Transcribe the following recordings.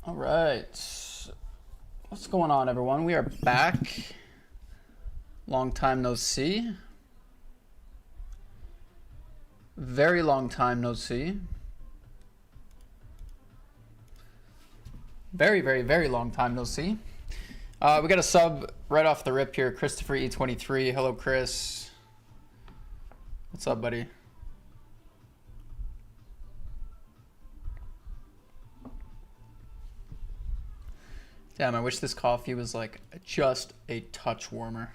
All right. What's going on, everyone? We are back. Long time no see. Very long time no see. Very long time no see. We got a sub right off the rip here. Christopher E23. Hello, Chris. What's up, buddy? Damn, I wish this coffee was like just a touch warmer.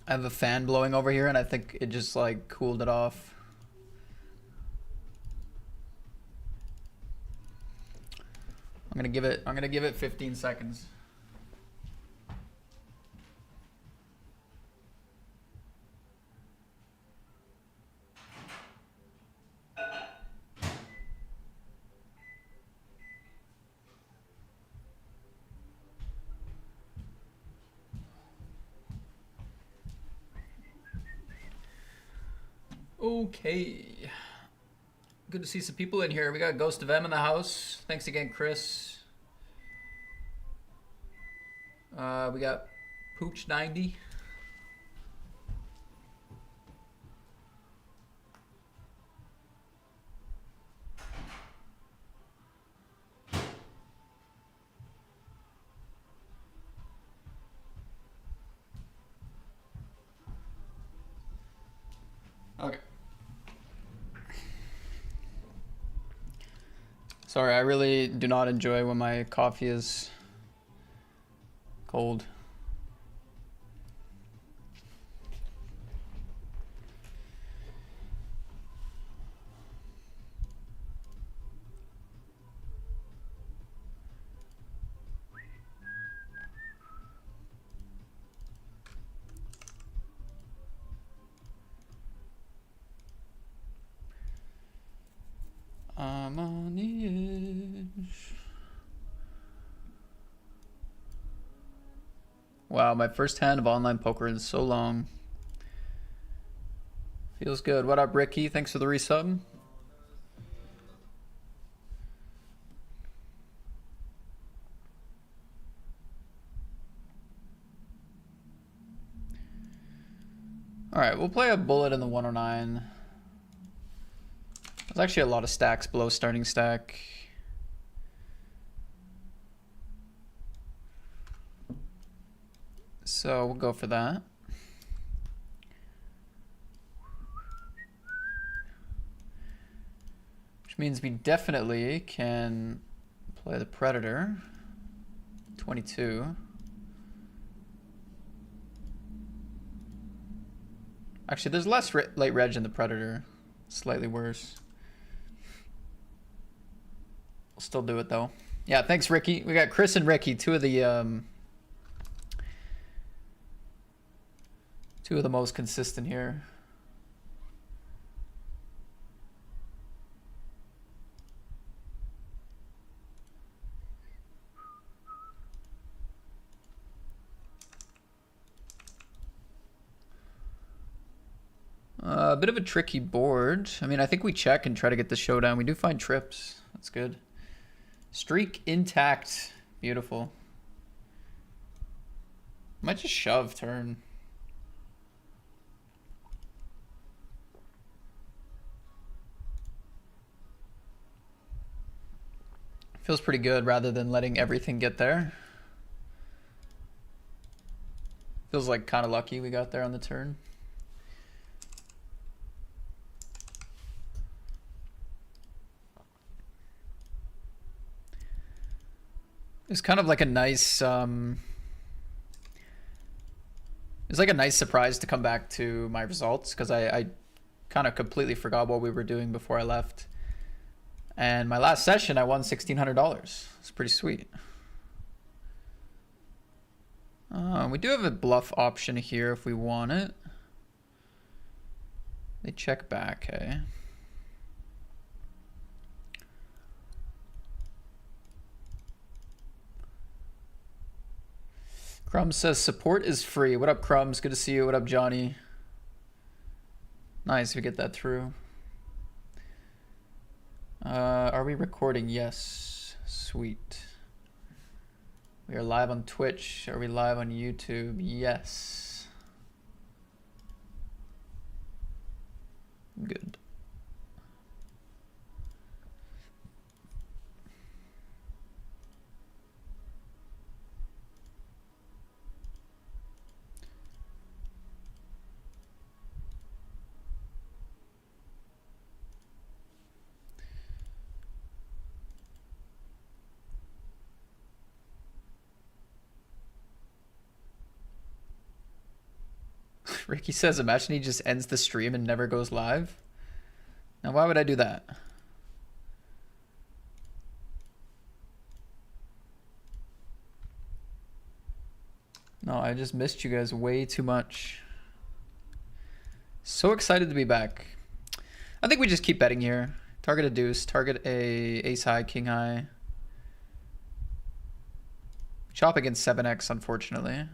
I have a fan blowing over here and I think it just like cooled it off. I'm gonna give it 15 seconds. Okay. Good to see some people in here. We got Ghost of M in the house. Thanks again, Chris. We got Pooch90. Okay. Sorry, I really do not enjoy when my coffee is cold. I'm on the edge. Wow, my first hand of online poker in so long. Feels good. What up, Ricky? Thanks for the resub. Alright, we'll play a bullet in the 109. There's actually a lot of stacks below starting stack. So we'll go for that. Which means we definitely can play the Predator. 22. Actually, there's less late reg in the Predator. Slightly worse. We'll still do it though. Yeah, thanks, Ricky. We got Chris and Ricky, two of the most consistent here. A bit of a tricky board. I mean, I think we check and try to get the showdown. We do find trips. That's good. Streak intact. Beautiful. Might just shove turn. Feels pretty good rather than letting everything get there. Feels like kind of lucky we got there on the turn. It's kind of like a nice, it's like a nice surprise to come back to my results because I kind of completely forgot what we were doing before I left. And my last session, I won $1,600. It's pretty sweet. We do have a bluff option here if we want it. They check back, hey. Crumbs says support is free. What up, Crumbs? Good to see you. What up, Johnny? Nice, we get that through. Are we recording? Yes. Sweet. We are live on Twitch. Are we live on YouTube? Yes. Good. Ricky says, imagine he just ends the stream and never goes live. Now, why would I do that? No, I just missed you guys way too much. So excited to be back. I think we just keep betting here. Target a deuce, target a ace high, king high. Chop against 7x, unfortunately.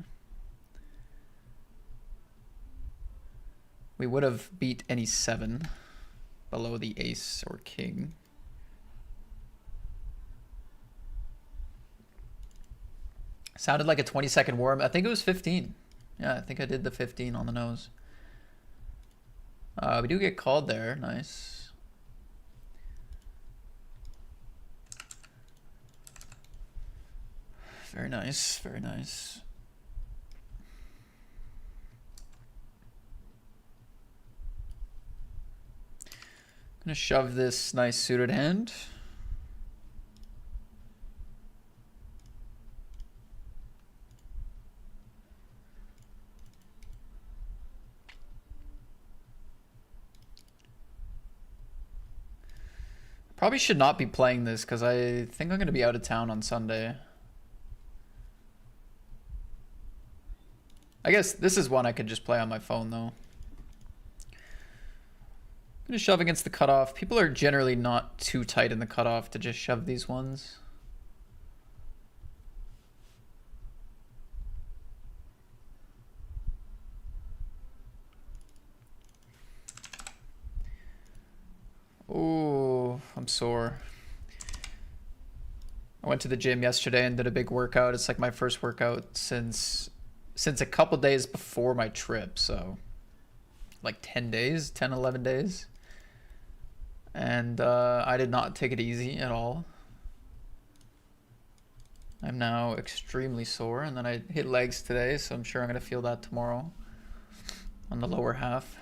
We would have beat any 7 below the ace or king. Sounded like a 20-second warm. I think it was 15. Yeah, I think I did the 15 on the nose. We do get called there. Nice. Very nice. Very nice. Gonna shove this nice suited hand. Probably should not be playing this because I think I'm gonna be out of town on Sunday. I guess this is one I could just play on my phone though. I'm gonna shove against the cutoff. People are generally not too tight in the cutoff to just shove these ones. Oh, I'm sore. I went to the gym yesterday and did a big workout. It's like my first workout since a couple days before my trip, so like 10 days, 10, 11 days. And I did not take it easy at all. I'm now extremely sore, and then I hit legs today, so I'm sure I'm gonna feel that tomorrow on the lower half.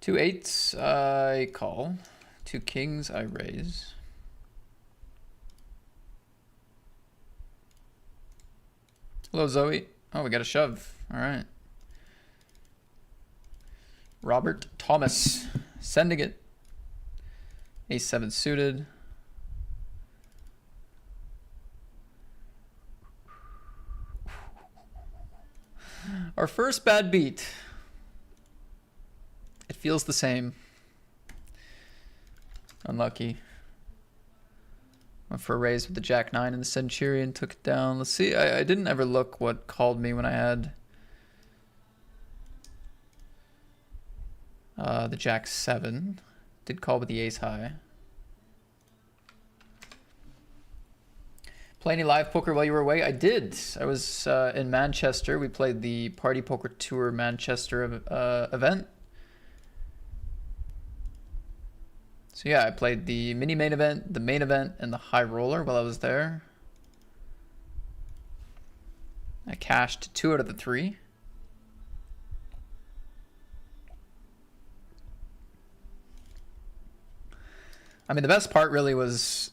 Two eights, I call. Two kings, I raise. Hello, Zoe. Oh, we got a shove. All right. Robert Thomas sending it. Ace 7 suited. Our first bad beat. It feels the same. Unlucky. Went for a raise with the Jack 9 and the Centurion, took it down. Let's see. I didn't ever look what called me when I had the Jack 7. Did call with the ace high. Play any live poker while you were away? I did. I was in Manchester. We played the Party Poker Tour Manchester event. So yeah, I played the mini main event, the main event, and the high roller while I was there. I cashed 2 out of the 3. I mean, the best part really was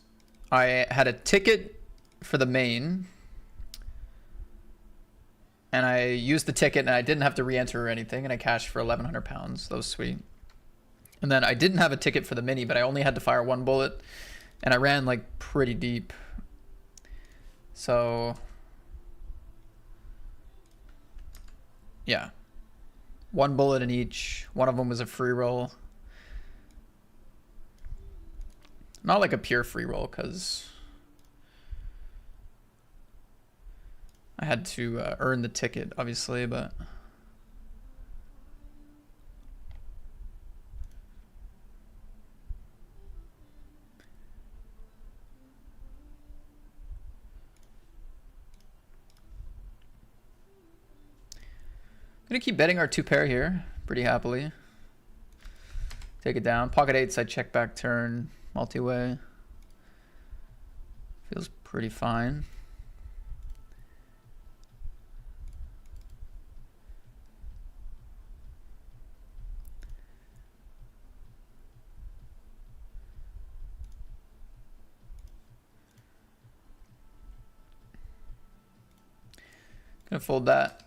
I had a ticket for the main, and I used the ticket and I didn't have to re-enter or anything, and I cashed for 1,100 pounds. That was sweet. And then I didn't have a ticket for the mini, but I only had to fire 1 bullet, and I ran like pretty deep. So Yeah. One bullet in each. One of them was a free roll. Not like a pure free roll, because I had to earn the ticket, obviously, but... I'm gonna keep betting our 2-pair here, pretty happily. Take it down. Pocket eights, I check back turn, multi-way. Feels pretty fine. Gonna fold that.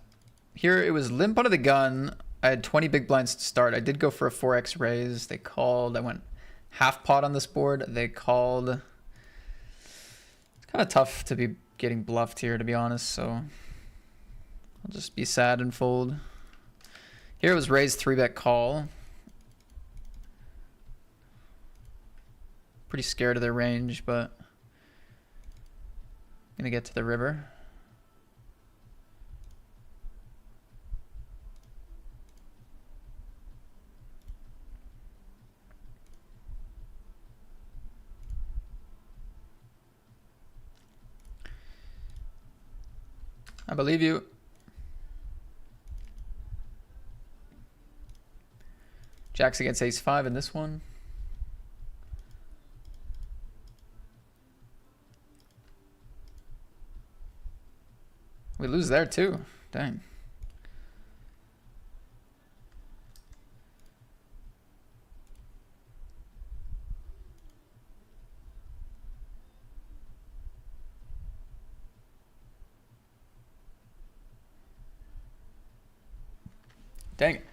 Here it was limp under the gun. I had 20 big blinds to start. I did go for a 4x raise. They called. I went half pot on this board. They called. It's kind of tough to be getting bluffed here, to be honest, so I'll just be sad and fold. Here it was raised 3-bet call. Pretty scared of their range, but gonna get to the river. I believe you. Jacks against ace-5 in this one. We lose there too. Dang. Dang it.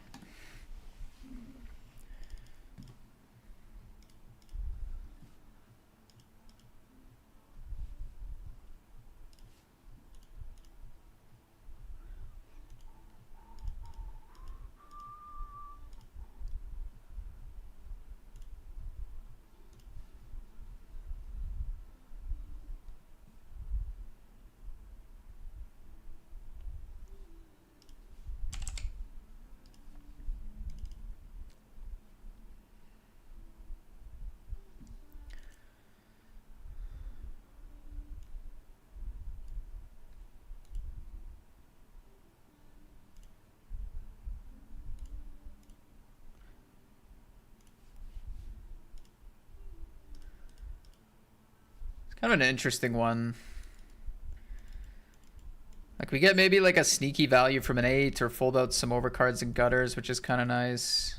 Kind of an interesting one. Like we get maybe like a sneaky value from an 8 or fold out some overcards and gutters, which is kind of nice.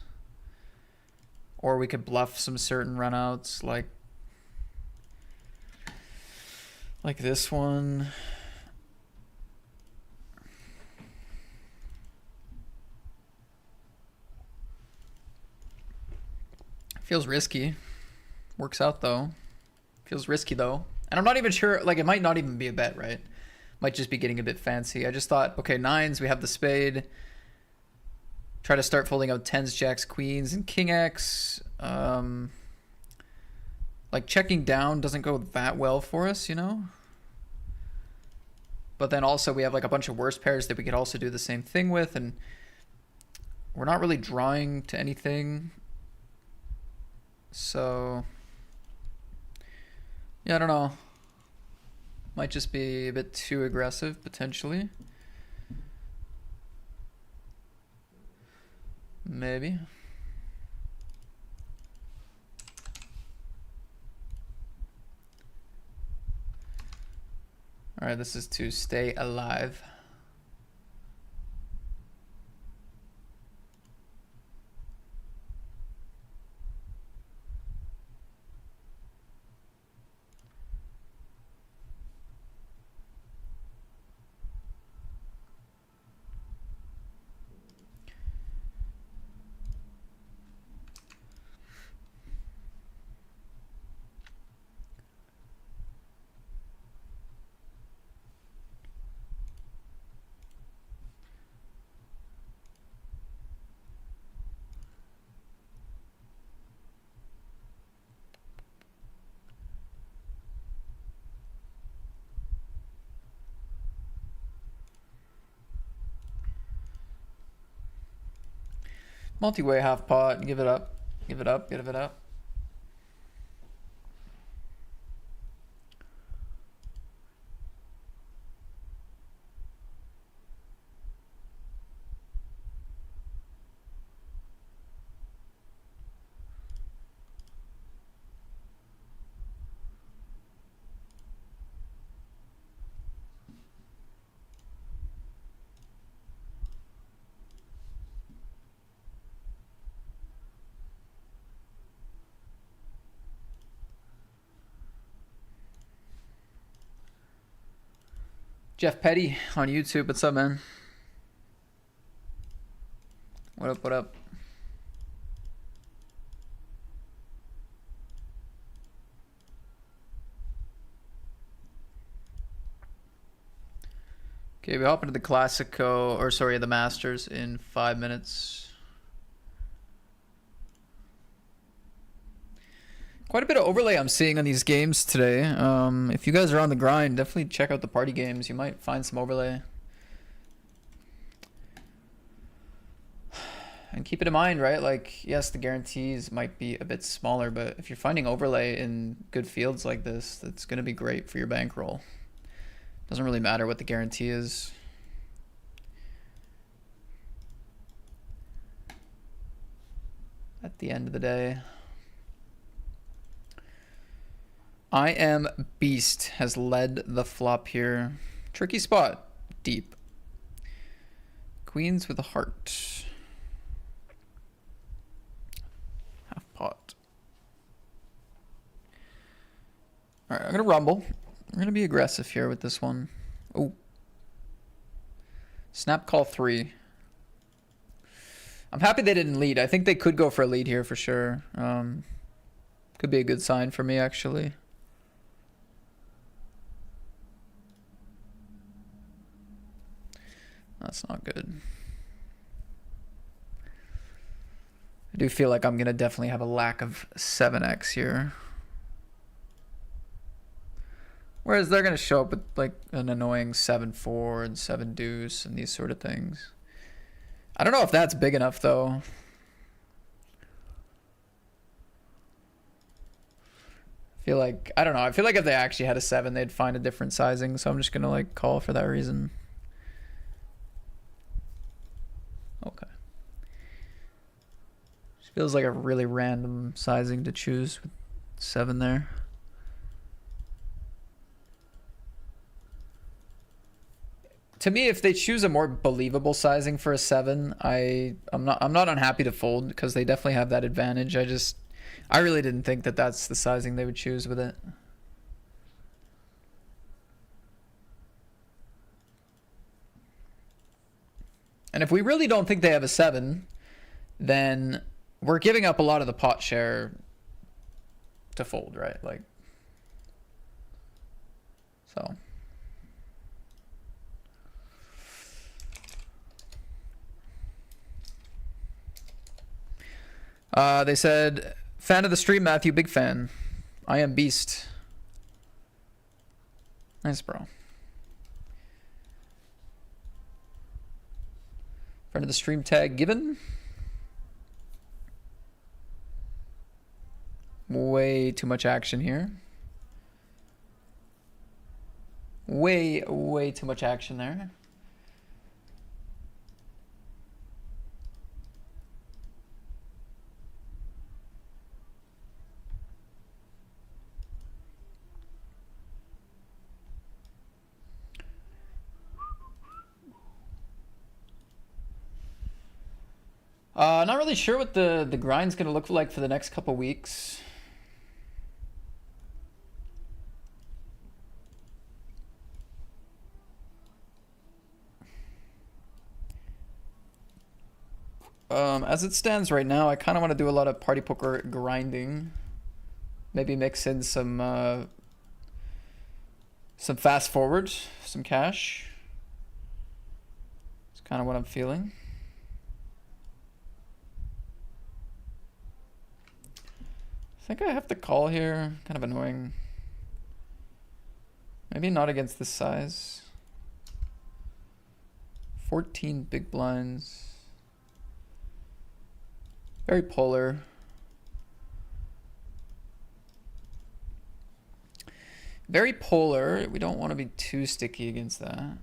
Or we could bluff some certain runouts like this one. Feels risky. Works out though. Feels risky though. And I'm not even sure, like it might not even be a bet, right? Might just be getting a bit fancy. I just thought, okay, 9s, we have the spade. Try to start folding out 10s, jacks, queens, and king X. Like checking down doesn't go that well for us, you know? But then also we have like a bunch of worse pairs that we could also do the same thing with, and we're not really drawing to anything. So yeah, I don't know. Might just be a bit too aggressive, potentially. Maybe. All right, this is to stay alive. Multi-way half pot. Give it up. Give it up. Give it up. Jeff Petty on YouTube. What's up, man? What up, what up? Okay, we hop into the Classico, or sorry, the Masters in 5 minutes. Quite a bit of overlay I'm seeing on these games today. If you guys are on the grind, definitely check out the party games. You might find some overlay. And keep it in mind, right? Like, yes, the guarantees might be a bit smaller, but if you're finding overlay in good fields like this, that's going to be great for your bankroll. Doesn't really matter what the guarantee is. At the end of the day. I Am Beast has led the flop here. Tricky spot. Deep. Queens with a heart. Half pot. Alright, I'm going to rumble. I'm going to be aggressive here with this one. Oh. Snap call 3. I'm happy they didn't lead. I think they could go for a lead here for sure. Could be a good sign for me, actually. That's not good. I do feel like I'm going to definitely have a lack of 7x here. Whereas they're going to show up with like an annoying 7-4 and 7 deuce and these sort of things. I don't know if that's big enough though. I feel like, I don't know. I feel like if they actually had a 7, they'd find a different sizing. So I'm just going to like call for that reason. Okay. Just feels like a really random sizing to choose with 7 there. To me, if they choose a more believable sizing for a 7, I'm not unhappy to fold because they definitely have that advantage. I really didn't think that that's the sizing they would choose with it. And if we really don't think they have a 7, then we're giving up a lot of the pot share to fold, right? Like, so. They said, fan of the stream, Matthew, big fan. I Am Beast. Nice, bro. Friend of the stream tag given. Way too much action here. Way too much action there. Not really sure what the grind's gonna look like for the next couple weeks. As it stands right now, I kind of want to do a lot of party poker grinding. Maybe mix in some fast forward, some cash. It's kind of what I'm feeling. I think I have to call here. Kind of annoying. Maybe not against this size. 14 big blinds. Very polar. Very polar. We don't want to be too sticky against that.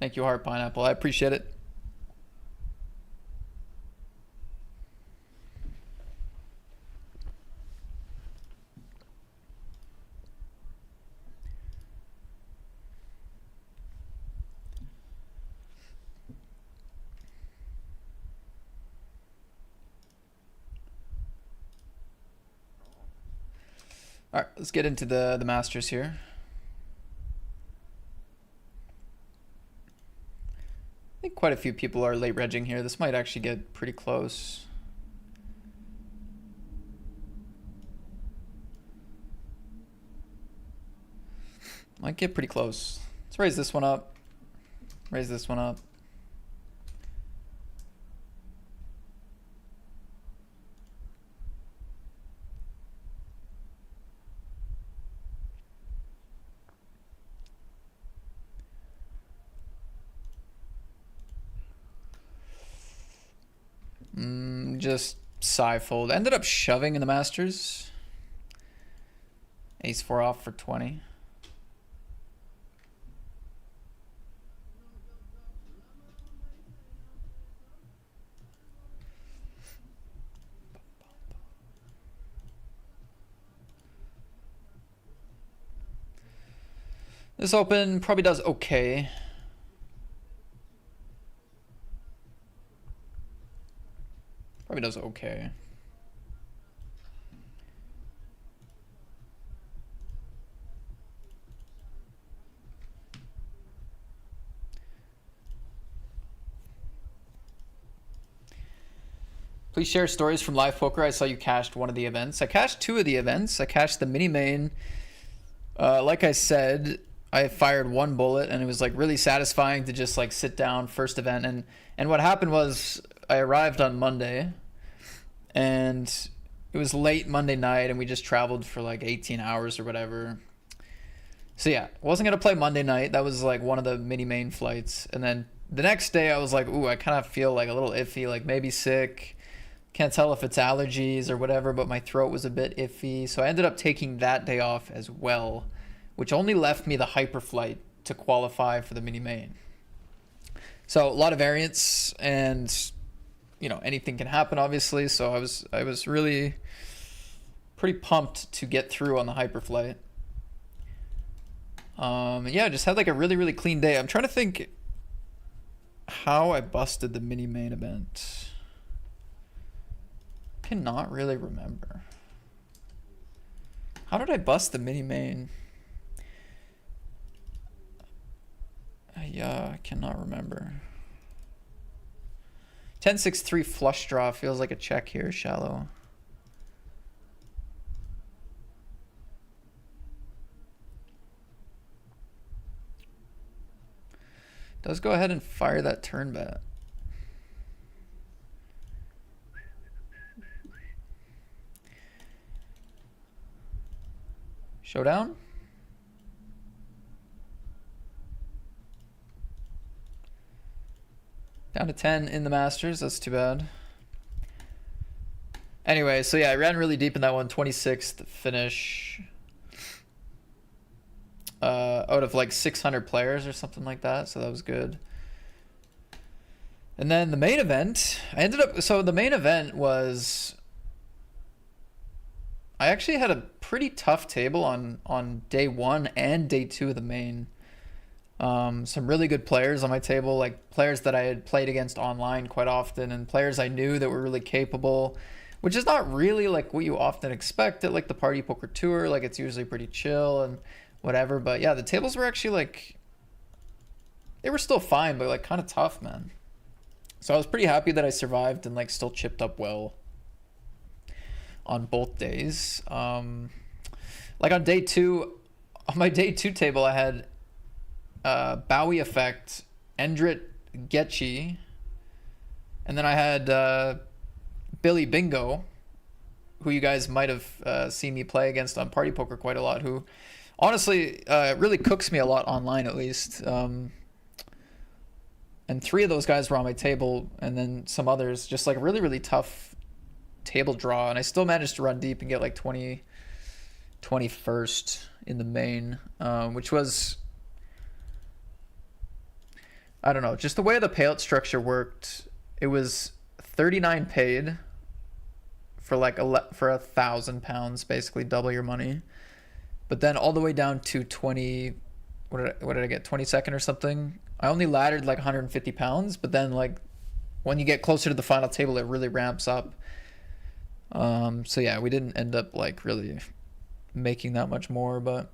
Thank you, Heart Pineapple. I appreciate it. All right, let's get into the Masters here. I think quite a few people are late regging here. This might actually get pretty close. Might get pretty close. Let's raise this one up. Raise this one up. Just side fold. Ended up shoving in the Masters. Ace 4 off for 20. This open probably does okay. Probably does okay. Please share stories from live poker. I saw you cashed one of the events. I cashed two of the events. I cashed the mini main. Like I said, I fired one bullet and it was like really satisfying to just like sit down first event. And what happened was I arrived on Monday and it was late Monday night and we just traveled for like 18 hours or whatever. So yeah, wasn't going to play Monday night. That was like one of the mini main flights. And then the next day I was like, ooh, I kind of feel like a little iffy, like maybe sick. Can't tell if it's allergies or whatever, but my throat was a bit iffy. So I ended up taking that day off as well, which only left me the hyper flight to qualify for the mini main. So a lot of variance and, you know, anything can happen obviously. So I was really pretty pumped to get through on the hyper flight. Yeah, just had like a really, really clean day. I'm trying to think how I busted the mini main event. Cannot really remember. How did I bust the mini main? Yeah, I cannot remember. 10-6-3 flush draw feels like a check here, shallow. Does go ahead and fire that turn bet. Showdown? Down to 10 in the Masters. That's too bad. Anyway, so yeah, I ran really deep in that one. 26th finish. Out of like 600 players or something like that. So that was good. And then the main event, I ended up... So the main event was... I actually had a pretty tough table on day one and day two of the main. Some really good players on my table, like players that I had played against online quite often and players I knew that were really capable, which is not really like what you often expect at like the Party Poker Tour. Like it's usually pretty chill and whatever. But yeah, the tables were actually like, they were still fine, but like kind of tough, man. So I was pretty happy that I survived and like still chipped up well on both days. Like on day two, on my day two table, I had Bowie Effect, Endrit Getchi, and then I had Billy Bingo, who you guys might have seen me play against on Party Poker quite a lot, who honestly really cooks me a lot online, at least. And three of those guys were on my table, and then some others, just like really, really tough table draw. And I still managed to run deep and get like 21st in the main, which was, I don't know, just the way the payout structure worked. It was 39 paid for like for £1,000, basically double your money. But then all the way down to 20, what did I get, 22nd or something? I only laddered like £150, but then like when you get closer to the final table, it really ramps up. So yeah, we didn't end up like really making that much more, but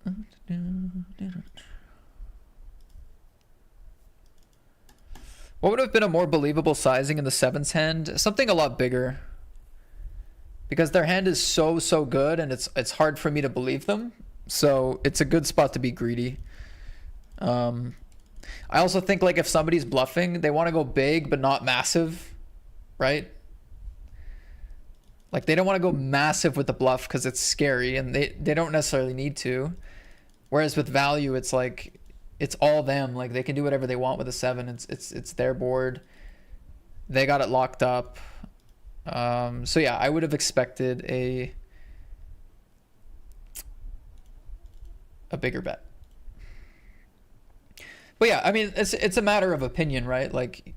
what would have been a more believable sizing in the sevens hand? Something a lot bigger. Because their hand is so good, and it's hard for me to believe them. So it's a good spot to be greedy. I also think like if somebody's bluffing, they want to go big but not massive, right? Like they don't want to go massive with the bluff because it's scary, and they don't necessarily need to. Whereas with value, it's like it's all them. Like they can do whatever they want with a seven. It's their board. They got it locked up. So yeah, I would have expected a bigger bet. But yeah, I mean, it's a matter of opinion, right? Like,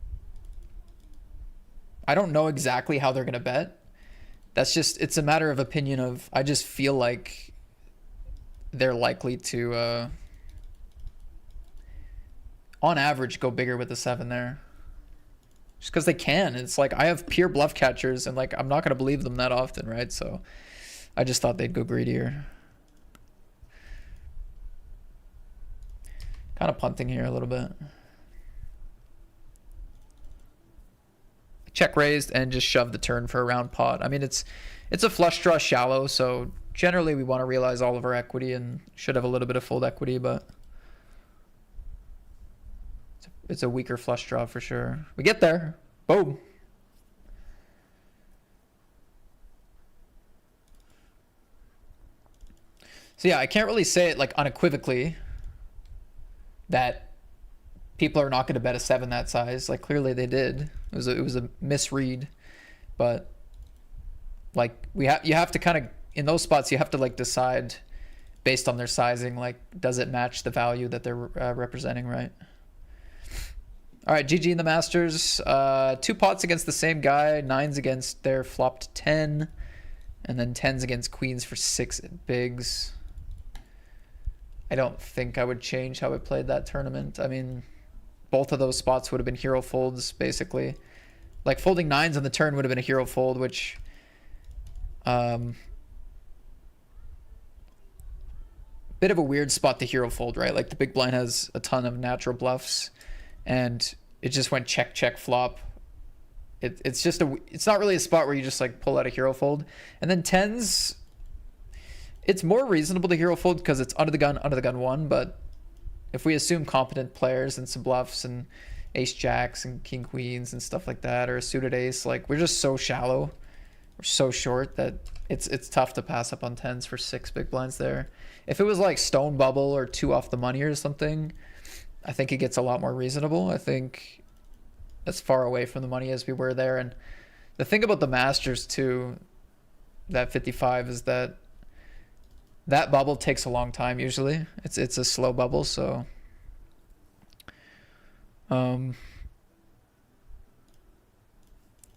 I don't know exactly how they're gonna bet. It's a matter of opinion of, I just feel like they're likely to, on average, go bigger with the seven there. Just because they can. It's like I have pure bluff catchers, and like I'm not gonna believe them that often, right? So I just thought they'd go greedier. Kind of punting here a little bit. Check raised and just shove the turn for a round pot. I mean, it's a flush draw shallow, so generally we want to realize all of our equity and should have a little bit of fold equity, but it's a weaker flush draw for sure. We get there. Boom. So yeah, I can't really say it like unequivocally that people are not going to bet a seven that size. Like clearly they did. It was a misread, but like you have to kind of, in those spots you have to like decide based on their sizing, like does it match the value that they're representing, right? All right, GG in the Masters. 2 pots against the same guy, 9s against their flopped 10, and then 10s against queens for 6 at bigs. I don't think I would change how I played that tournament. I mean, both of those spots would have been hero folds, basically. Like, folding 9s on the turn would have been a hero fold, which... bit of a weird spot to hero fold, right? Like, the big blind has a ton of natural bluffs, and it just went check flop. It's not really a spot where you just like pull out a hero fold. And then 10s, it's more reasonable to hero fold because it's under the gun 1. But if we assume competent players and some bluffs and ace jacks and king queens and stuff like that, or a suited ace, like we're just so shallow, we're so short that it's tough to pass up on 10s for 6 big blinds there. If it was like stone bubble or 2 off the money or something, I think it gets a lot more reasonable. I think as far away from the money as we were there. And the thing about the Masters too, that 55, is that bubble takes a long time usually. It's a slow bubble, so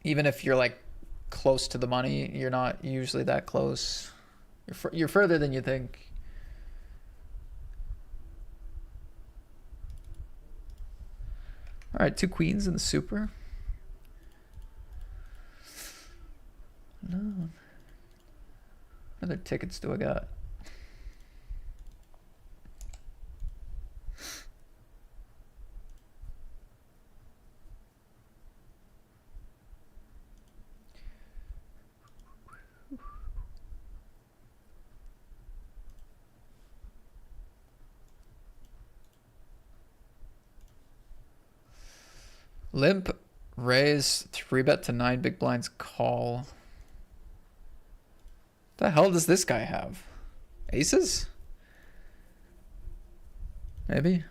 even if you're like close to the money, you're not usually that close. You're further than you think. All right, 2 queens in the super. No. What other tickets do I got? Limp, raise, 3-bet to 9 big blinds, call. The hell does this guy have? Aces? Maybe?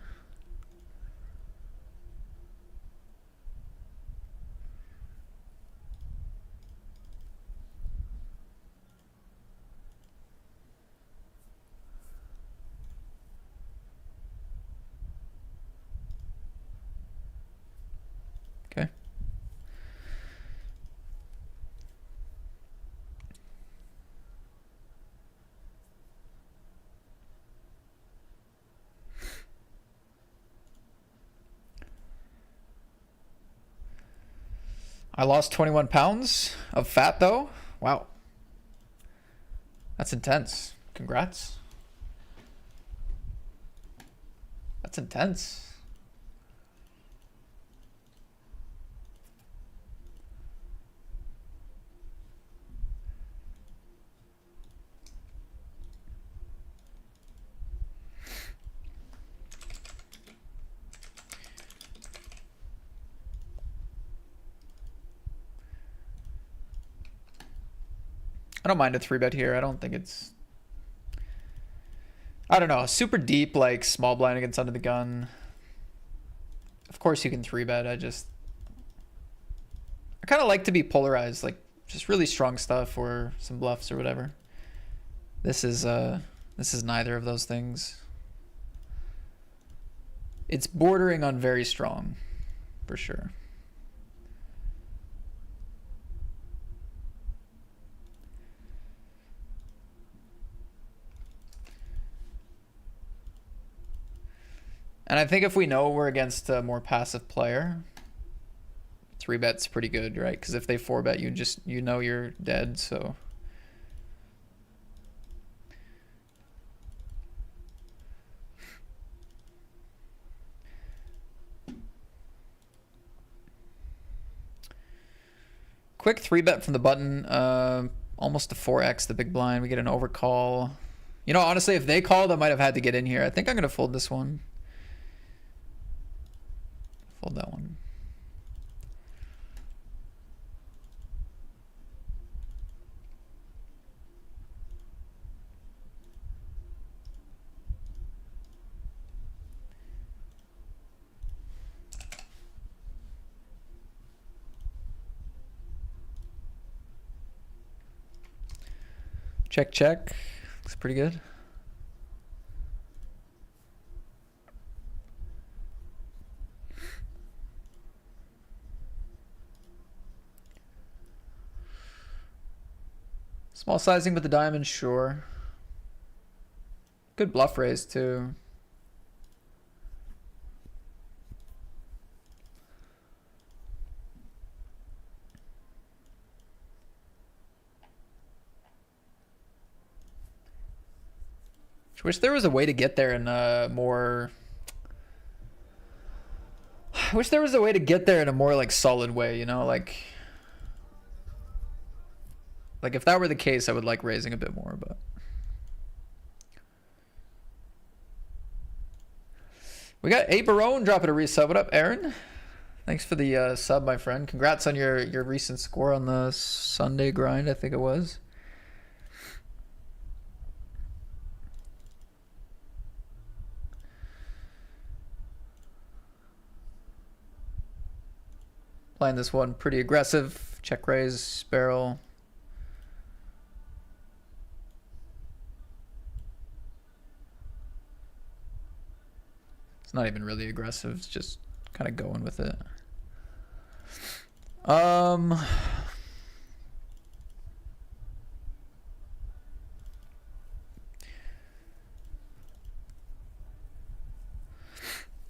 Okay. I lost 21 pounds of fat though. Wow. That's intense. Congrats. That's intense. I don't mind a 3-bet here. I don't think it's... I don't know. Super deep, like small blind against under the gun. Of course you can 3-bet. I kind of like to be polarized, like just really strong stuff or some bluffs or whatever. This is neither of those things. It's bordering on very strong, for sure. And I think if we know we're against a more passive player, 3-bet's pretty good, right? Because if they 4-bet, you know you're dead, so... Quick 3-bet from the button, almost a 4x the big blind. We get an overcall. You know, honestly, if they called, I might have had to get in here. I think I'm going to fold this one. Fold that one. Check, check. Looks pretty good. Small sizing with the diamond, sure. Good bluff raise too. I wish there was a way to get there in a more... I wish there was a way to get there in a more like solid way, you know, like if that were the case, I would like raising a bit more, but we got A Barone dropping a resub. What up, Aaron? Thanks for the sub, my friend. Congrats on your recent score on the Sunday grind, I think it was. Playing this one pretty aggressive. Check raise, barrel. It's not even really aggressive. It's just kind of going with it.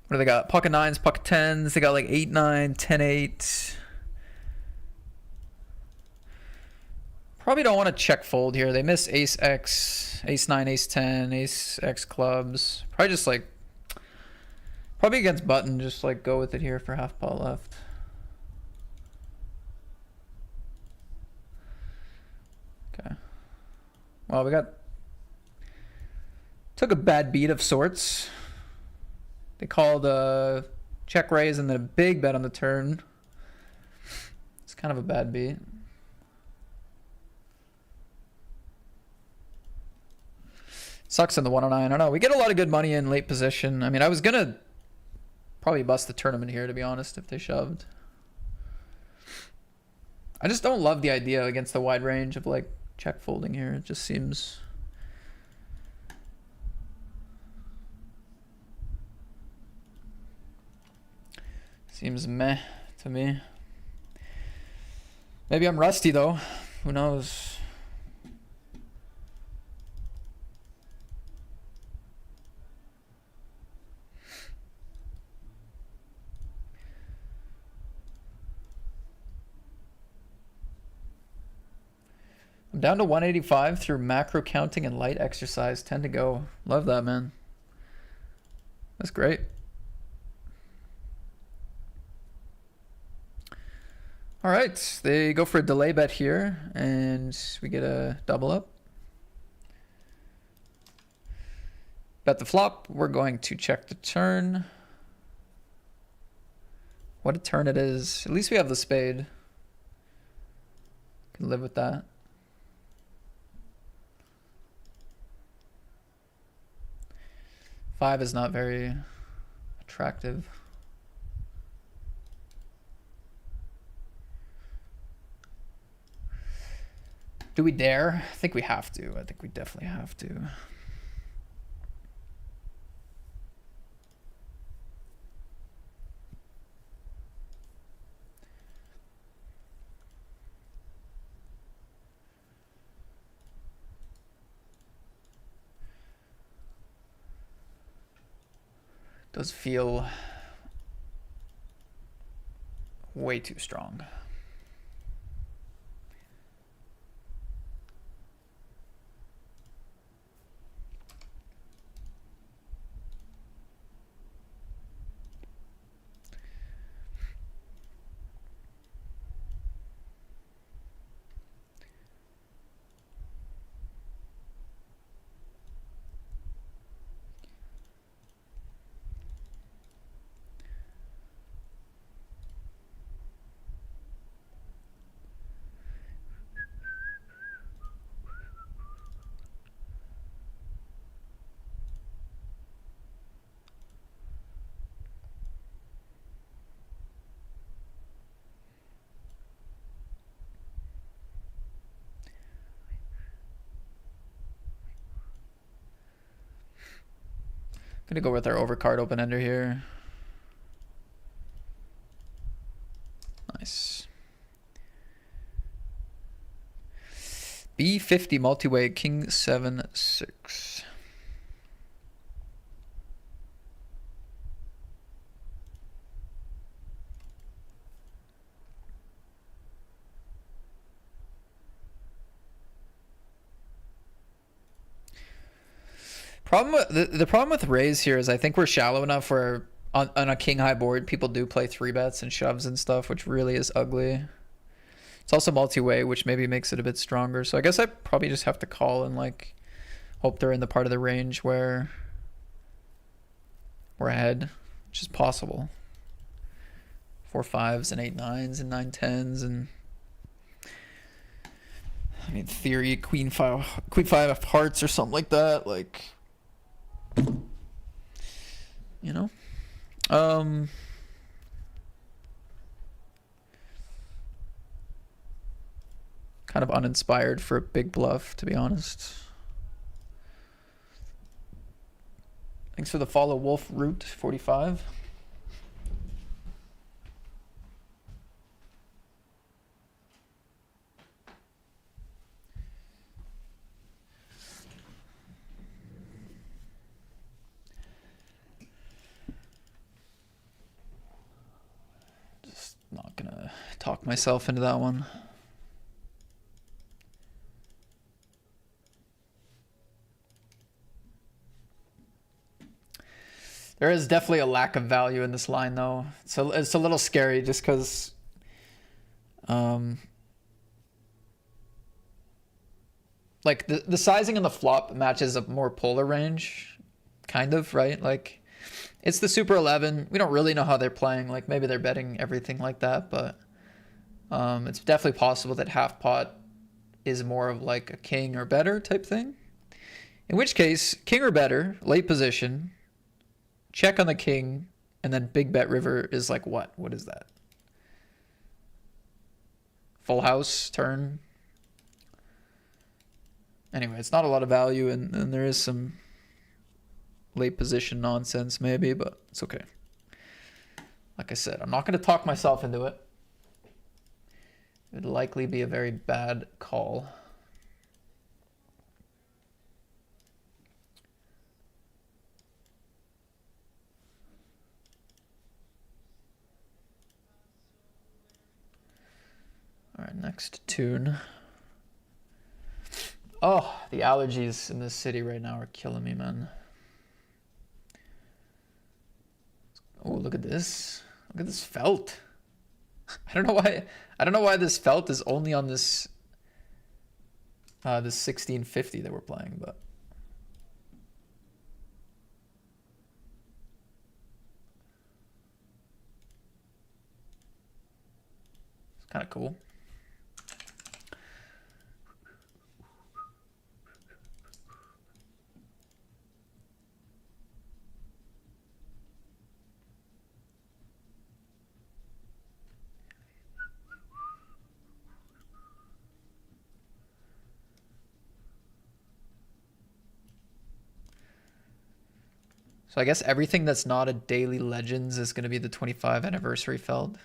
What do they got? Pocket 9s, pocket 10s. They got like 8-9, 10-8. Probably don't want to check fold here. They miss ace X, ace 9, ace 10, ace X clubs. Probably just like... Probably against button, just like go with it here for half pot left. Okay. Well, we got... Took a bad beat of sorts. They called a check raise and then a big bet on the turn. Kind of a bad beat. Sucks in the 109. I don't know. We get a lot of good money in late position. I mean, I was going to probably bust the tournament here, to be honest, if they shoved. I just don't love the idea against the wide range of, like, check folding here. It just seems... Seems meh to me. Maybe I'm rusty, though. Who knows? I'm down to 185 through macro counting and light exercise. 10 to go. Love that, man. That's great. All right, they go for a delay bet here, and we get a double up. Bet the flop. We're going to check the turn. What a turn it is. At least we have the spade. Can live with that. Five is not very attractive. Do we dare? I think we have to. I think we definitely have to. Does feel way too strong. Gonna go with our overcard open ender here. Nice. B50 multi-way, king 7-6. Problem with the problem with raise here is I think we're shallow enough where on a king high board people do play 3-bets and shoves and stuff, which really is ugly. It's also multi-way, which maybe makes it a bit stronger. So I guess I probably just have to call and like hope they're in the part of the range where we're ahead, which is possible. 4-5s and 8-9s and 9-10s and I mean theory queen five of hearts or something like that, like. You know, kind of uninspired for a big bluff, to be honest. Thanks for the follow, Wolf Root 45. Not gonna talk myself into that one. There is definitely a lack of value in this line, though. So it's a little scary just because like the sizing in the flop matches a more polar range, kind of, right? Like it's the Super 11. We don't really know how they're playing. Like maybe they're betting everything like that, but It's definitely possible that half pot is more of like a king or better type thing. In which case, king or better, late position, check on the king, and then big bet river is like what? What is that? Full house turn. Anyway, it's not a lot of value, and there is some late position nonsense maybe, but it's okay. Like I said, I'm not going to talk myself into it. It would likely be a very bad call. All right, next tune. Oh, the allergies in this city right now are killing me, man. Oh, look at this. Look at this felt. I don't know why this felt is only on this this 1650 that we're playing, but it's kind of cool. So I guess everything that's not a Daily Legends is going to be the 25 anniversary feld.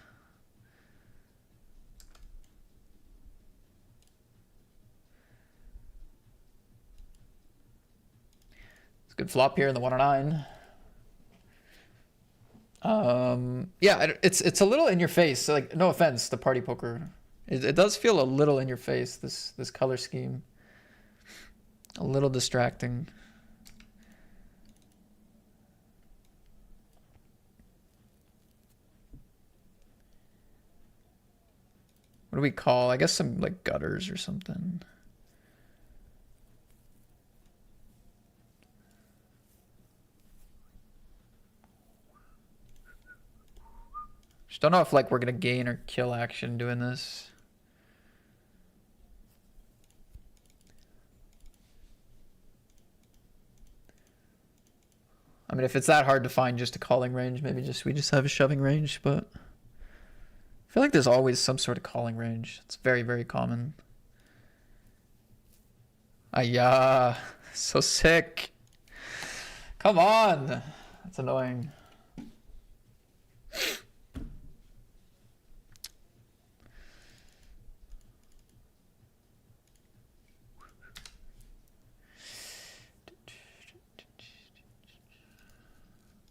It's a good flop here in the 109. Yeah, it's a little in your face. Like, no offense to Party Poker, it does feel a little in your face. This color scheme, a little distracting. What do we call? I guess some like gutters or something. Just don't know if like we're gonna gain or kill action doing this. I mean, if it's that hard to find just a calling range, maybe we just have a shoving range, but I feel like there's always some sort of calling range. It's very, very common. Ayah, so sick. Come on. That's annoying.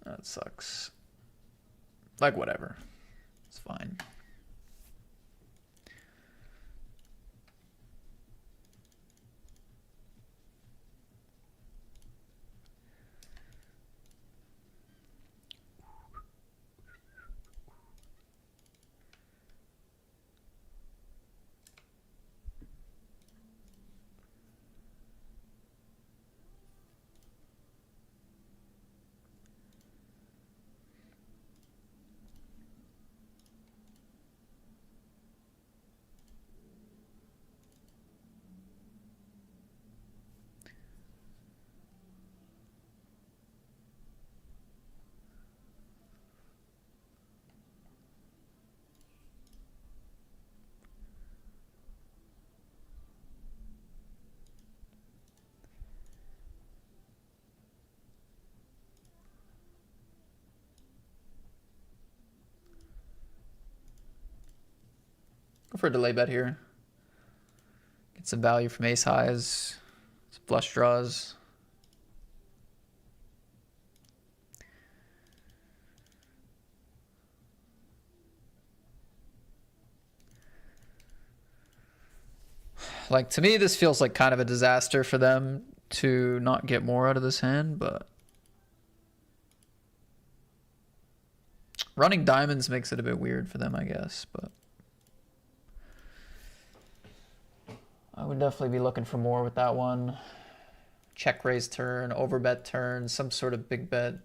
That sucks. Like, whatever. It's fine. Go for a delay bet here. Get some value from ace highs, some flush draws. Like, to me, this feels like kind of a disaster for them to not get more out of this hand, but running diamonds makes it a bit weird for them, I guess, but I would definitely be looking for more with that one. Check raise turn, overbet turn, some sort of big bet.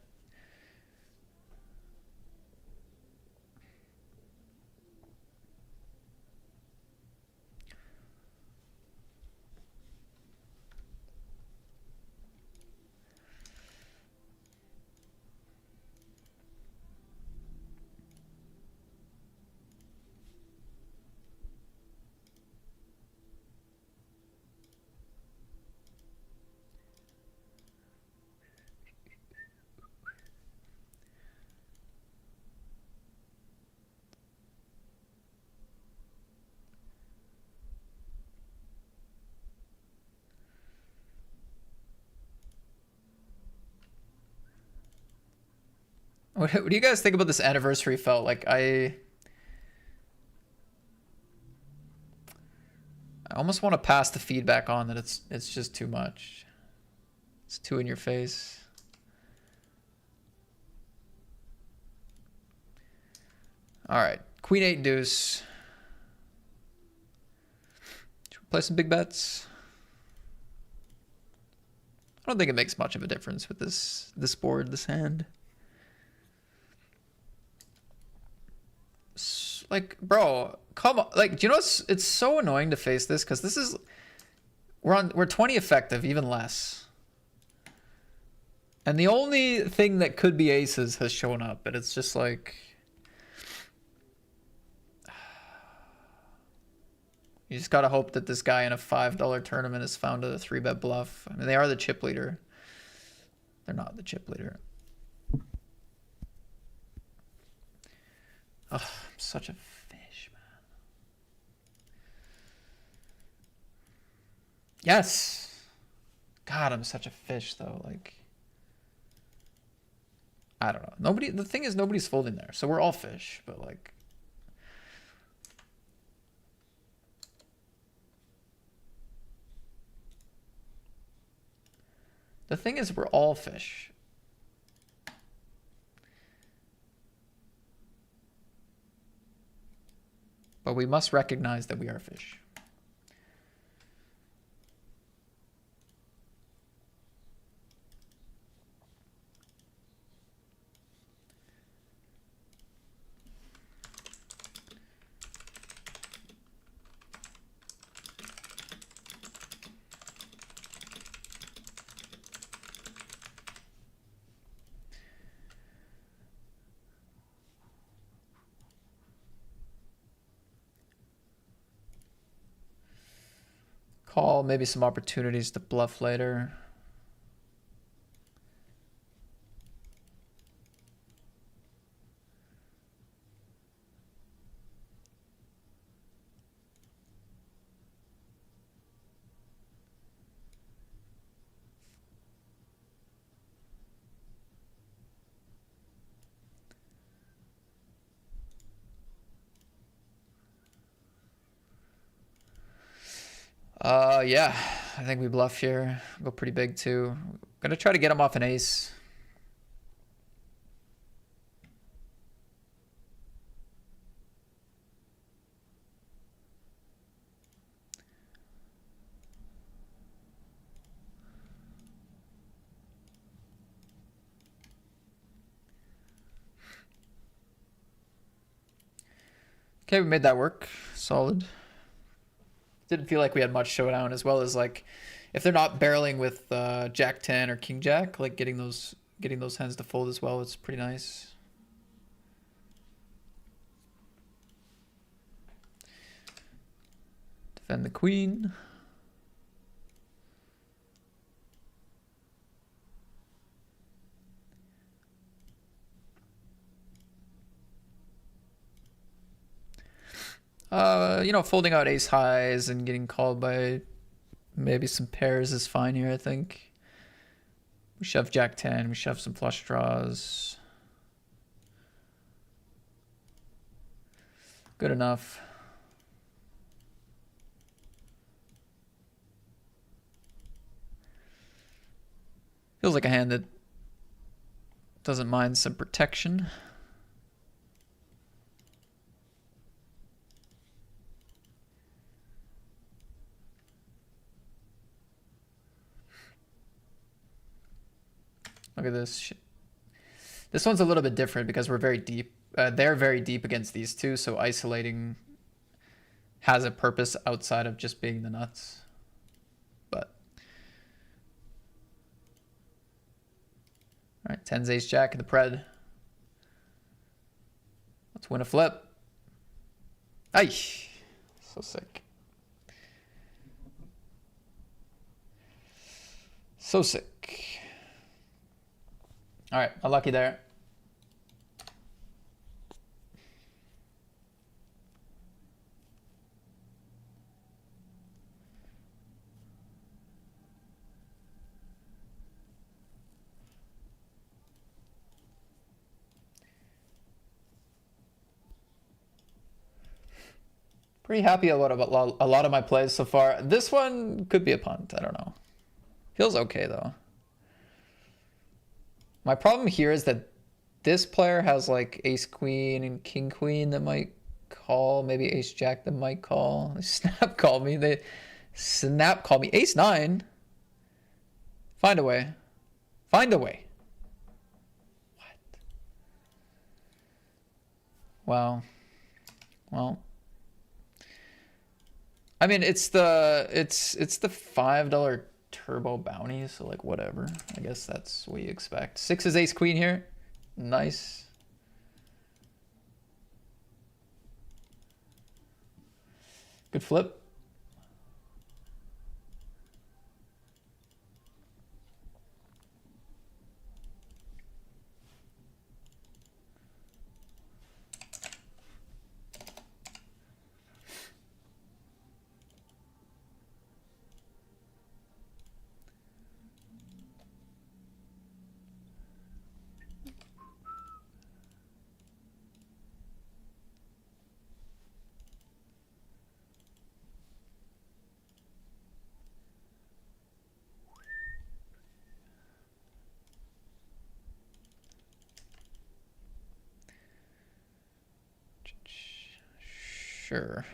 What do you guys think about this anniversary felt? Like I almost want to pass the feedback on that it's just too much. It's too in your face. All right, Queen 8 deuce. Should we play some big bets? I don't think it makes much of a difference with this board, this hand. Like, bro, come on. Like, do you know it's so annoying to face this because this is we're 20 effective, even less. And the only thing that could be aces has shown up, and it's just like you just gotta hope that this guy in a $5 tournament has found a 3-bet bluff. I mean, they are the chip leader. They're not the chip leader. Oh, I'm such a fish, man. Yes. God, I'm such a fish, though. Like, I don't know. The thing is, nobody's folding there, so we're all fish, but like. The thing is, we're all fish. But we must recognize that we are fish. Call, maybe some opportunities to bluff later. Yeah, I think we bluff here. Go pretty big too. Gonna try to get him off an ace. Okay, we made that work. Solid. Didn't feel like we had much showdown, as well as like if they're not barreling with Jack 10 or King Jack, like getting those hands to fold as well, it's pretty nice. Defend the queen. You know, folding out ace highs and getting called by maybe some pairs is fine here, I think. We shove Jack 10, we shove some flush draws. Good enough. Feels like a hand that doesn't mind some protection. Look at this. This one's a little bit different because we're very deep. They're very deep against these two, so isolating has a purpose outside of just being the nuts. But all right, 10's ace jack in the pred. Let's win a flip. Ay, so sick. So sick. All right, unlucky there. Pretty happy about a lot of my plays so far. This one could be a punt. I don't know. Feels okay though. My problem here is that this player has like ace queen and king queen that might call. Maybe ace jack that might call. They snap call me. They snap call me. Ace nine. Find a way. Find a way. What? Wow. Well. I mean, it's the $5 turbo bounty, so like whatever. I guess that's what you expect. 6 is ace queen here. Nice. Good flip. Sure.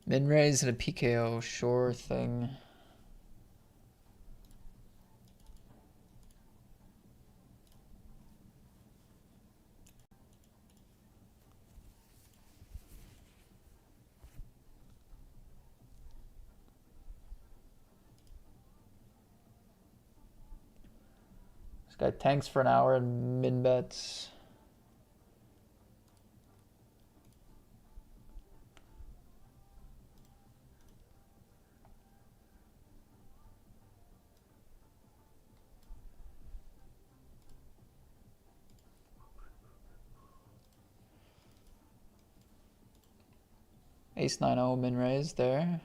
Min raise and a PKO, sure thing. This guy tanks for an hour and min bets. Ace 9-0 min raise there.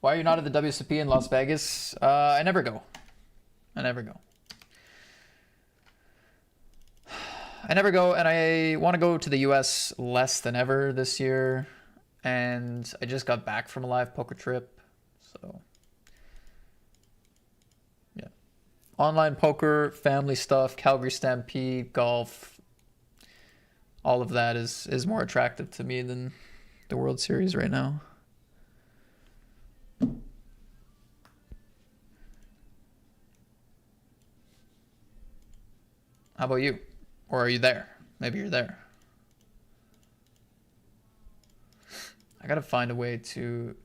Why are you not at the WSOP in Las Vegas? I never go. I never go. I never go, and I want to go to the US less than ever this year. And I just got back from a live poker trip, so yeah. Online poker, family stuff, Calgary Stampede, golf, all of that is more attractive to me than the World Series right now. How about you? Or are you there? Maybe you're there. I gotta find a way to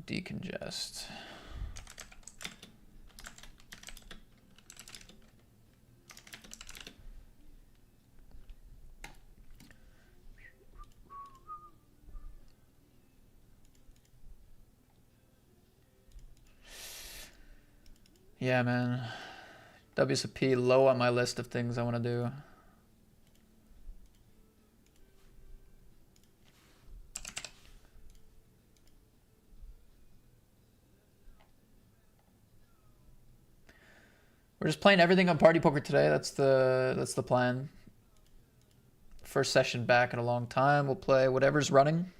decongest. Yeah, man. WSOP low on my list of things I want to do. We're just playing everything on Party Poker today. That's the plan. First session back in a long time. We'll play whatever's running.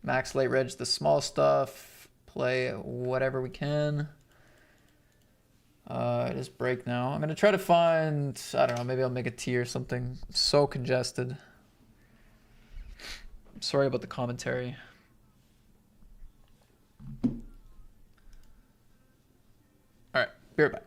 Max late reg the small stuff. Play whatever we can. It is break now. I'm gonna try to find, I don't know, maybe I'll make a tea or something. I'm so congested. I'm sorry about the commentary. All right, be right back.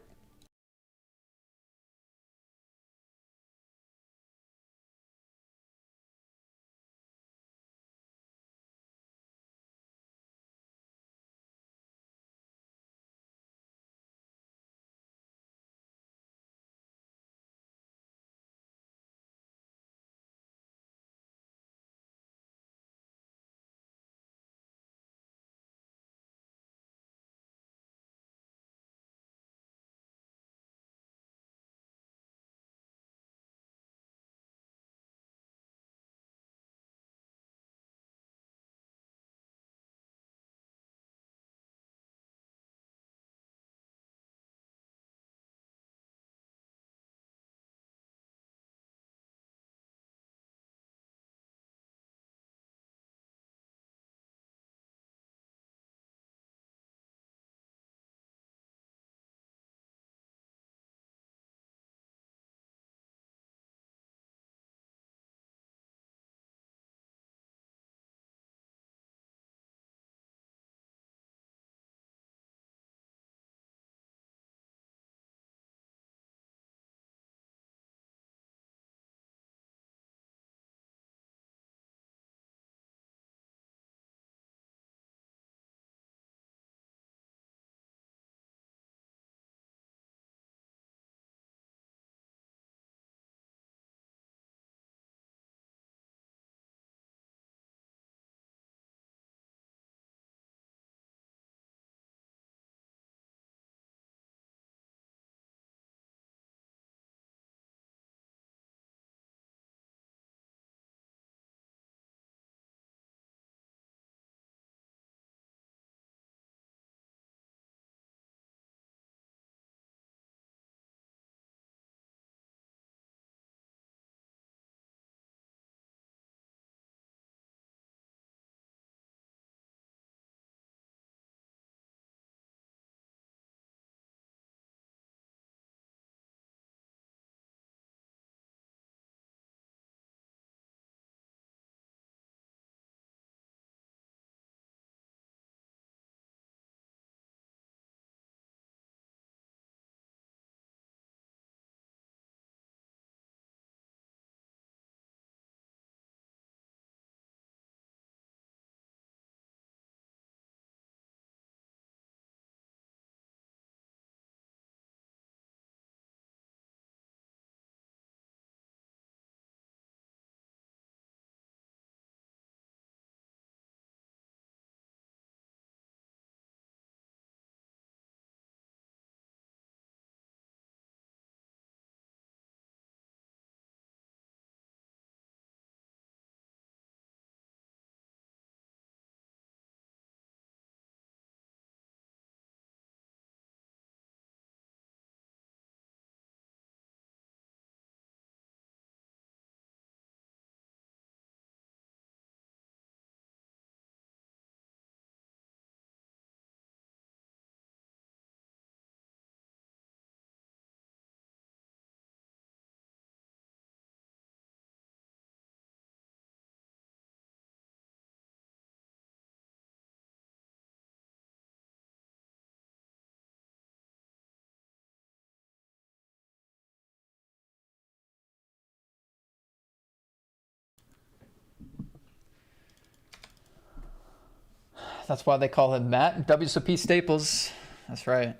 That's why they call him Matt. WSOP Staples. That's right.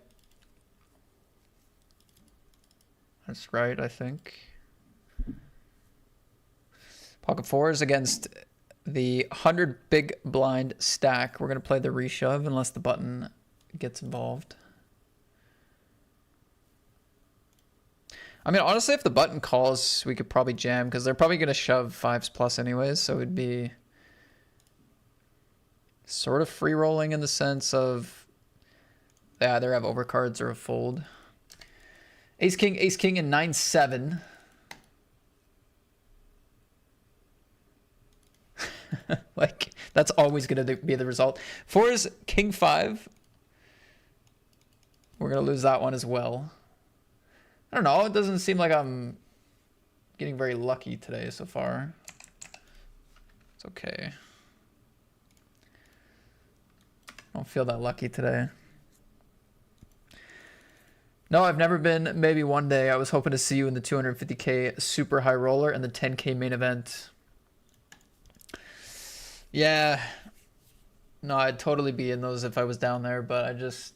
That's right, I think. Pocket fours against the 100 big blind stack. We're going to play the reshove unless the button gets involved. I mean, honestly, if the button calls, we could probably jam because they're probably going to shove 5s plus anyways. So it'd be sort of free rolling in the sense of they either have overcards or a fold. Ace, king, and 9-7. Like, that's always going to be the result. 4s, king 5. We're going to lose that one as well. I don't know. It doesn't seem like I'm getting very lucky today so far. It's okay. I don't feel that lucky today. No, I've never been. Maybe one day. I was hoping to see you in the 250K super high roller and the 10K main event. Yeah. No, I'd totally be in those if I was down there, but I just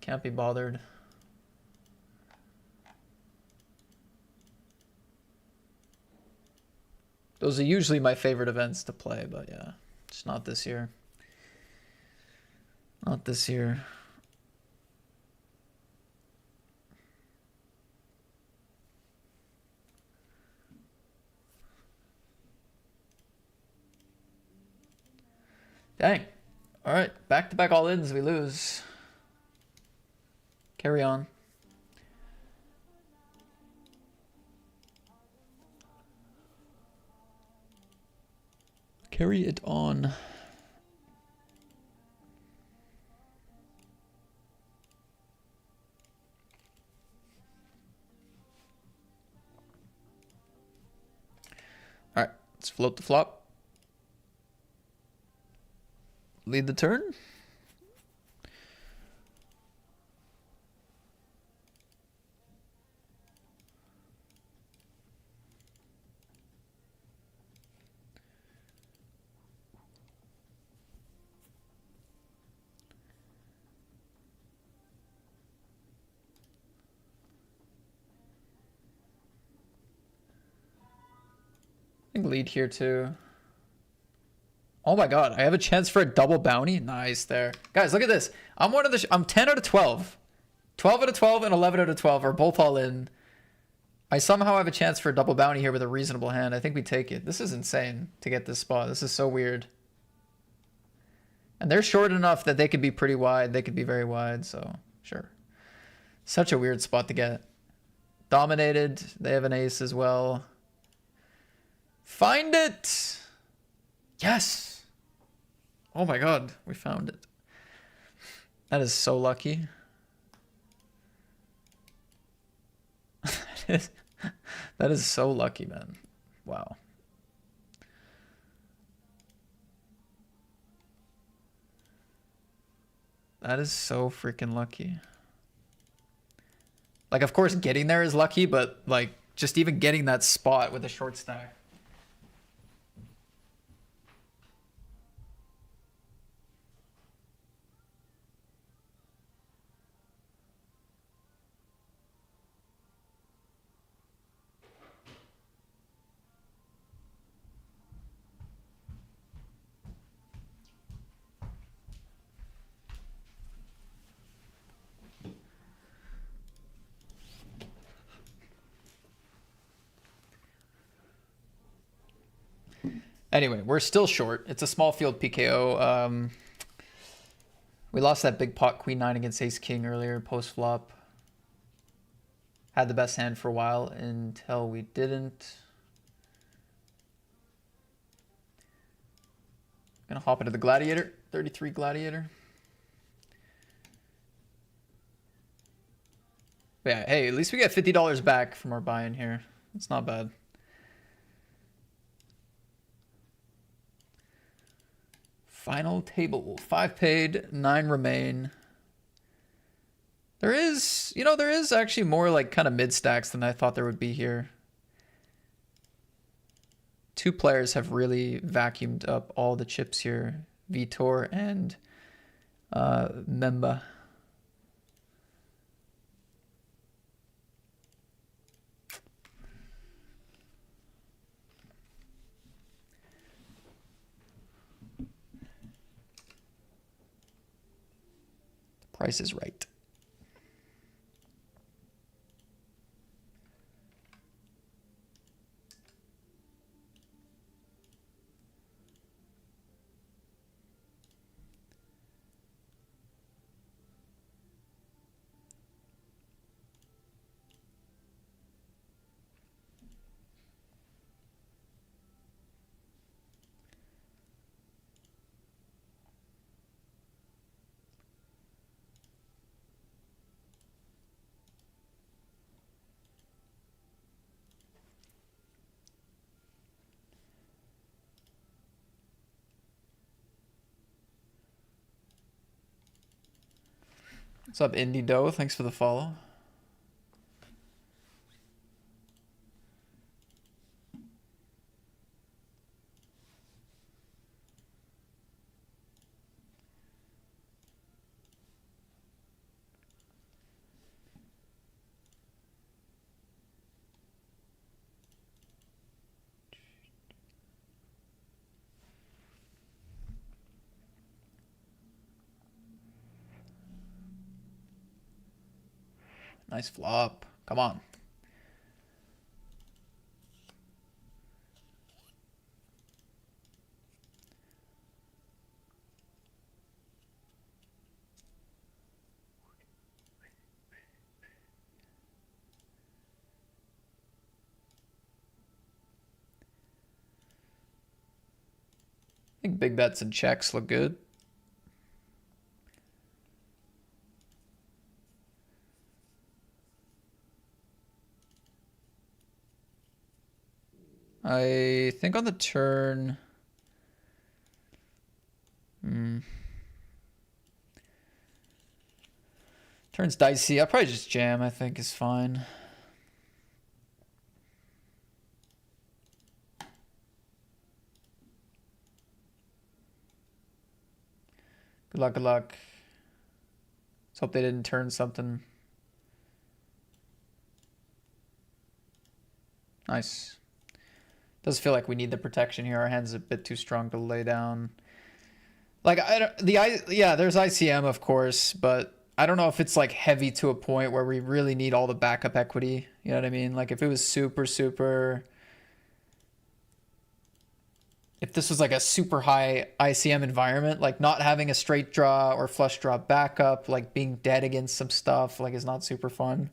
can't be bothered. Those are usually my favorite events to play, but yeah, just not this year. Not this year. Dang. All right, back-to-back all-ins, we lose. Carry on. Carry it on. All right, let's float the flop. Lead the turn. I think lead here too. Oh my god, I have a chance for a double bounty. Nice there. Guys, look at this. I'm 10 out of 12. 12 out of 12 and 11 out of 12 are both all in. I somehow have a chance for a double bounty here with a reasonable hand. I think we take it. This is insane to get this spot. This is so weird. And they're short enough that they could be pretty wide. They could be very wide, so sure. Such a weird spot to get. Dominated. They have an ace as well. Find it! Yes! Oh my god, we found it. That is so lucky. That is so lucky, man. Wow. That is so freaking lucky. Like, of course, getting there is lucky, but, like, just even getting that spot with a short stack. Anyway, we're still short. It's a small field PKO. We lost that big pot queen 9 against ace king earlier post flop. Had the best hand for a while until we didn't. Gonna hop into the gladiator. 33 gladiator. But yeah, hey, at least we get $50 back from our buy-in here. It's not bad. Final table. 5 paid, 9 remain. There is, you know, there is actually more like kind of mid stacks than I thought there would be here. 2 players have really vacuumed up all the chips here. Vitor and Memba. The price is right. What's up, Indie Doe? Thanks for the follow. Nice flop. Come on. I think big bets and checks look good. I think on the turn... Turn's dicey. I'll probably just jam, I think is fine. Good luck, good luck. Let's hope they didn't turn something. Nice. Does feel like we need the protection here. Our hand's a bit too strong to lay down. Like, yeah, there's ICM, of course, but I don't know if it's like heavy to a point where we really need all the backup equity. You know what I mean? Like if it was super, if this was like a super high ICM environment, like not having a straight draw or flush draw backup, like being dead against some stuff, like is not super fun.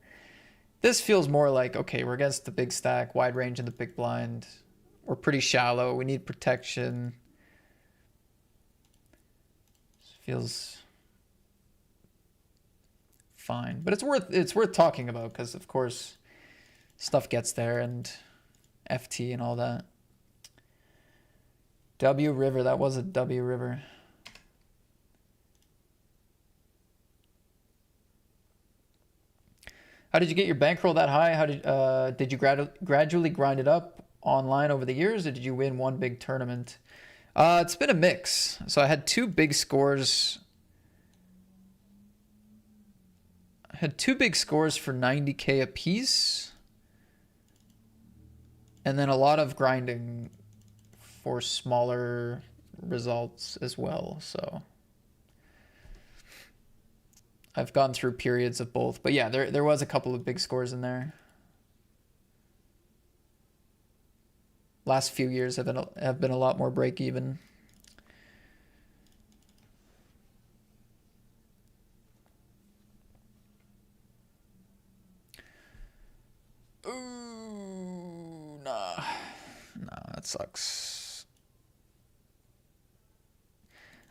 This feels more like, okay, we're against the big stack, wide range in the big blind. We're pretty shallow. We need protection. Feels fine, but it's worth talking about because of course stuff gets there and FT and all that. W River, that was a W River. How did you get your bankroll that high? How did you gradually grind it up online over the years, or did you win one big tournament? It's been a mix. So I had two big scores. I had two big scores for 90K a piece. And then a lot of grinding for smaller results as well. So I've gone through periods of both. But yeah, there was a couple of big scores in there. Last few years have been a lot more break even. Ooh, nah, that sucks.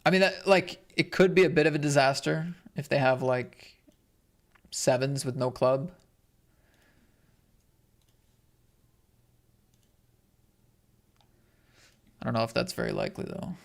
I mean, that like it could be a bit of a disaster if they have like sevens with no club. I don't know if that's very likely, though.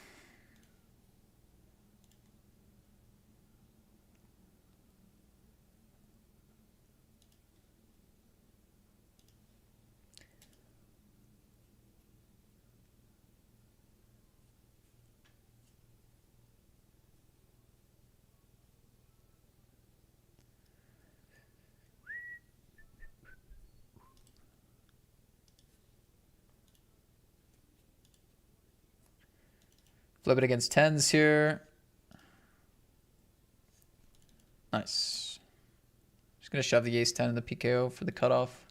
Flip it against tens here. Nice. Just gonna shove the ace 10 in the PKO for the cutoff.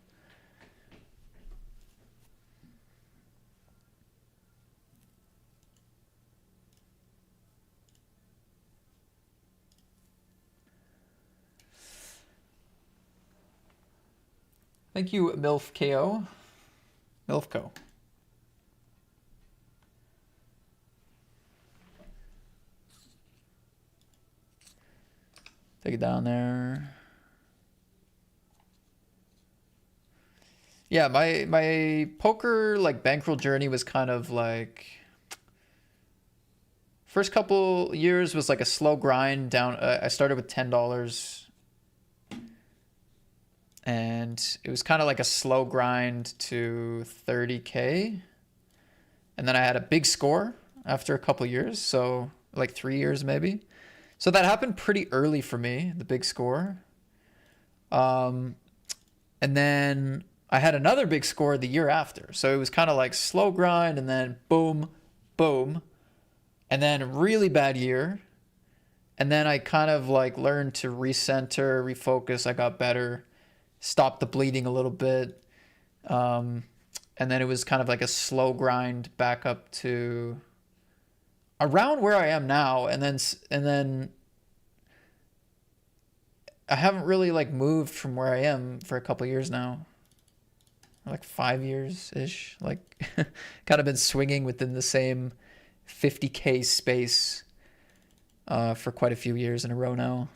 Thank you, MILF KO. MILFCO. Take it down there. Yeah, my poker like bankroll journey was kind of like first couple years was like a slow grind down. I started with $10. And it was kind of like a slow grind to 30K. And then I had a big score after a couple years. So like 3 years maybe. So that happened pretty early for me, the big score. And then I had another big score the year after. So it was kind of like slow grind and then boom, boom. And then really bad year. And then I kind of like learned to recenter, refocus. I got better. Stopped the bleeding a little bit. And then it was kind of like a slow grind back up to around where I am now. And then I haven't really like moved from where I am for a couple years now. Like 5 years-ish. Like kind of been swinging within the same 50K space for quite a few years in a row now.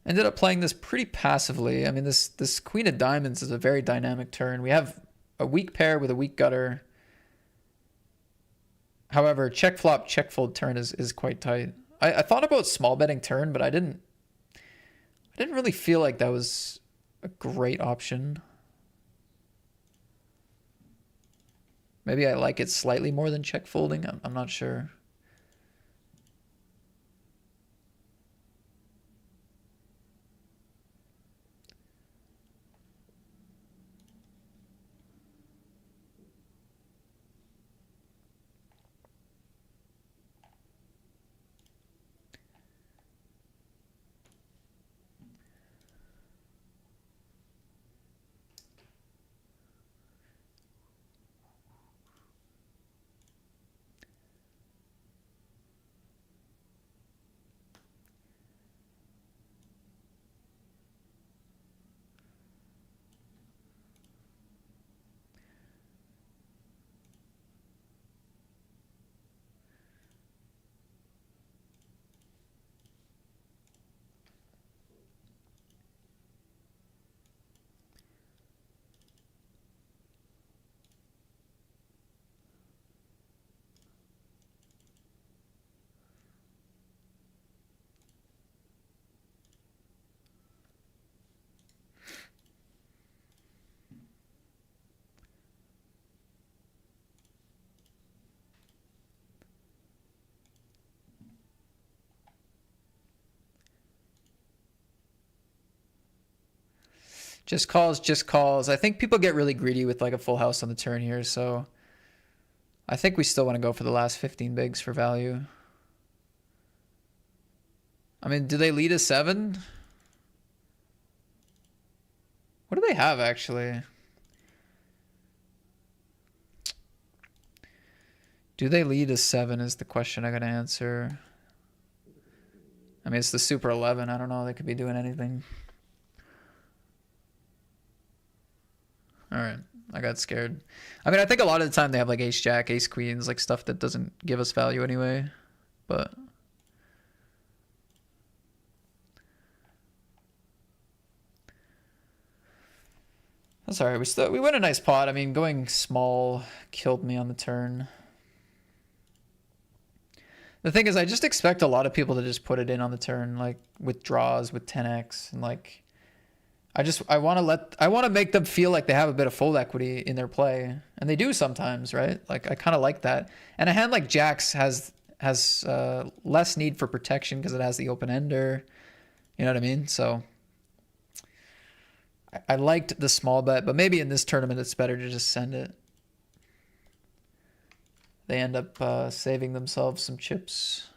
Ended up playing this pretty passively. I mean, this Queen of Diamonds is a very dynamic turn. We have a weak pair with a weak gutter. However, check flop, check fold turn is quite tight. I thought about small betting turn, but I didn't really feel like that was a great option. Maybe I like it slightly more than check folding. I'm not sure. Just calls, just calls. I think people get really greedy with like a full house on the turn here, so I think we still want to go for the last 15 bigs for value. I mean, do they lead a 7? What do they have, actually? Do they lead a 7 is the question I gotta answer. I mean, it's the Super 11. I don't know. They could be doing anything. All right. I got scared. I mean, I think a lot of the time they have like ace jack, ace queens, like stuff that doesn't give us value anyway. But that's all right. We win a nice pot. I mean, going small killed me on the turn. The thing is, I just expect a lot of people to just put it in on the turn, like with draws, with 10x, and like I want to make them feel like they have a bit of fold equity in their play, and they do sometimes, right? Like I kind of like that. And a hand like Jacks has less need for protection because it has the open ender. You know what I mean? So I liked the small bet, but maybe in this tournament it's better to just send it. They end up saving themselves some chips.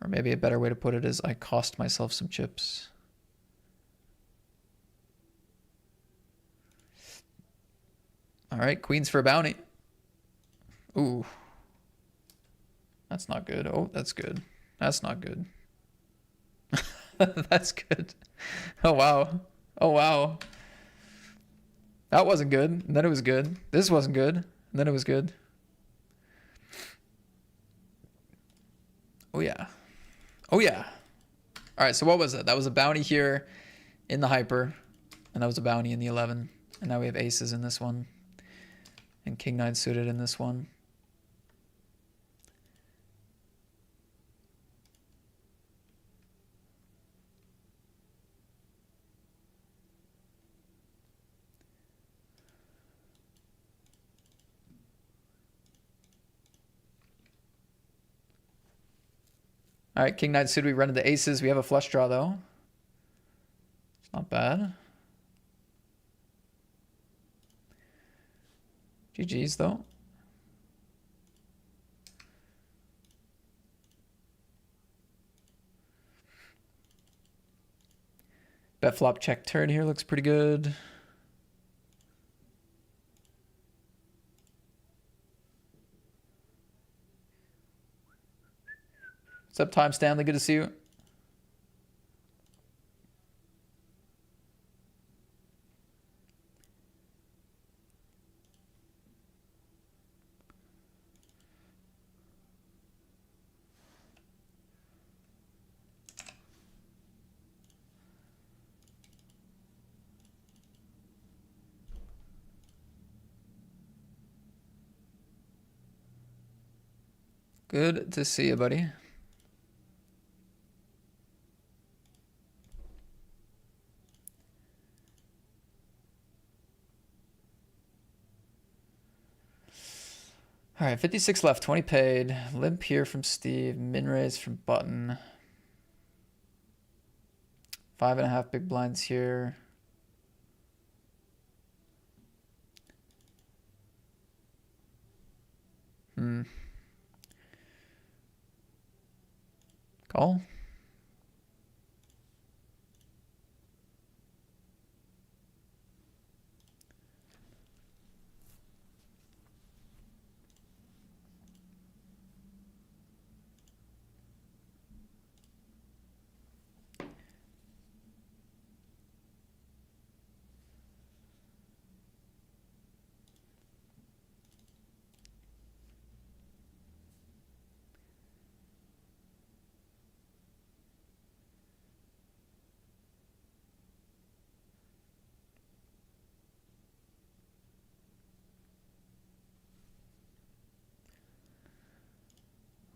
Or maybe a better way to put it is I cost myself some chips. All right, queens for a bounty. Ooh. That's not good. Oh, that's good. That's not good. That's good. Oh, wow. Oh, wow. That wasn't good. And then it was good. This wasn't good. And then it was good. Oh, yeah. Oh, yeah. All right, so what was it? That was a bounty here in the hyper. And that was a bounty in the 11. And now we have aces in this one. And king 9 suited in this one. All right, king 9 suited. We run into aces. We have a flush draw, though. It's not bad. GG's, though. Bet flop check turn here looks pretty good. What's up, Time Stanley? Good to see you. Good to see you, buddy. All right, 56 left, 20 paid. Limp here from Steve. Min raise from Button. 5.5 big blinds here. Call.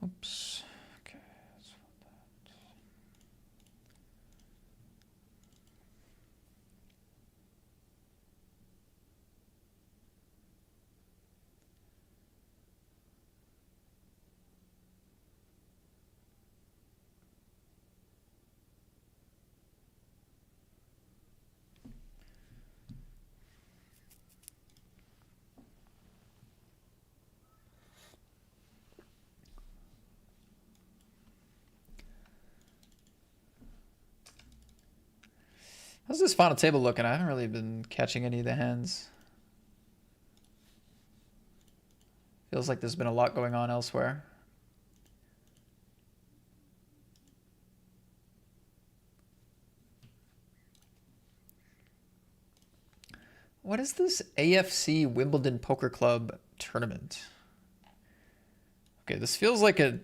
Oops. Okay. How's this final table looking? I haven't really been catching any of the hands. Feels like there's been a lot going on elsewhere. What is this AFC Wimbledon Poker Club tournament? Okay, this feels like a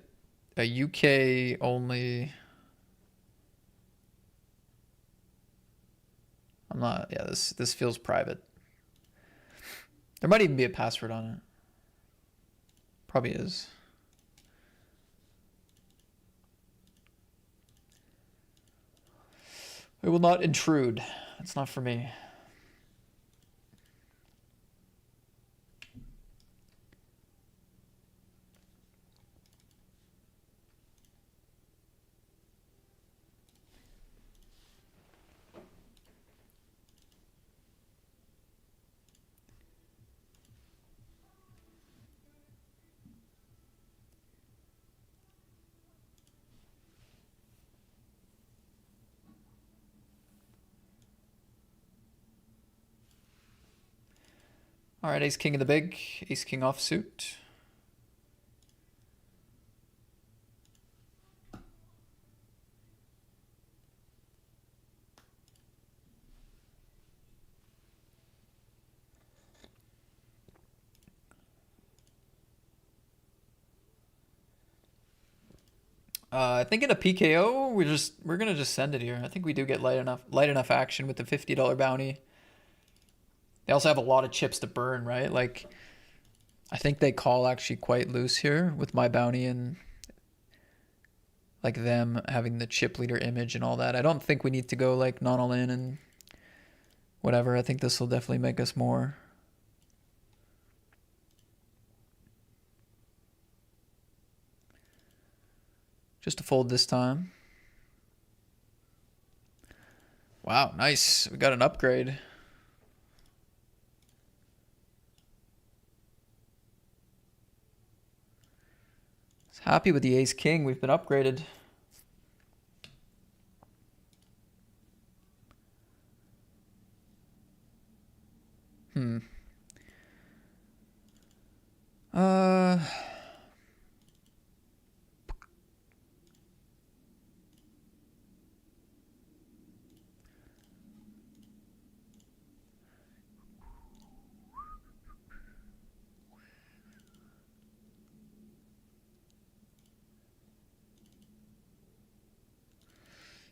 UK only. I'm not, yeah, this feels private. There might even be a password on it. Probably is. I will not intrude. It's not for me. All right, ace king in the big, ace king offsuit. I think in a PKO, we're gonna just send it here. I think we do get light enough action with the $50 bounty. They also have a lot of chips to burn, right? Like, I think they call actually quite loose here with my bounty and like them having the chip leader image and all that. I don't think we need to go like not all in and whatever. I think this will definitely make us more. Just to fold this time. Wow, nice. We got an upgrade. Happy with the ace king. We've been upgraded. Uh,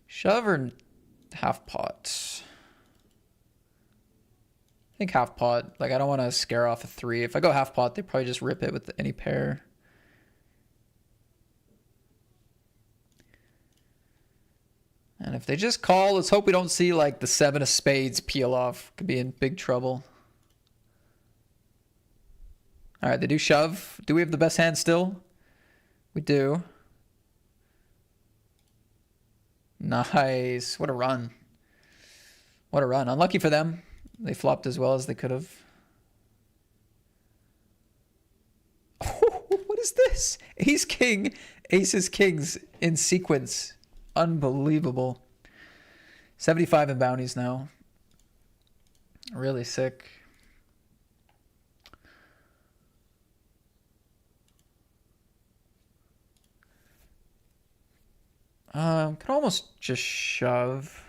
shove or half pot? I think half pot. Like, I don't want to scare off a 3. If I go half pot, they probably just rip it with any pair. And if they just call, let's hope we don't see like the 7 of spades peel off. Could be in big trouble. All right, they do shove. Do we have the best hand still? We do. Nice. What a run. What a run. Unlucky for them. They flopped as well as they could have. Oh, what is this? Ace king, aces kings in sequence. Unbelievable. 75 in bounties now. Really sick. Could almost just shove.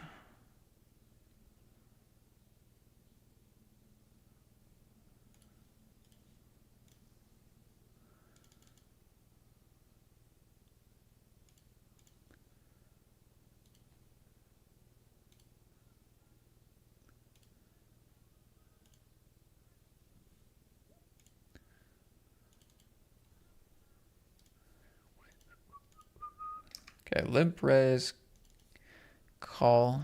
Okay, limp raise, call.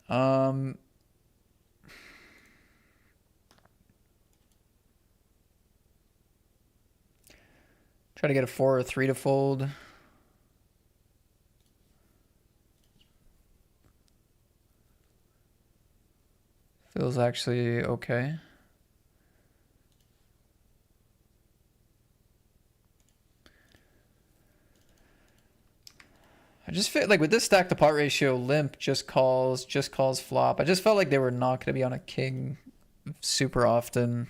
Try to get a 4 or 3 to fold. Feels actually okay. I just feel like with this stack to pot ratio, limp just calls flop. I just felt like they were not going to be on a king super often.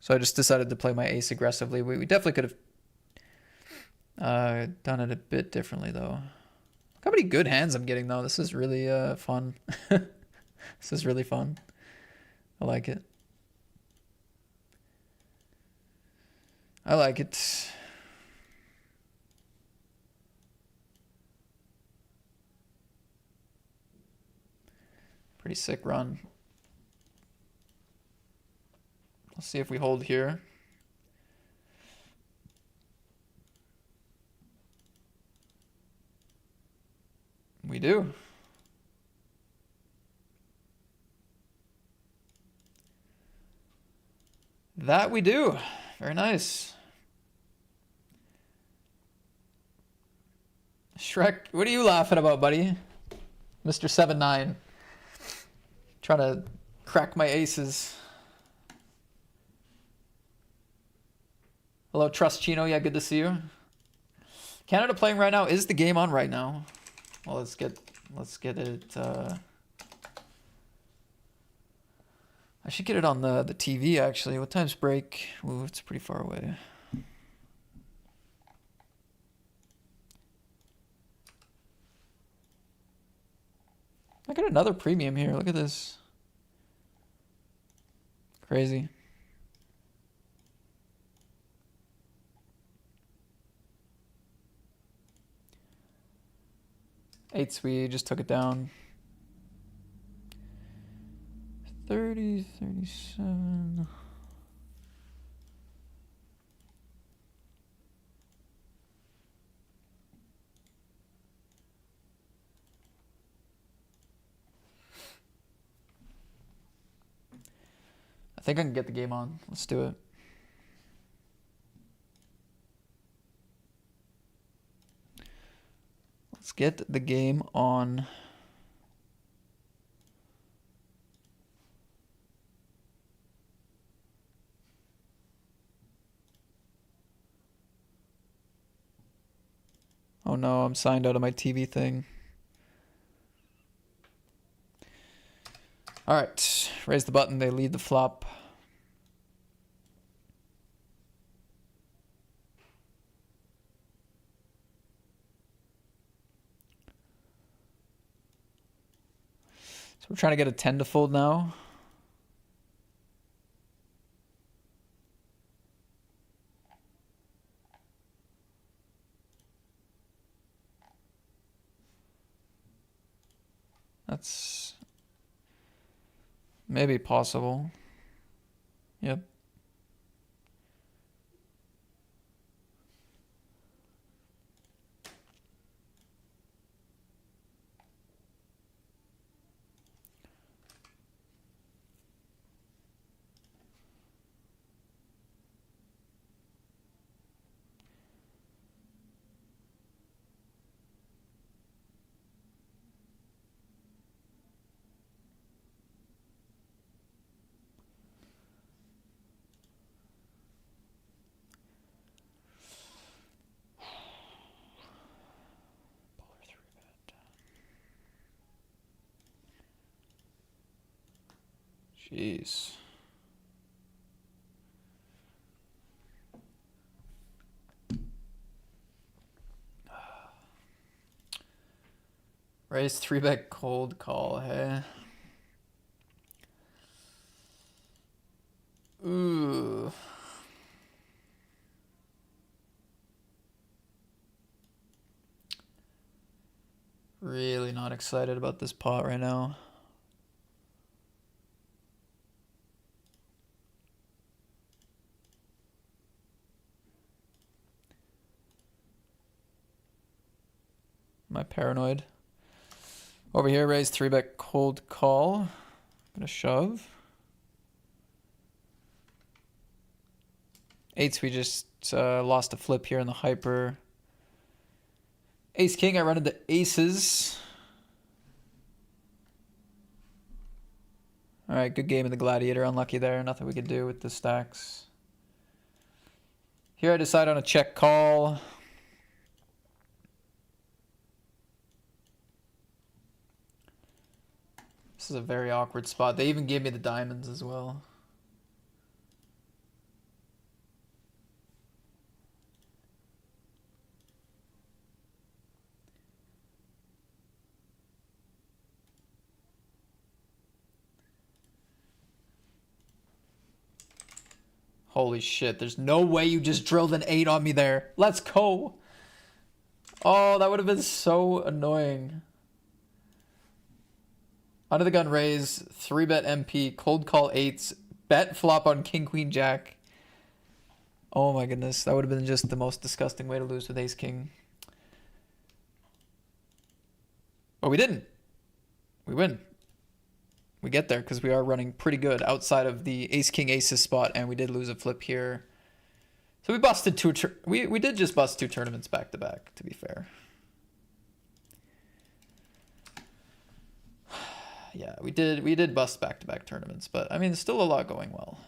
So I just decided to play my ace aggressively. We definitely could have done it a bit differently though. Look how many good hands I'm getting though. This is really fun. This is really fun. I like it. I like it. Pretty sick run. Let's see if we hold here. We do. That we do. Very nice. Shrek, what are you laughing about, buddy? Mr. 7-9. Trying to crack my aces. Hello, Trust Chino. Yeah, good to see you. Canada playing right now. Is the game on right now? Well, let's get it. I should get it on the TV actually. What time's break? Ooh, it's pretty far away. I got another premium here. Look at this. Crazy. Eight Sweet just took it down. 30, 37. I think I can get the game on. Let's do it. Let's get the game on. Oh no, I'm signed out of my TV thing. All right, raise the button. They lead the flop. So we're trying to get a 10 to fold now. That's maybe possible. Yep. Jeez. Raise 3-bet cold call, hey? Ooh. Really not excited about this pot right now. Am I paranoid? Over here, raise 3-bet cold call. Gonna shove. Eights, we just lost a flip here in the hyper. Ace King, I run into aces. All right, good game in the Gladiator. Unlucky there. Nothing we could do with the stacks. Here I decide on a check call. This is a very awkward spot. They even gave me the diamonds as well. Holy shit, there's no way you just drilled an 8 on me there. Let's go. Oh, that would have been so annoying. Under the gun raise, 3-bet MP, cold call 8s, bet flop on king, queen, jack. Oh my goodness, that would have been just the most disgusting way to lose with ace, king. But we didn't. We win. We get there because we are running pretty good outside of the ace, king, aces spot, and we did lose a flip here. So we busted we did just bust 2 tournaments back to back, to be fair. Yeah, we did bust back-to-back tournaments, but I mean, there's still a lot going well.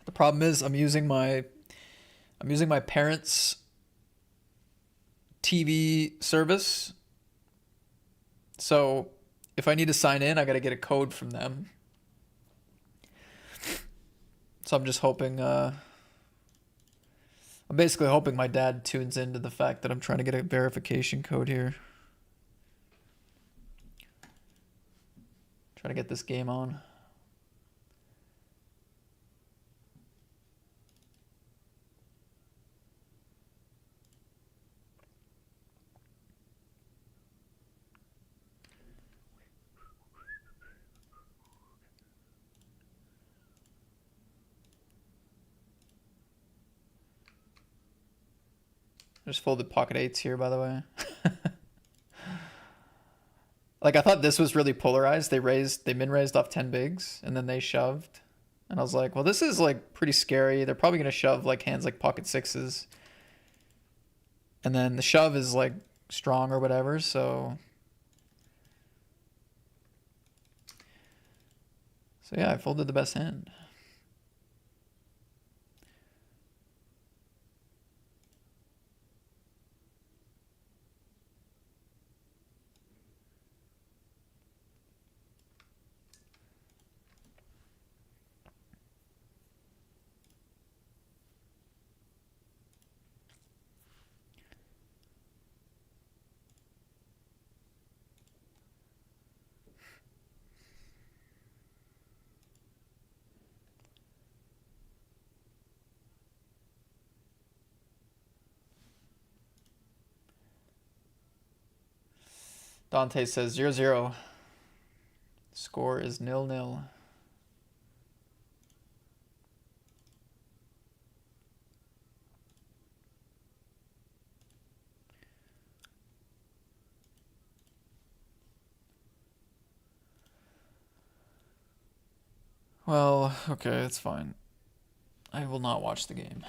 The problem is I'm using my parents' TV service. So if I need to sign in, I got to get a code from them. So I'm just hoping I'm basically hoping my dad tunes into the fact that I'm trying to get a verification code here. Trying to get this game on. I just folded pocket eights here, by the way. Like, I thought this was really polarized. They min raised off 10 bigs, and then they shoved. And I was like, well, this is like pretty scary. They're probably gonna shove like hands like pocket sixes. And then the shove is like strong or whatever, so yeah, I folded the best hand. Dante says 0-0. Score is 0-0. Well, okay, it's fine. I will not watch the game.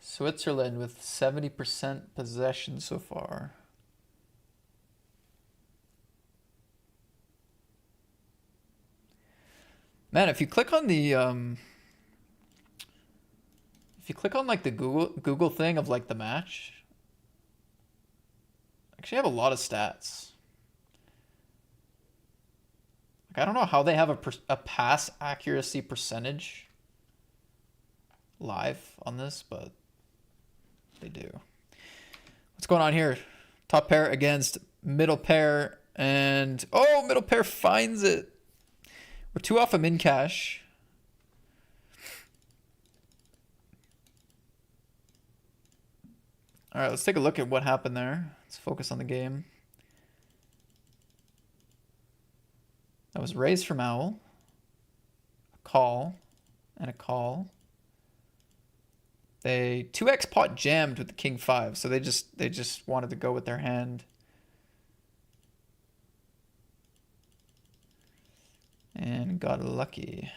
Switzerland with 70% possession so far. Man, if you click on the like the Google thing of like the match, actually have a lot of stats. Like, I don't know how they have a pass accuracy percentage live on this, but they do. What's going on here? Top pair against middle pair, and oh, middle pair finds it. We're 2 off a min cash. All right, let's take a look at what happened there. Let's focus on the game. That was raised from Owl, a call, and a call. They 2x pot jammed with the king 5, so they just wanted to go with their hand. And got lucky.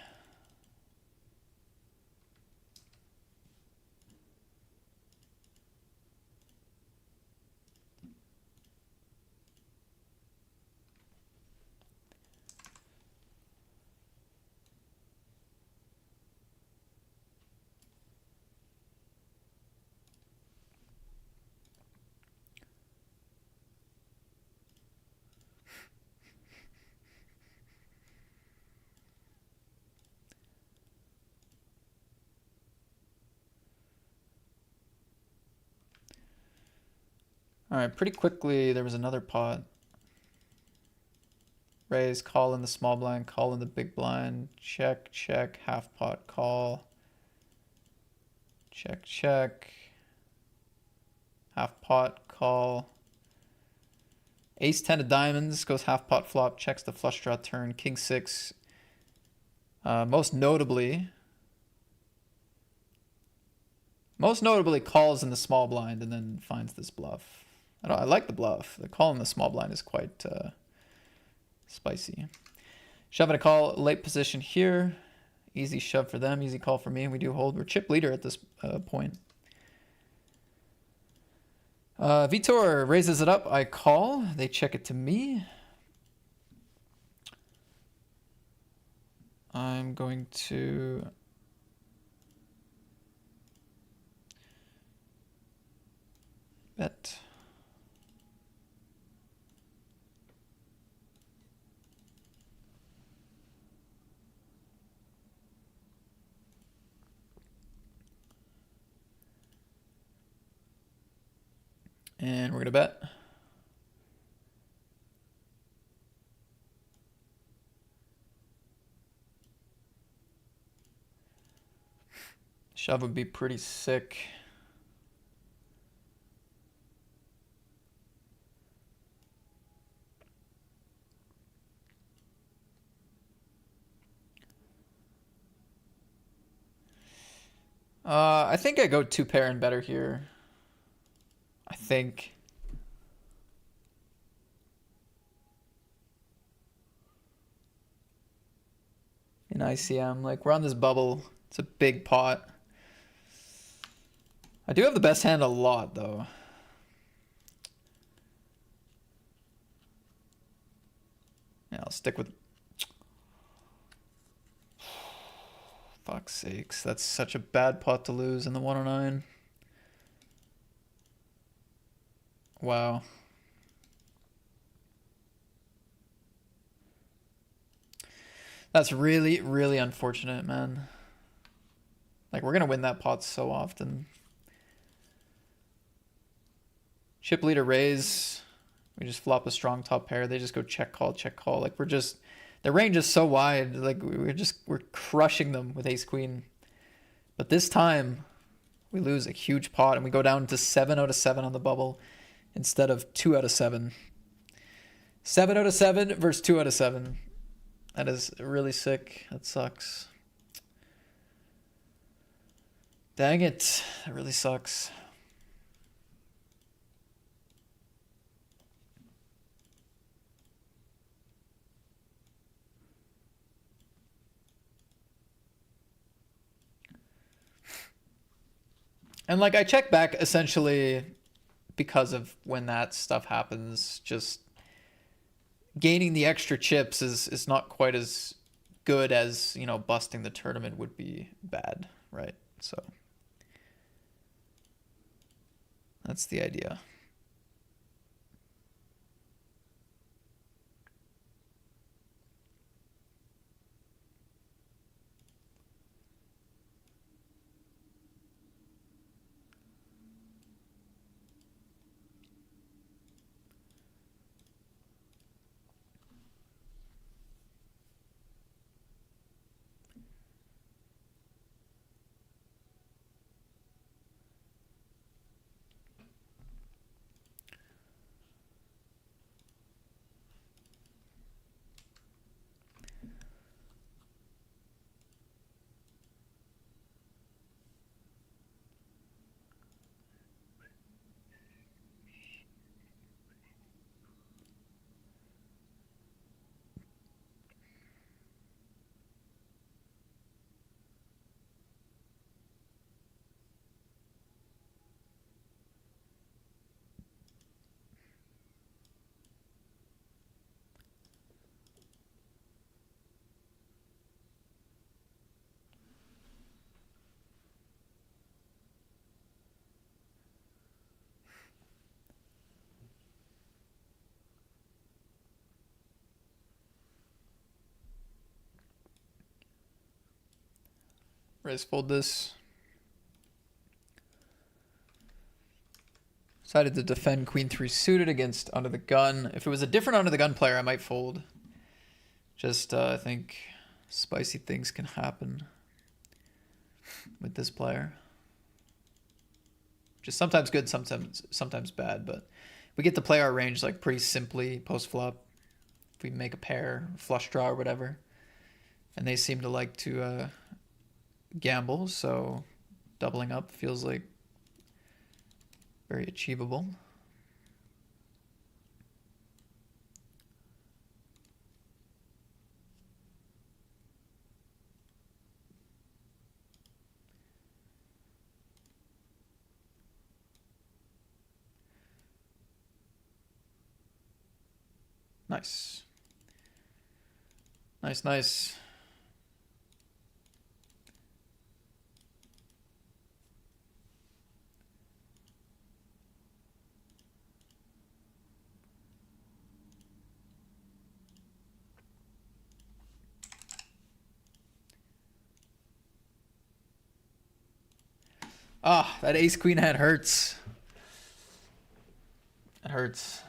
All right, pretty quickly there was another pot. Raise, call in the small blind, call in the big blind, check, check, half pot, call. Check, check. Half pot, call. Ace 10 of diamonds goes half pot flop, checks the flush draw turn, king 6. Most notably calls in the small blind and then finds this bluff. I like the bluff. The call in the small blind is quite spicy. Shove and a call, late position here. Easy shove for them, easy call for me. We do hold. We're chip leader at this point. Vitor raises it up. I call. They check it to me. I'm going to... bet. And we're going to bet. Shove would be pretty sick. I think I go 2-pair and better here. I think. In ICM, like, we're on this bubble. It's a big pot. I do have the best hand a lot, though. Yeah, I'll stick with... Fuck's sakes, that's such a bad pot to lose in the 109. Wow. That's really, really unfortunate, man. Like, we're gonna win that pot so often. Chip leader raise. We just flop a strong top pair. They just go check call, check call. Like, we're just... The range is so wide. Like, we're crushing them with ace queen. But this time, we lose a huge pot and we go down to 7 out of 7 on the bubble instead of 2 out of 7. 7 out of 7 versus 2 out of 7. That is really sick. That sucks. Dang it. That really sucks. And like, I check back essentially because of when that stuff happens. Just gaining the extra chips is not quite as good as, you know, busting the tournament would be bad, right? So that's the idea. Raise fold this. Decided to defend queen 3 suited against under the gun. If it was a different under the gun player, I might fold. Just, I think spicy things can happen with this player. Which is sometimes good, sometimes bad, but we get to play our range like pretty simply post flop. If we make a pair, flush draw or whatever. And they seem to like to gamble, so doubling up feels like very achievable. Nice. Nice, nice. Ah, that ace queen hand hurts. It hurts.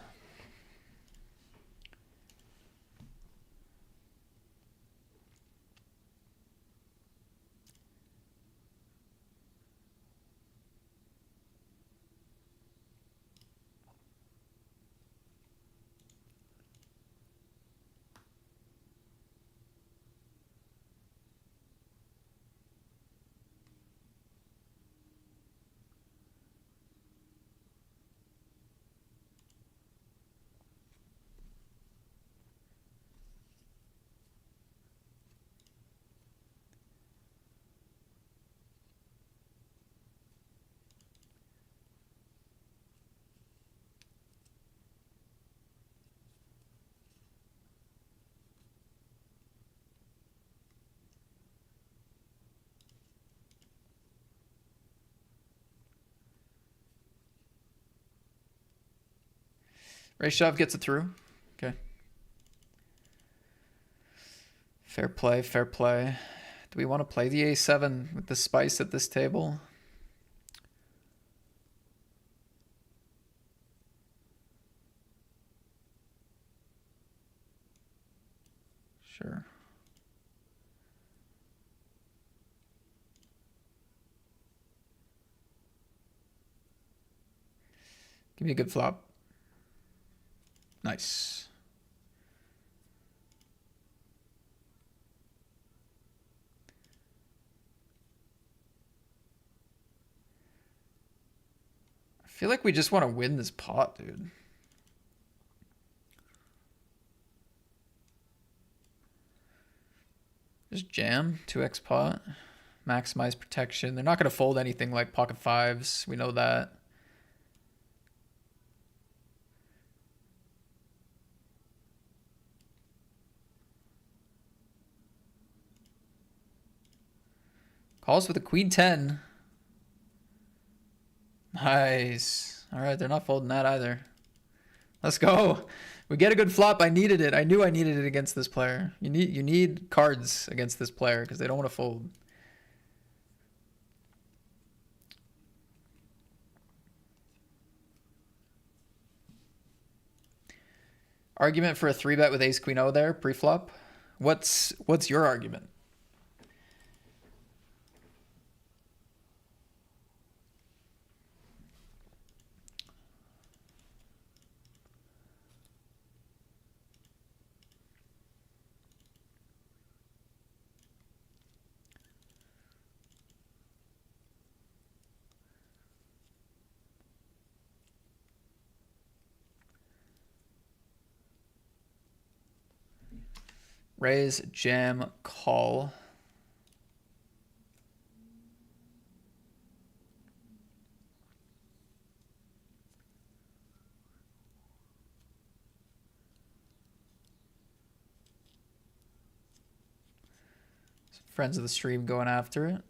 Ray shove gets it through. Okay. Fair play, fair play. Do we want to play the a7 with the spice at this table? Sure. Give me a good flop. Nice. I feel like we just want to win this pot, dude. Just jam, 2x pot, maximize protection. They're not going to fold anything like pocket fives. We know that. Calls with a queen 10. Nice. All right, they're not folding that either. Let's go. We get a good flop. I needed it. I knew I needed it against this player. You need cards against this player because they don't want to fold. Argument for a 3-bet with ace queen O there pre-flop. What's your argument? Raise, jam, call. Some friends of the stream going after it.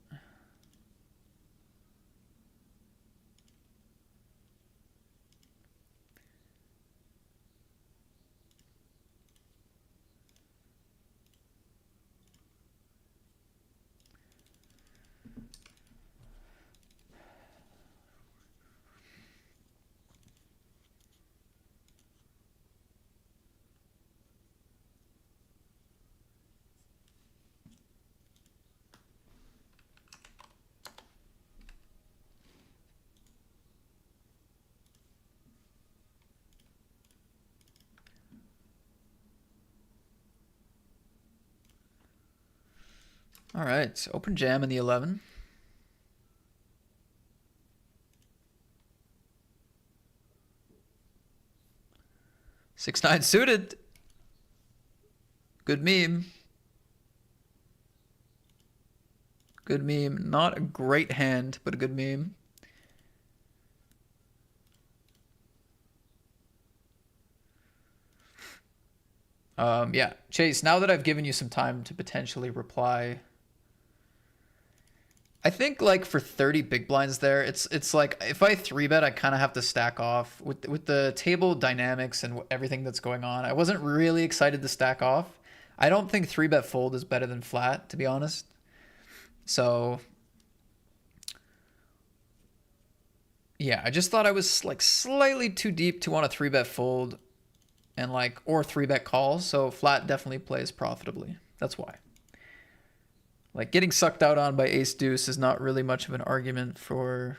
All right, open jam in the 11. Six nine suited. Good meme. Good meme. Not a great hand, but a good meme. Yeah, Chase, now that I've given you some time to potentially reply, I think like for 30 big blinds there, it's like if I three bet, I kind of have to stack off with the table dynamics and everything that's going on. I wasn't really excited to stack off. I don't think three bet fold is better than flat, to be honest. So yeah, I just thought I was like slightly too deep to want to three bet fold and like or three bet call. So flat definitely plays profitably. That's why. Like getting sucked out on by ace deuce is not really much of an argument for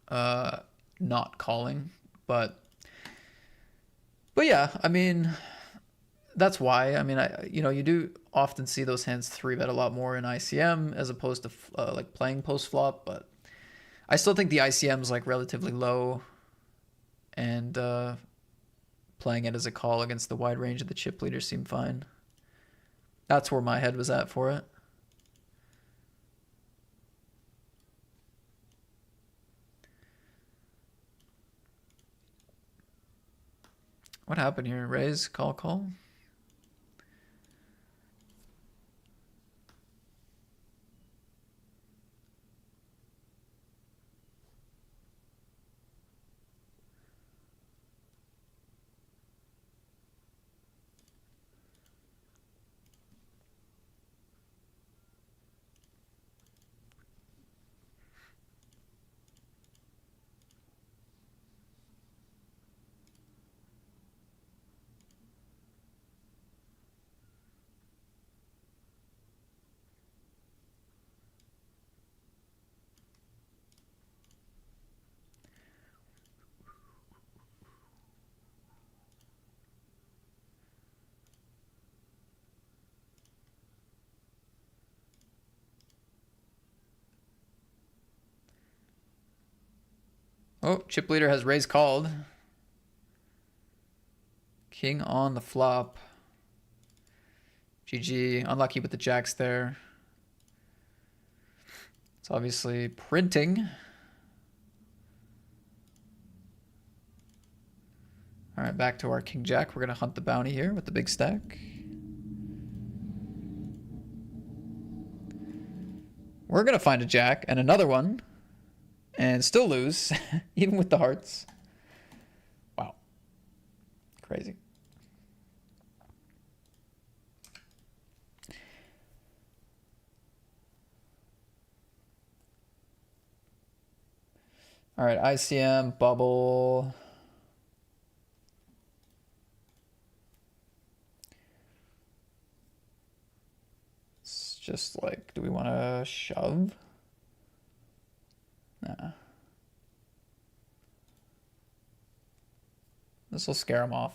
uh not calling, but yeah, I mean that's why. I mean, you do often see those hands three bet a lot more in ICM as opposed to like playing post flop, but I still think the ICM is like relatively low, and playing it as a call against the wide range of the chip leaders seemed fine. That's where my head was at for it. What happened here? Raise, call, call. Oh, chip leader has raise called. King on the flop. GG. Unlucky with the jacks there. It's obviously printing. All right, back to our king jack. We're going to hunt the bounty here with the big stack. We're going to find a jack and another one and still lose, even with the hearts. Wow. Crazy. All right, ICM, bubble. It's just like, do we want to shove? Nah. This will scare him off.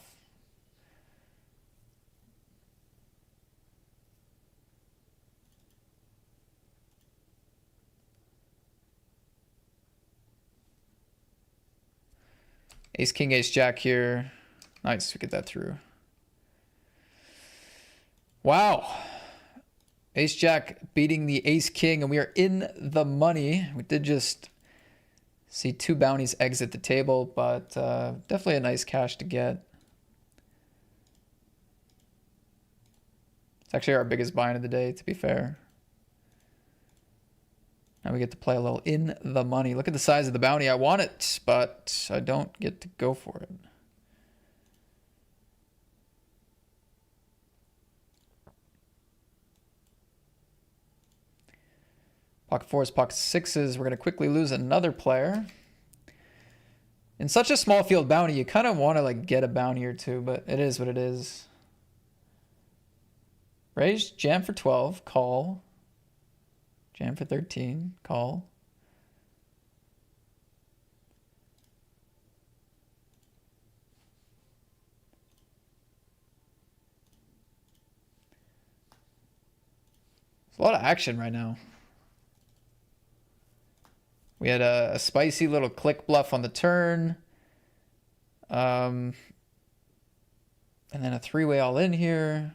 Ace, king, ace, jack here. Nice, we get that through. Wow. Ace, jack beating the ace, king, and we are in the money. We did just see two bounties exit the table, but definitely a nice cash to get. It's actually our biggest buy-in of the day, to be fair. Now we get to play a little in the money. Look at the size of the bounty. I want it, but I don't get to go for it. Pocket fours, pocket sixes. We're going to quickly lose another player. In such a small field bounty, you kind of want to like get a bounty or two, but it is what it is. Raise, jam for 12, call. Jam for 13, call. There's a lot of action right now. We had a spicy little click bluff on the turn. And then a three-way all in here.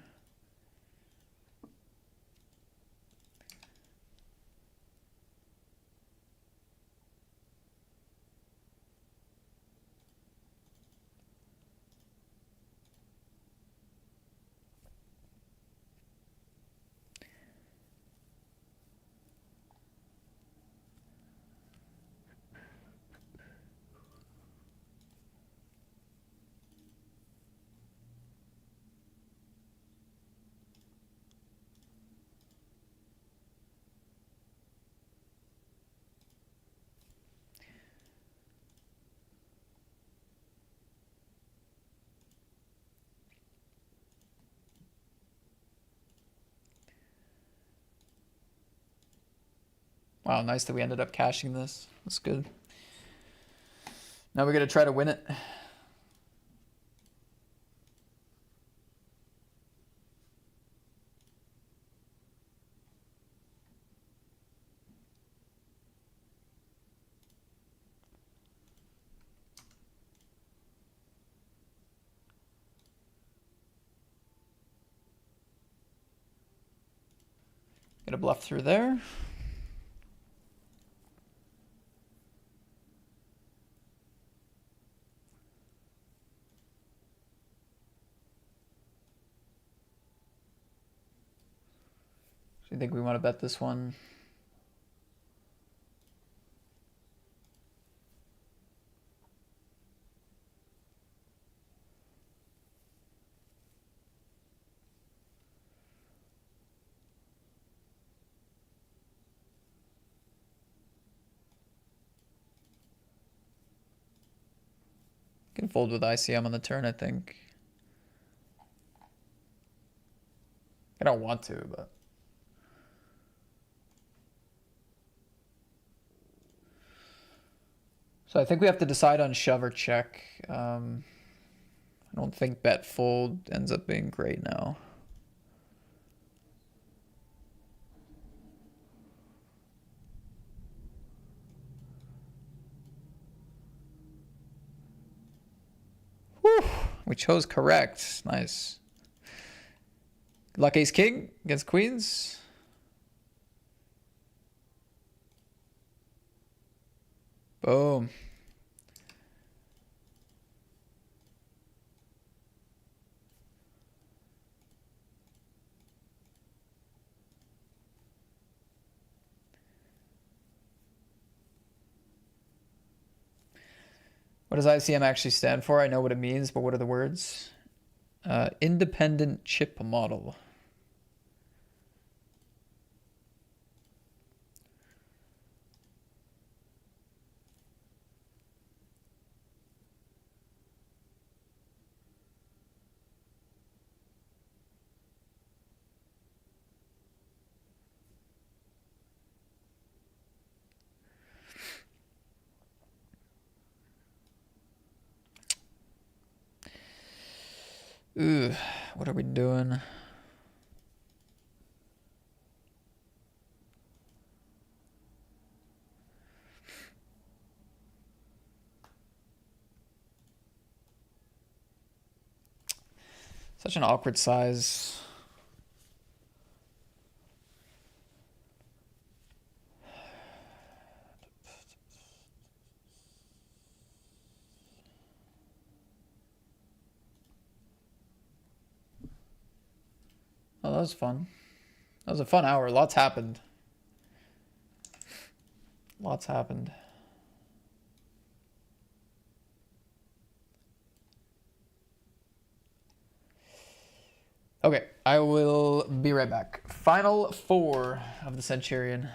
Wow, nice that we ended up cashing this. That's good. Now we're gonna try to win it. Get a bluff through there. Do you think we want to bet this one? Can fold with ICM on the turn, I think. I don't want to, but. So I think we have to decide on shove or check. I don't think bet fold ends up being great now. Whew, we chose correct. Nice. Luck ace king against queens. Boom. What does ICM actually stand for? I know what it means, but what are the words? Independent chip model. Ooh, what are we doing? Such an awkward size. Oh, that was fun. That was a fun hour. Lots happened. Lots happened. Okay, I will be right back. Final four of the Centurion.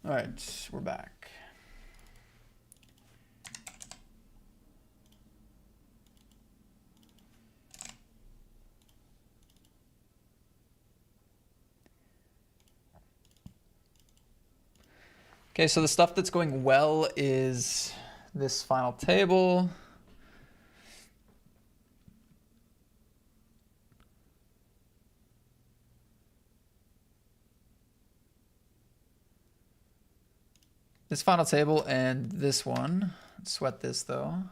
All right, we're back. Okay, so the stuff that's going well is this final table. This final table and this one. Sweat this though.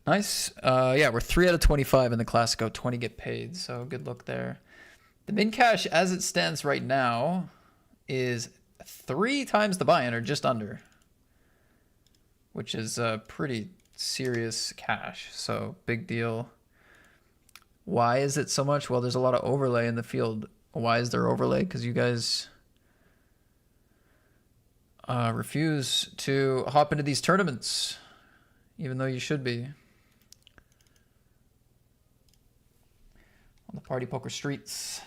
Nice. Yeah, we're 3 out of 25 in the Classico. 20 get paid, so good look there. The min cash as it stands right now is 3 times the buy-in, or just under, which is a pretty serious cash, so big deal. Why is it so much? Well, there's a lot of overlay in the field. Why is there overlay? Because you guys refuse to hop into these tournaments, even though you should be. On the party poker streets.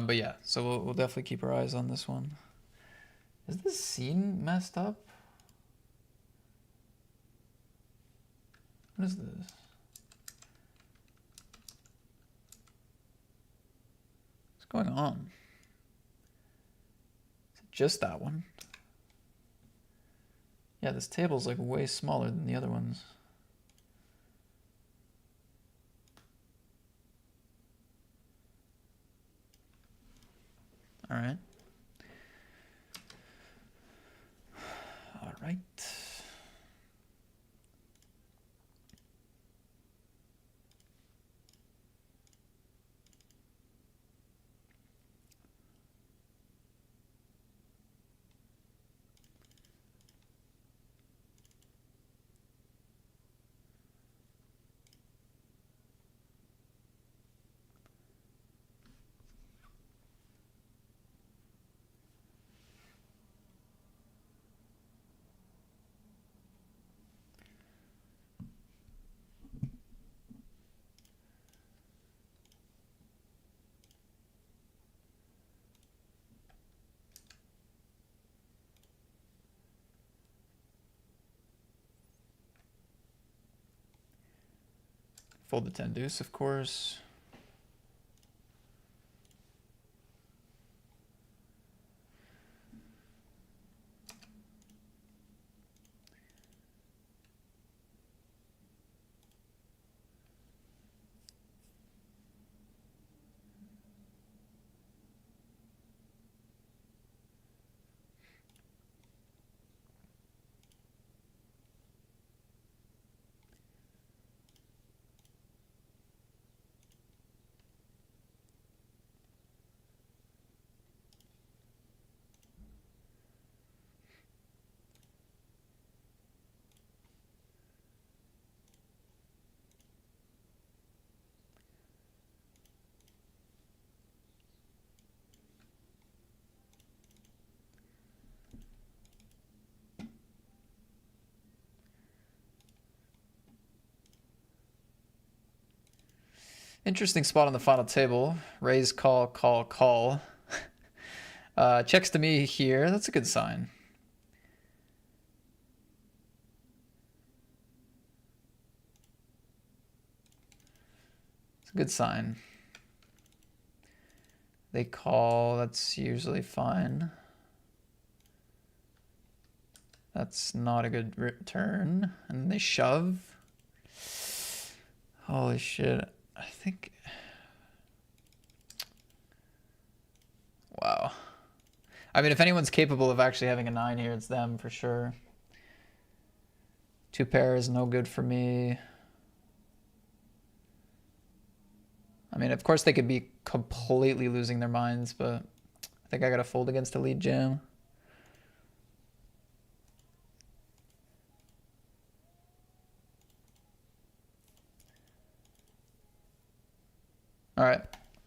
But yeah, so we'll definitely keep our eyes on this one. Is this scene messed up? What is this? What's going on? Is it just that one? Yeah, this table's like way smaller than the other ones. All right. All right. Fold the 10 deuce, of course. Interesting spot on the final table. Raise, call, call, call. Checks to me here. That's a good sign. It's a good sign. They call. That's usually fine. That's not a good return. And they shove. Holy shit. I think... Wow. I mean, if anyone's capable of actually having a 9 here, it's them for sure. 2 pair is no good for me. I mean, of course they could be completely losing their minds, but I think I gotta fold against a lead jam. All right.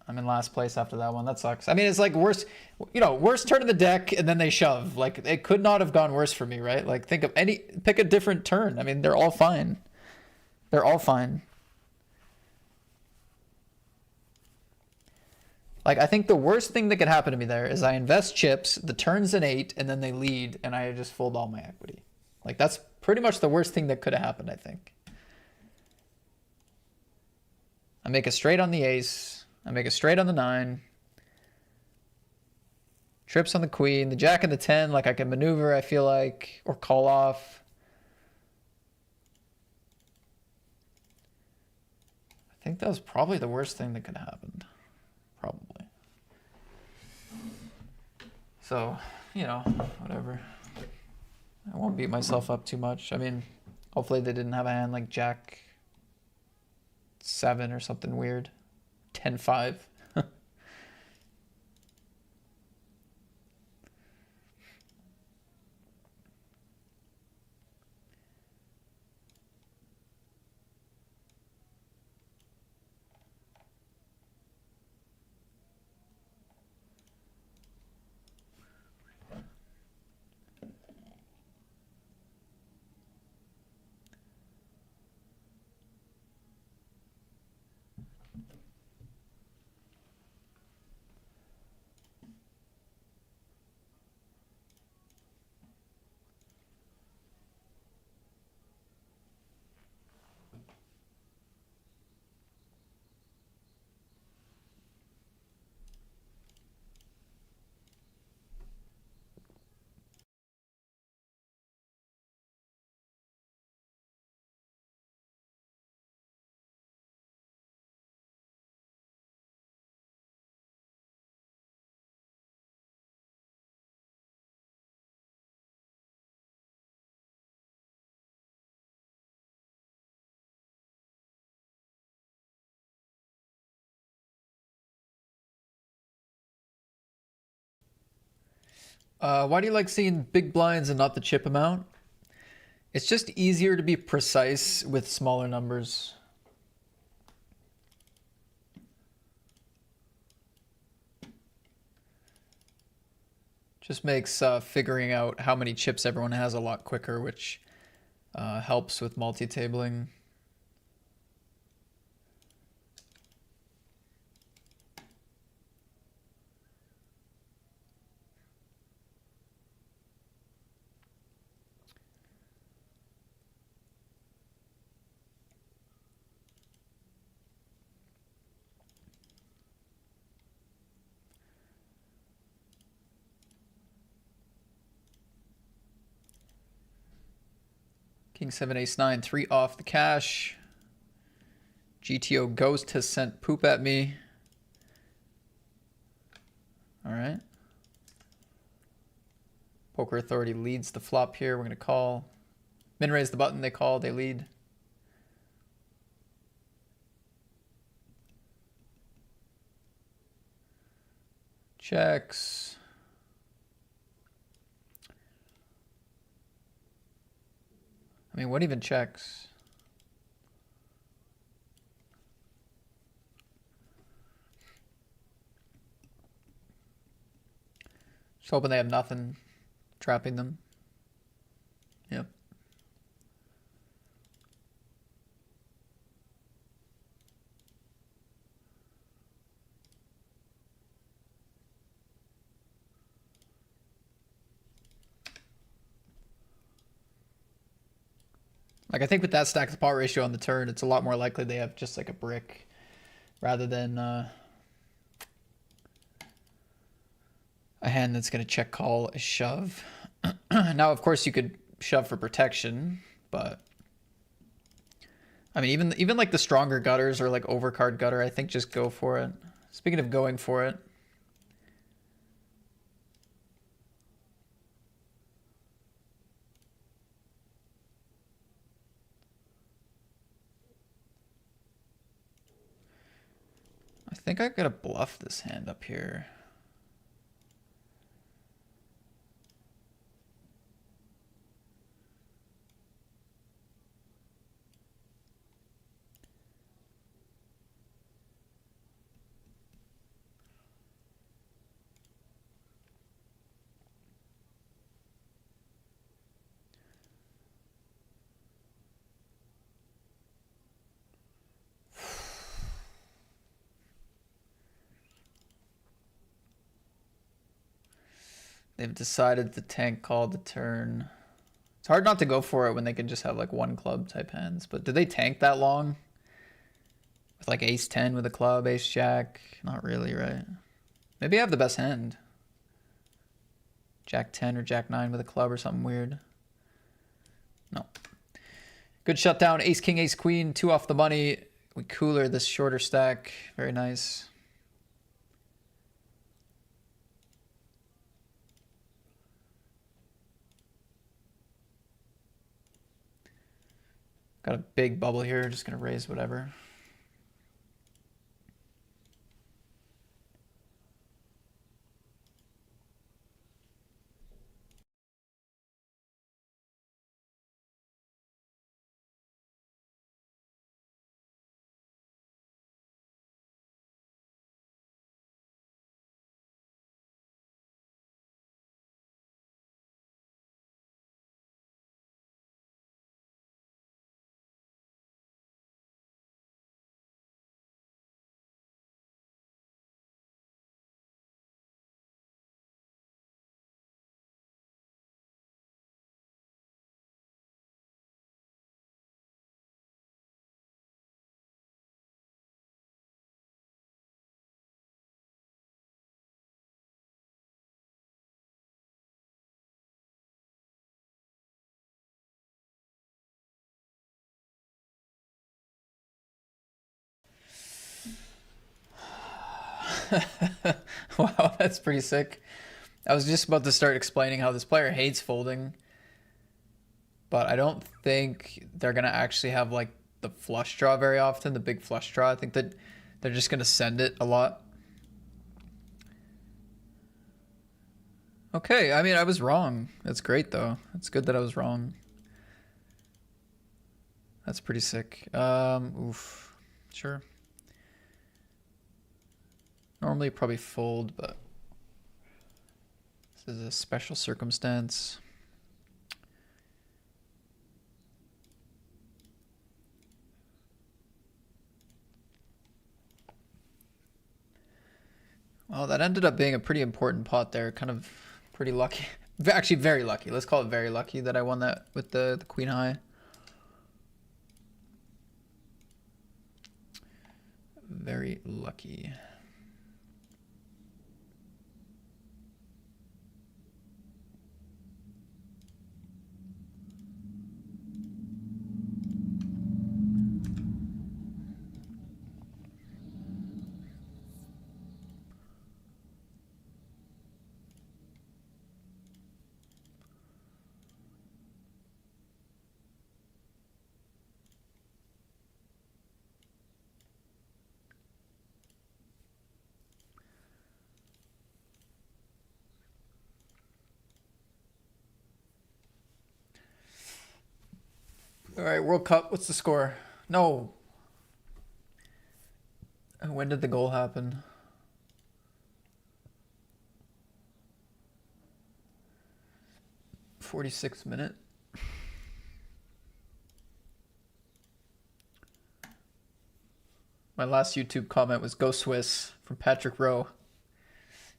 I'm in last place after that one. That sucks. I mean, it's like worst, worst turn of the deck, and then they shove. Like, it could not have gone worse for me, right? Like, pick a different turn. I mean, they're all fine. They're all fine. Like, I think the worst thing that could happen to me there is I invest chips, the turn's an 8, and then they lead, and I just fold all my equity. Like, that's pretty much the worst thing that could have happened, I think. I make a straight on the ace. I make a straight on the 9. Trips on the queen. The jack and the 10, like, I can maneuver, I feel like, or call off. I think that was probably the worst thing that could have happened. Probably. So, whatever. I won't beat myself up too much. I mean, hopefully they didn't have a hand like Jack 7 or something weird. 10-5. Why do you like seeing big blinds and not the chip amount? It's just easier to be precise with smaller numbers. Just makes figuring out how many chips everyone has a lot quicker, which helps with multi-tabling. King 7 ace 9, 3 off the cash. GTO Ghost has sent poop at me. All right. Poker Authority leads the flop here. We're going to call. Min raise the button. They call. They lead. Checks. I mean, what even checks? Just hoping they have nothing trapping them. Yep. Like, I think with that stack to pot ratio on the turn, it's a lot more likely they have just like a brick rather than a hand that's going to check call a shove. Now, of course, you could shove for protection, but I mean, even like the stronger gutters or like overcard gutter, I think just go for it. Speaking of going for it, I think I gotta bluff this hand up here. They've decided to tank call the turn. It's hard not to go for it when they can just have like one club type hands. But do they tank that long? With like ace 10 with a club, ace jack? Not really, right? Maybe I have the best hand. Jack 10 or Jack 9 with a club or something weird. No. Good shutdown. Ace king, ace queen, 2 off the money. We cooler this shorter stack. Very nice. Got a big bubble here. Just going to raise whatever. Wow, that's pretty sick. I was just about to start explaining how this player hates folding, but I don't think they're going to actually have like the flush draw very often, the big flush draw. I think that they're just going to send it a lot. Okay, I mean, I was wrong. That's great though. It's good that I was wrong. That's pretty sick. Oof. Sure. Normally probably fold, but this is a special circumstance. Well, that ended up being a pretty important pot there. Kind of pretty lucky. Actually, very lucky. Let's call it very lucky that I won that with the queen high. Very lucky. All right, World Cup. What's the score? No. When did the goal happen? '46 minute. My last YouTube comment was "Go Swiss" from Patrick Rowe.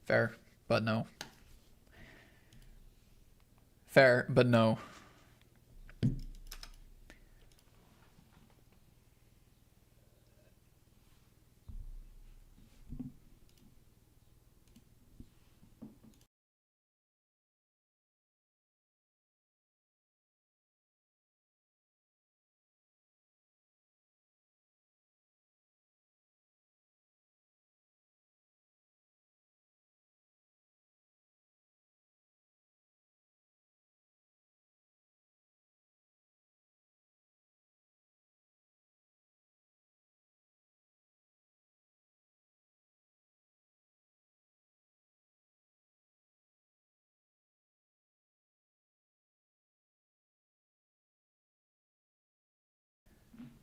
Fair, but no. Fair, but no.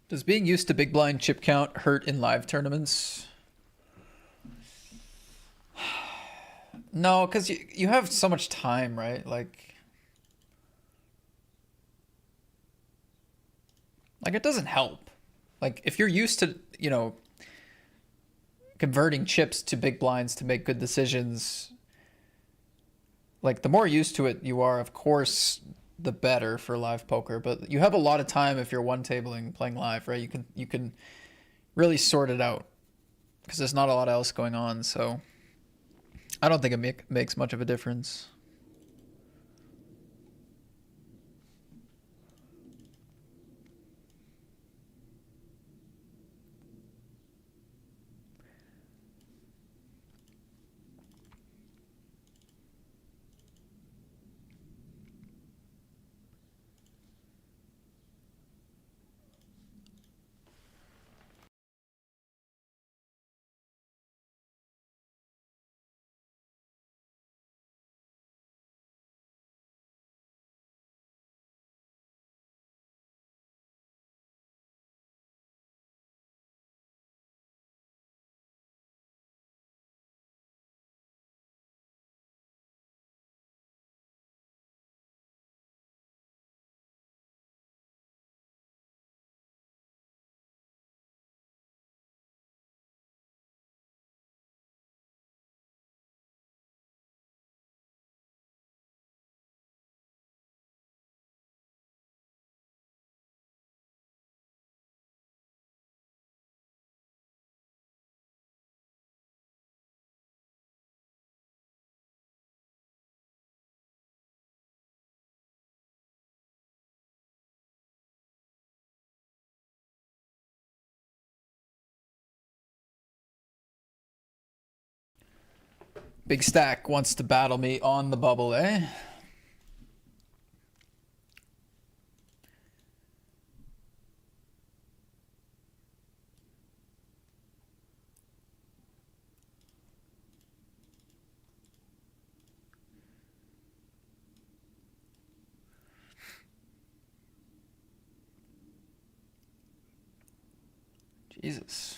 Does being used to big blind chip count hurt in live tournaments? No, because you have so much time, right? Like it doesn't help. Like if you're used to, converting chips to big blinds to make good decisions, like the more used to it you are, of course, the better for live poker. But you have a lot of time if you're one tabling playing live, right? You can really sort it out because there's not a lot else going on. So I don't think it makes much of a difference. Big Stack wants to battle me on the bubble, eh? Jesus.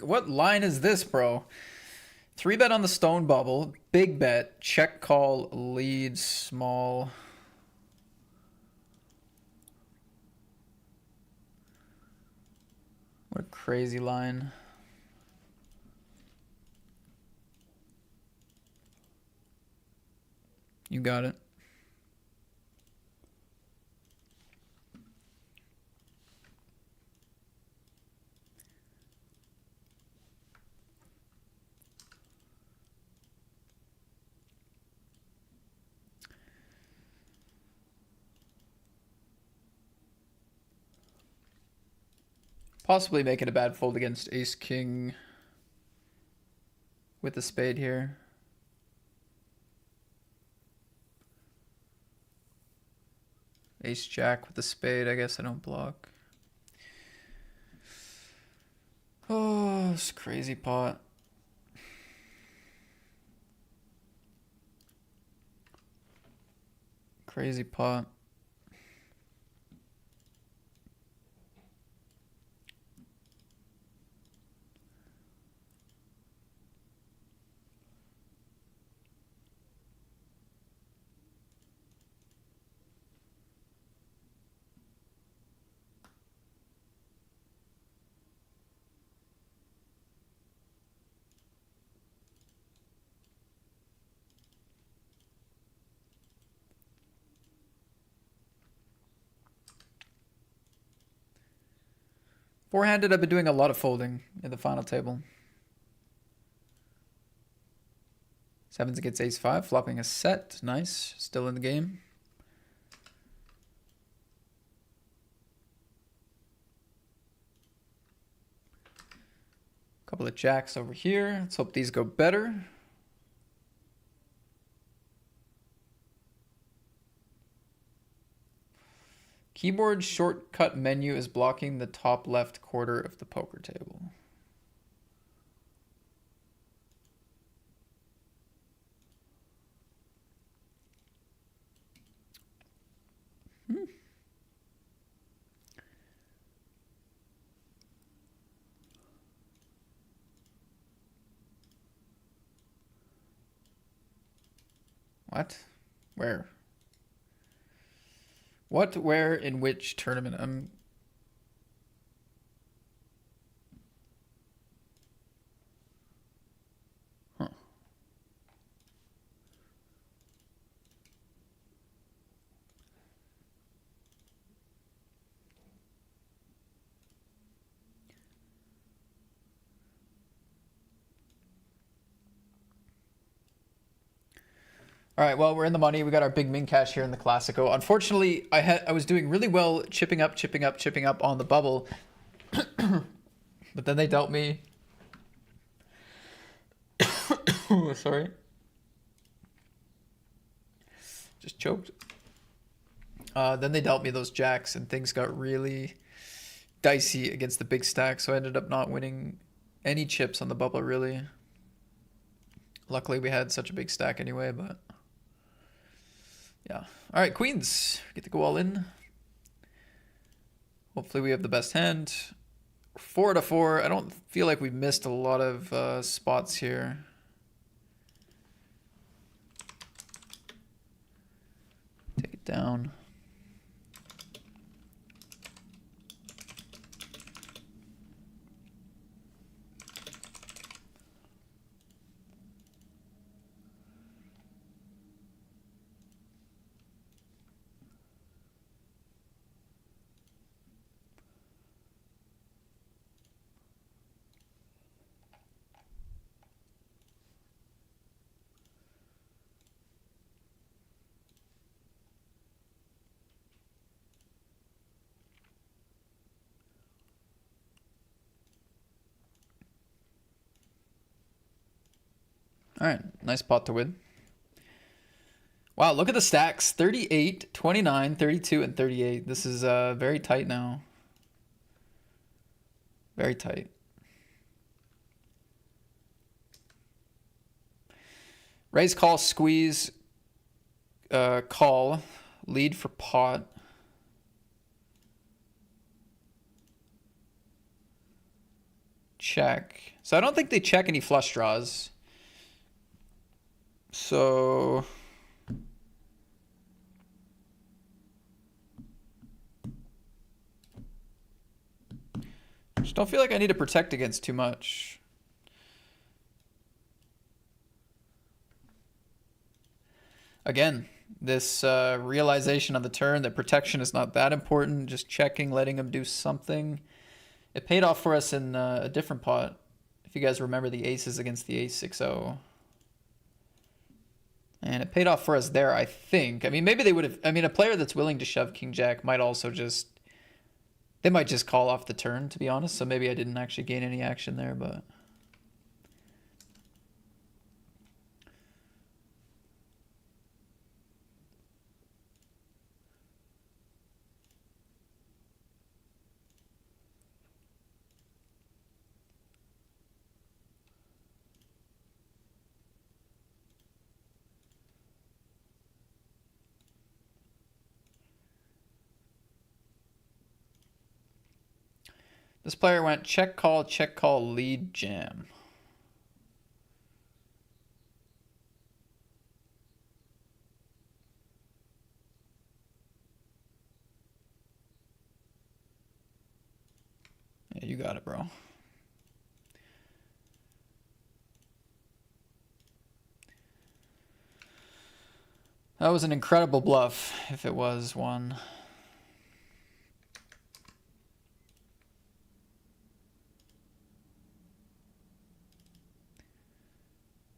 What line is this, bro? 3-bet on the stone bubble, big bet, check call, lead, small. What a crazy line. You got it. Possibly make it a bad fold against ace king with the spade here. Ace jack with the spade, I guess I don't block. Oh, it's crazy pot. Crazy pot. Four-handed, I've been doing a lot of folding in the final table. Sevens against ace-5, flopping a set. Nice. Still in the game. Couple of jacks over here. Let's hope these go better. Keyboard shortcut menu is blocking the top left quarter of the poker table. What? Where? What? Where? In which tournament? Huh. All right, well, we're in the money. We got our big min cash here in the Classico. Unfortunately, I was doing really well chipping up on the bubble, but then they dealt me. Sorry, just choked. Then they dealt me those jacks, and things got really dicey against the big stack. So I ended up not winning any chips on the bubble, really. Luckily, we had such a big stack anyway, but. Yeah. All right, queens. Get to go all in. Hopefully we have the best hand. 4 out of 4. I don't feel like we've missed a lot of spots here. Take it down. All right, nice pot to win. Wow, look at the stacks. 38, 29, 32, and 38. This is very tight now. Very tight. Raise, call, squeeze, call, lead for pot. Check. So I don't think they check any flush draws. So just don't feel like I need to protect against too much. Again, this realization on the turn that protection is not that important, just checking, letting him do something. It paid off for us in a different pot. If you guys remember the aces against the ace 6-0. And it paid off for us there, I think. I mean, maybe they would have... I mean, a player that's willing to shove king-jack might also just... They might just call off the turn, to be honest. So maybe I didn't actually gain any action there, but... This player went check, call, lead, jam. Yeah, you got it, bro. That was an incredible bluff, if it was one.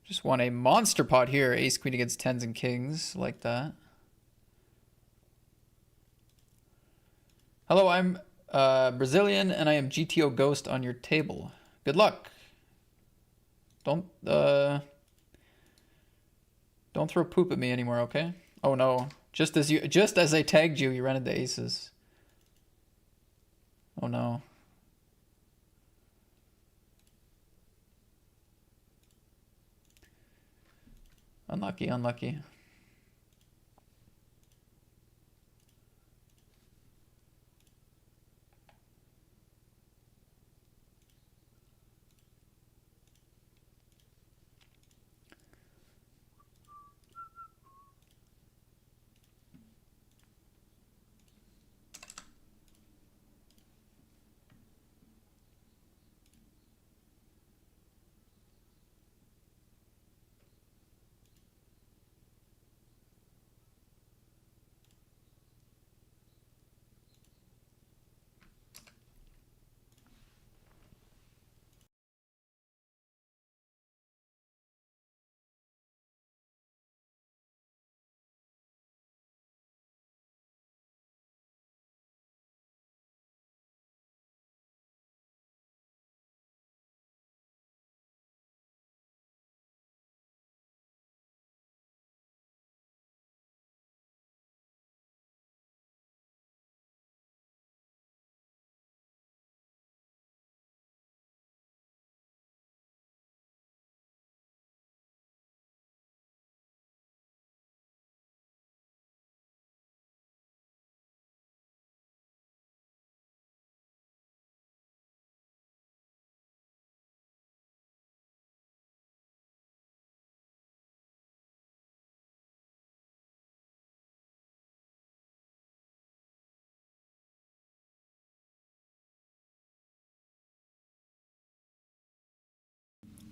Just won a monster pot here. Ace, queen against tens and kings, like that. Hello, I'm Brazilian, and I am GTO Ghost on your table. Good luck. Don't throw poop at me anymore, okay? Oh no. Just as I tagged you, you ran into aces. Oh no. Unlucky, unlucky.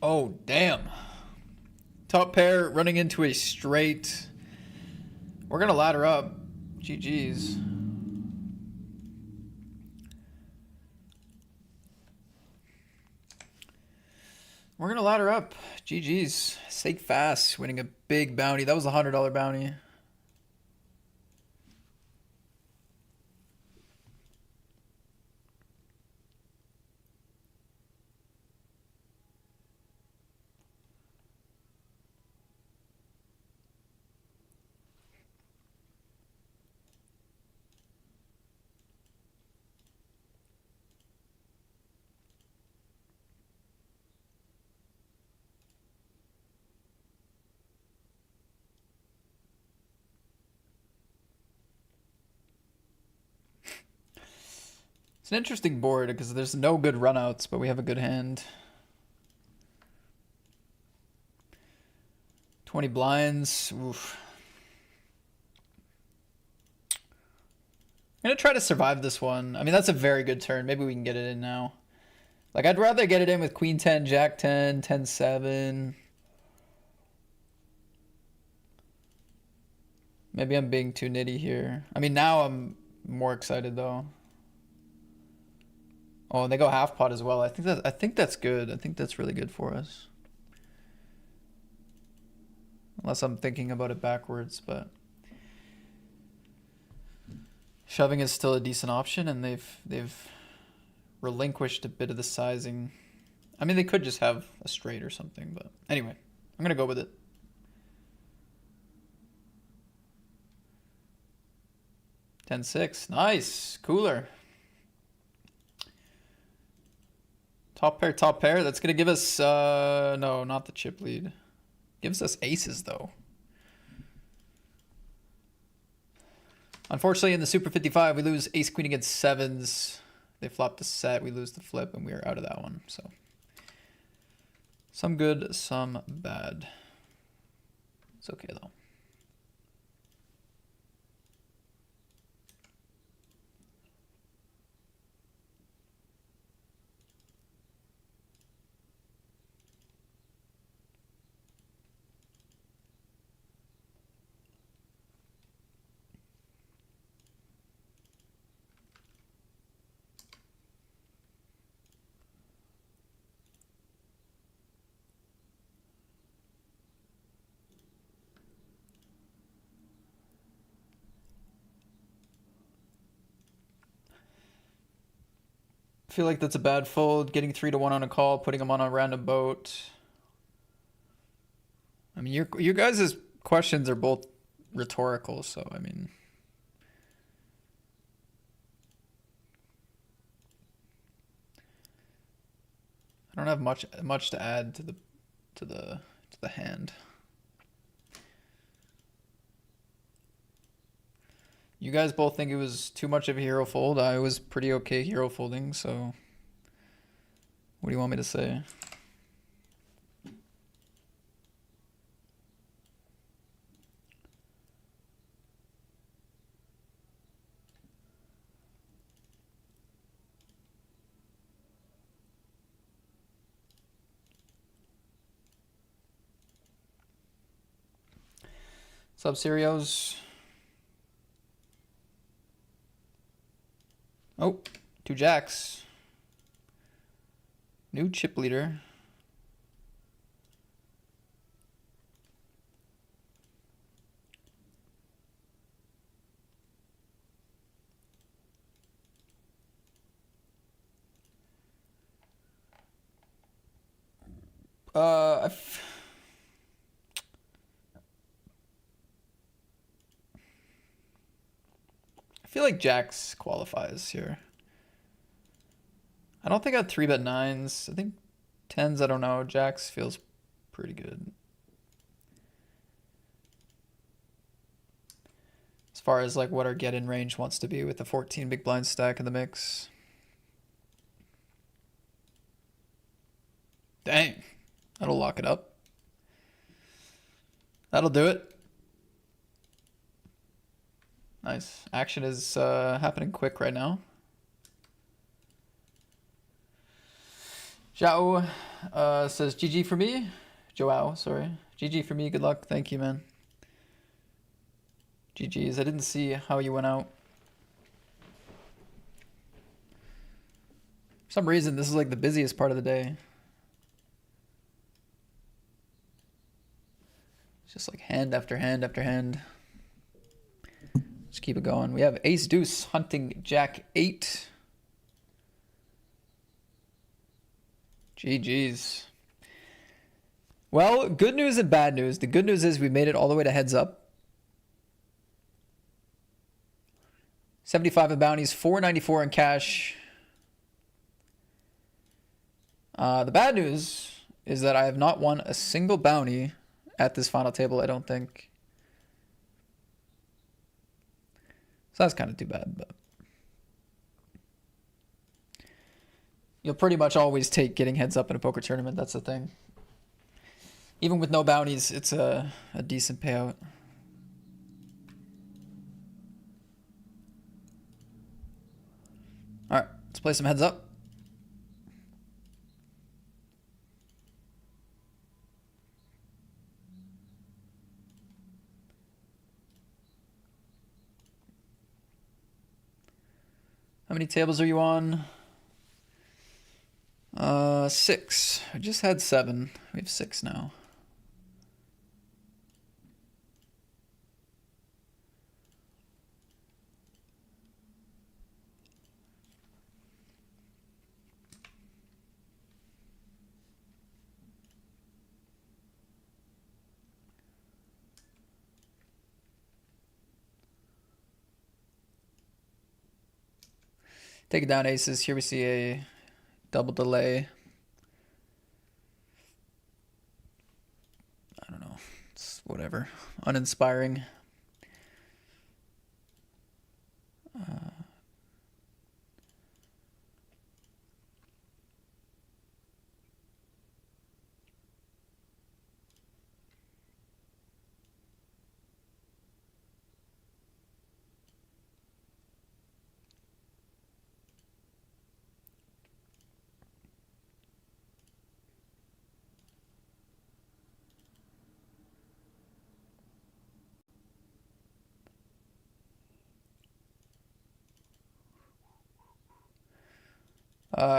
Oh, damn. Top pair running into a straight. We're going to ladder up. GG's. We're going to ladder up. GG's. Sake Fast winning a big bounty. That was a $100 bounty. It's an interesting board because there's no good runouts, but we have a good hand. 20 blinds. Oof. I'm going to try to survive this one. I mean, that's a very good turn. Maybe we can get it in now. Like, I'd rather get it in with Queen 10, Jack 10, 10 7. Maybe I'm being too nitty here. I mean, now I'm more excited, though. Oh, and they go half pot as well. I think that's good. I think that's really good for us. Unless I'm thinking about it backwards, but shoving is still a decent option, and they've relinquished a bit of the sizing. I mean, they could just have a straight or something, but anyway, I'm gonna go with it. Ten six, nice, cooler. Top pair. That's gonna give us no, not the chip lead. Gives us aces though. Unfortunately, in the Super 55, we lose ace queen against sevens. They flop the set, we lose the flip, and we are out of that one. So some good, some bad. It's okay though. I feel like that's a bad fold. Getting 3-1 on a call, putting them on a random boat. I mean, your guys' questions are both rhetorical, so I mean, I don't have much to add to the hand. You guys both think it was too much of a hero fold. I was pretty okay hero folding, so what do you want me to say? Sub Serios. Oh, 2 jacks. New chip leader. I feel like jacks qualifies here. I don't think I'd 3-bet 9s. I think 10s, I don't know. Jacks feels pretty good. As far as like what our get-in range wants to be with the 14 big blind stack in the mix. Dang. That'll lock it up. That'll do it. Nice. Action is happening quick right now. Zhao says GG for me. Joao, sorry. GG for me. Good luck. Thank you, man. GG's. I didn't see how you went out. For some reason, this is like the busiest part of the day. It's just like hand after hand after hand. Just keep it going. We have Ace Deuce hunting Jack 8. GG's. Well, good news and bad news. The good news is we made it all the way to heads up. 75 in bounties, 494 in cash. The bad news is that I have not won a single bounty at this final table, I don't think. So that's kind of too bad, but you'll pretty much always take getting heads up in a poker tournament. That's the thing. Even with no bounties, it's a decent payout. All right, let's play some heads up. How many tables are you on? 6. I just had 7. We have 6 now. Take it down, aces. Here we see a double delay. I don't know. It's whatever. Uninspiring.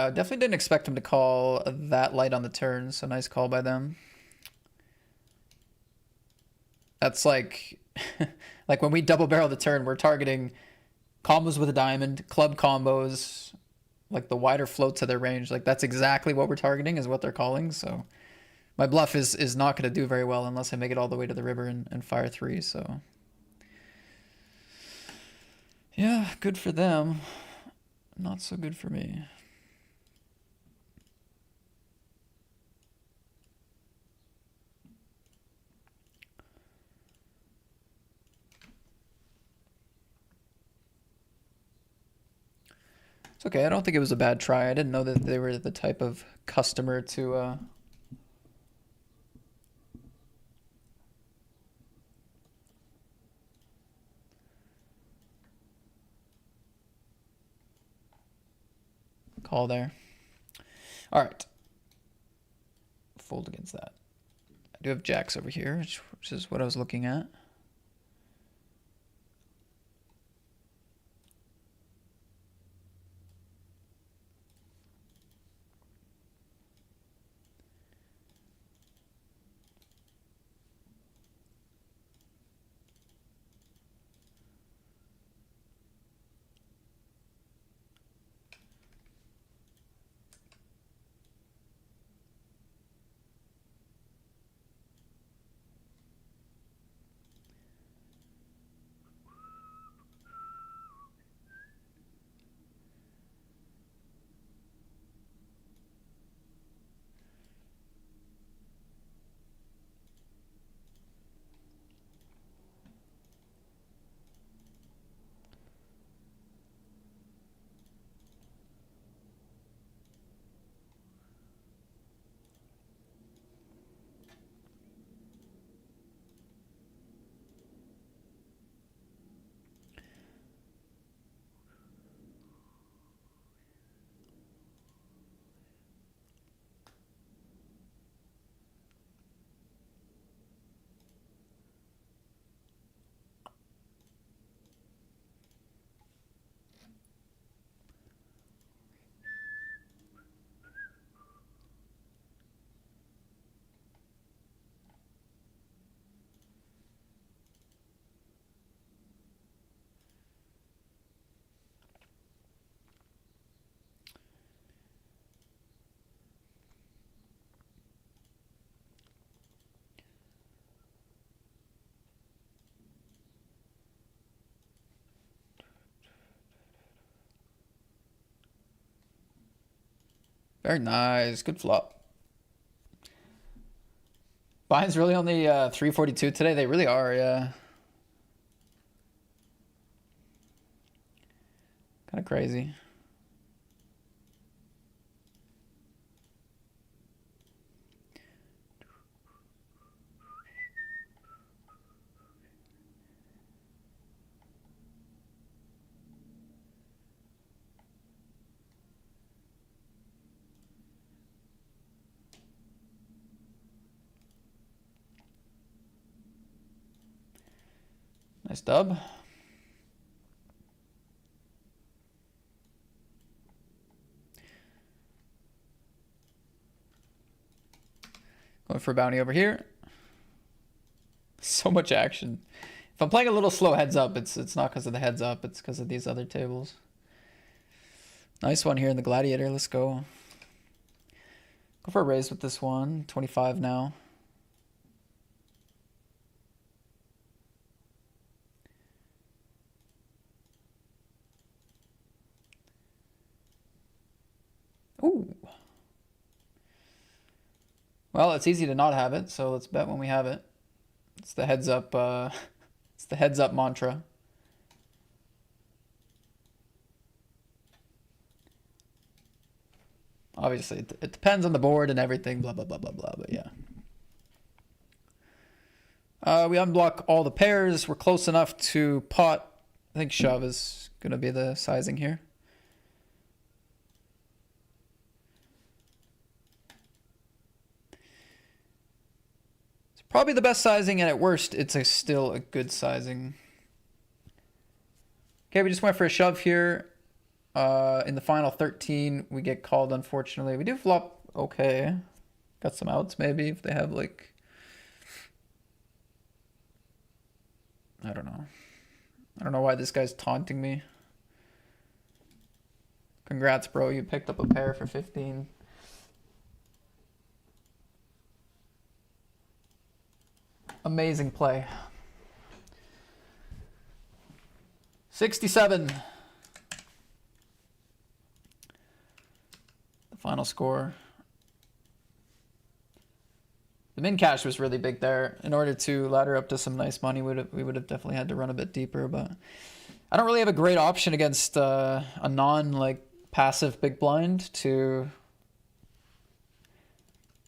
Definitely didn't expect him to call that light on the turn, so nice call by them. That's like, like when we double barrel the turn, we're targeting combos with a diamond, club combos, like the wider floats of their range. Like that's exactly what we're targeting is what they're calling. So my bluff is not going to do very well unless I make it all the way to the river and fire 3. So yeah, good for them. Not so good for me. It's okay. I don't think it was a bad try. I didn't know that they were the type of customer to call there. All right. Fold against that. I do have jacks over here, which is what I was looking at. Very nice. Good flop. Blinds really only 342 today. They really are, yeah. Kind of crazy. Nice dub. Going for a bounty over here. So much action. If I'm playing a little slow heads up, it's not because of the heads up, it's because of these other tables. Nice one here in the Gladiator. Let's go. Go for a raise with this one. 25 now. Ooh. Well, it's easy to not have it, so let's bet when we have it. It's the heads up, it's the heads up mantra. Obviously, it depends on the board and everything, blah, blah, blah, blah, blah, but yeah. We unblock all the pairs. We're close enough to pot. I think shove is going to be the sizing here. It's probably the best sizing, and at worst, it's still a good sizing. Okay, we just went for a shove here. In the final 13, we get called, unfortunately. We do flop okay. Got some outs, maybe, if they have, like... I don't know. I don't know why this guy's taunting me. Congrats, bro. You picked up a pair for 15. Amazing play. 67. The final score. The min cash was really big there. In order to ladder up to some nice money, we would have definitely had to run a bit deeper, but I don't really have a great option against a non passive big blind to...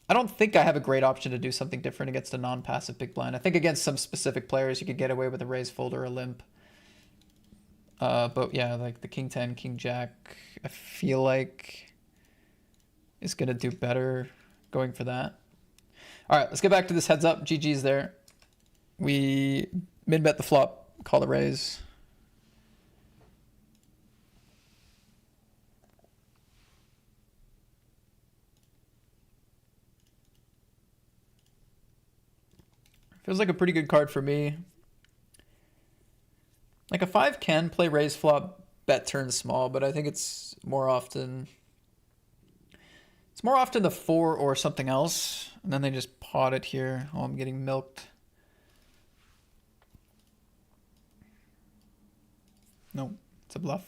I don't think I have a great option to do something different against a non-passive big blind. I think against some specific players you could get away with a raise fold or a limp. But yeah, like the King 10, King Jack, I feel like is going to do better going for that. All right, let's get back to this heads up. GG's there. We min-bet the flop, call the raise. Feels like a pretty good card for me. Like a 5 can play raise flop, bet turn small, but I think it's more often the 4 or something else, and then they just pot it here. Oh, I'm getting milked. No, it's a bluff.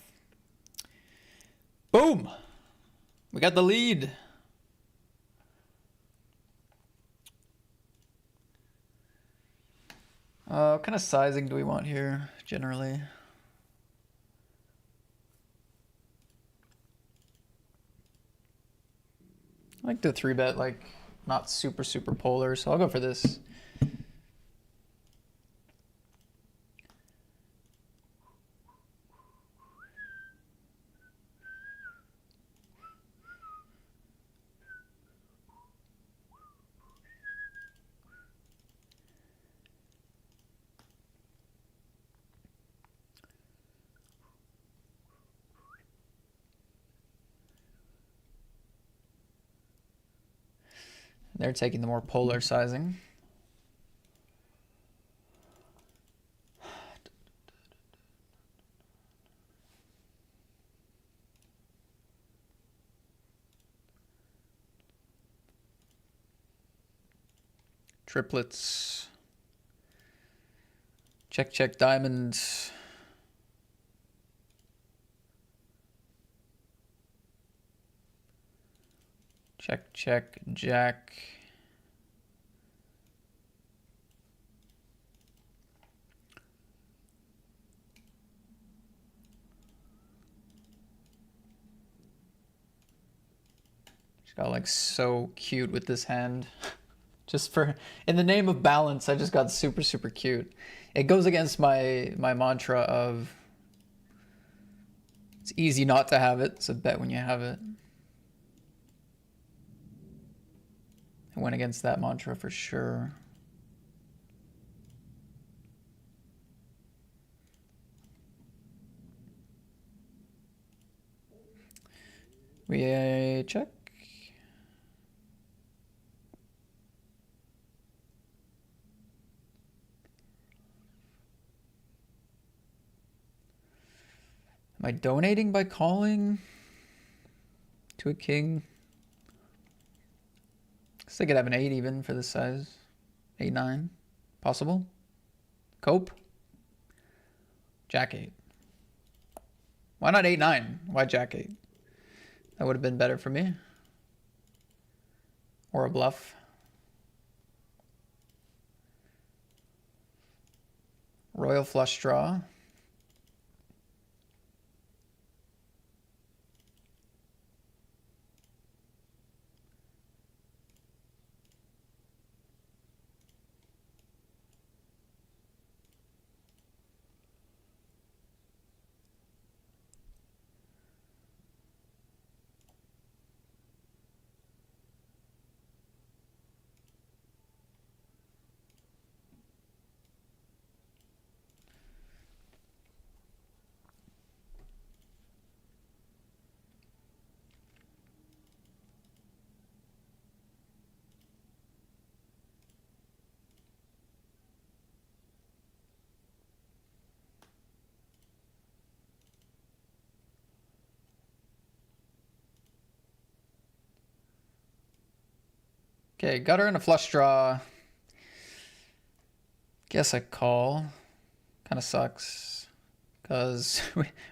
Boom! We got the lead. What kind of sizing do we want here, generally? I like to 3-bet, like, not super polar, so I'll go for this. They're taking the more polar sizing. Triplets. Check, diamonds. Check, check, jack. She got like so cute with this hand. Just for, in the name of balance, I just got super, super cute. It goes against my mantra of it's easy not to have it. It's a bet when you have it. I went against that mantra for sure. We check. Am I donating by calling to a king? Guess I could have an 8 even for this size. 8, 9. Possible? Cope? Jack 8. Why not 8, 9? Why Jack 8? That would have been better for me. Or a bluff. Royal flush draw. Okay, gutter and a flush draw. Guess I call. Kind of sucks. Because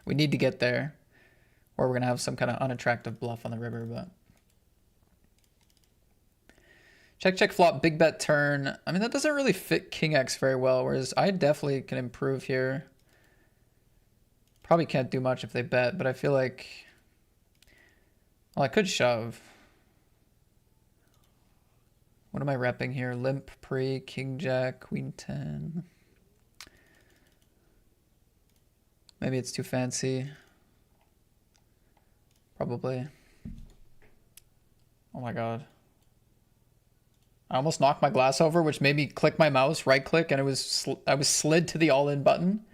we need to get there. Or we're going to have some kind of unattractive bluff on the river, but... Check, check, flop, big bet turn. I mean, that doesn't really fit King X very well, whereas I definitely can improve here. Probably can't do much if they bet, but I feel like... Well, I could shove. What am I repping here? Limp, pre, king, jack, queen 10. Maybe it's too fancy. Probably. Oh my god. I almost knocked my glass over, which made me click my mouse, right click, and I was slid to the all-in button.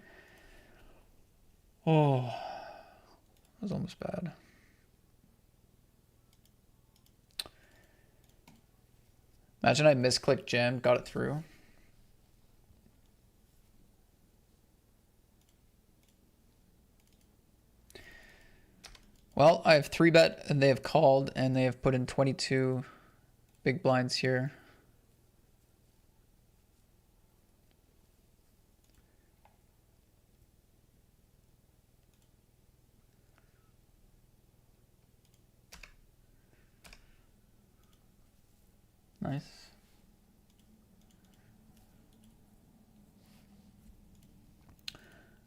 Oh, that was almost bad. Imagine I misclicked jammed, got it through. Well, I have 3-bet and they have called and they have put in 22 big blinds here. Nice.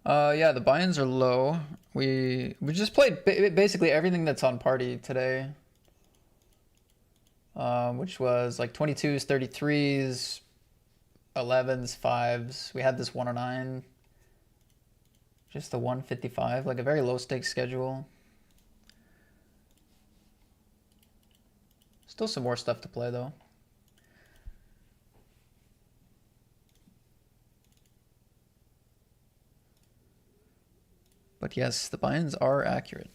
Yeah, the buy-ins are low. We just played basically everything that's on party today. Which was like 22s, 33s, 11s, 5s. We had this 109. Just the 155, like a very low stakes schedule. Still some more stuff to play though. But yes, the buy-ins are accurate.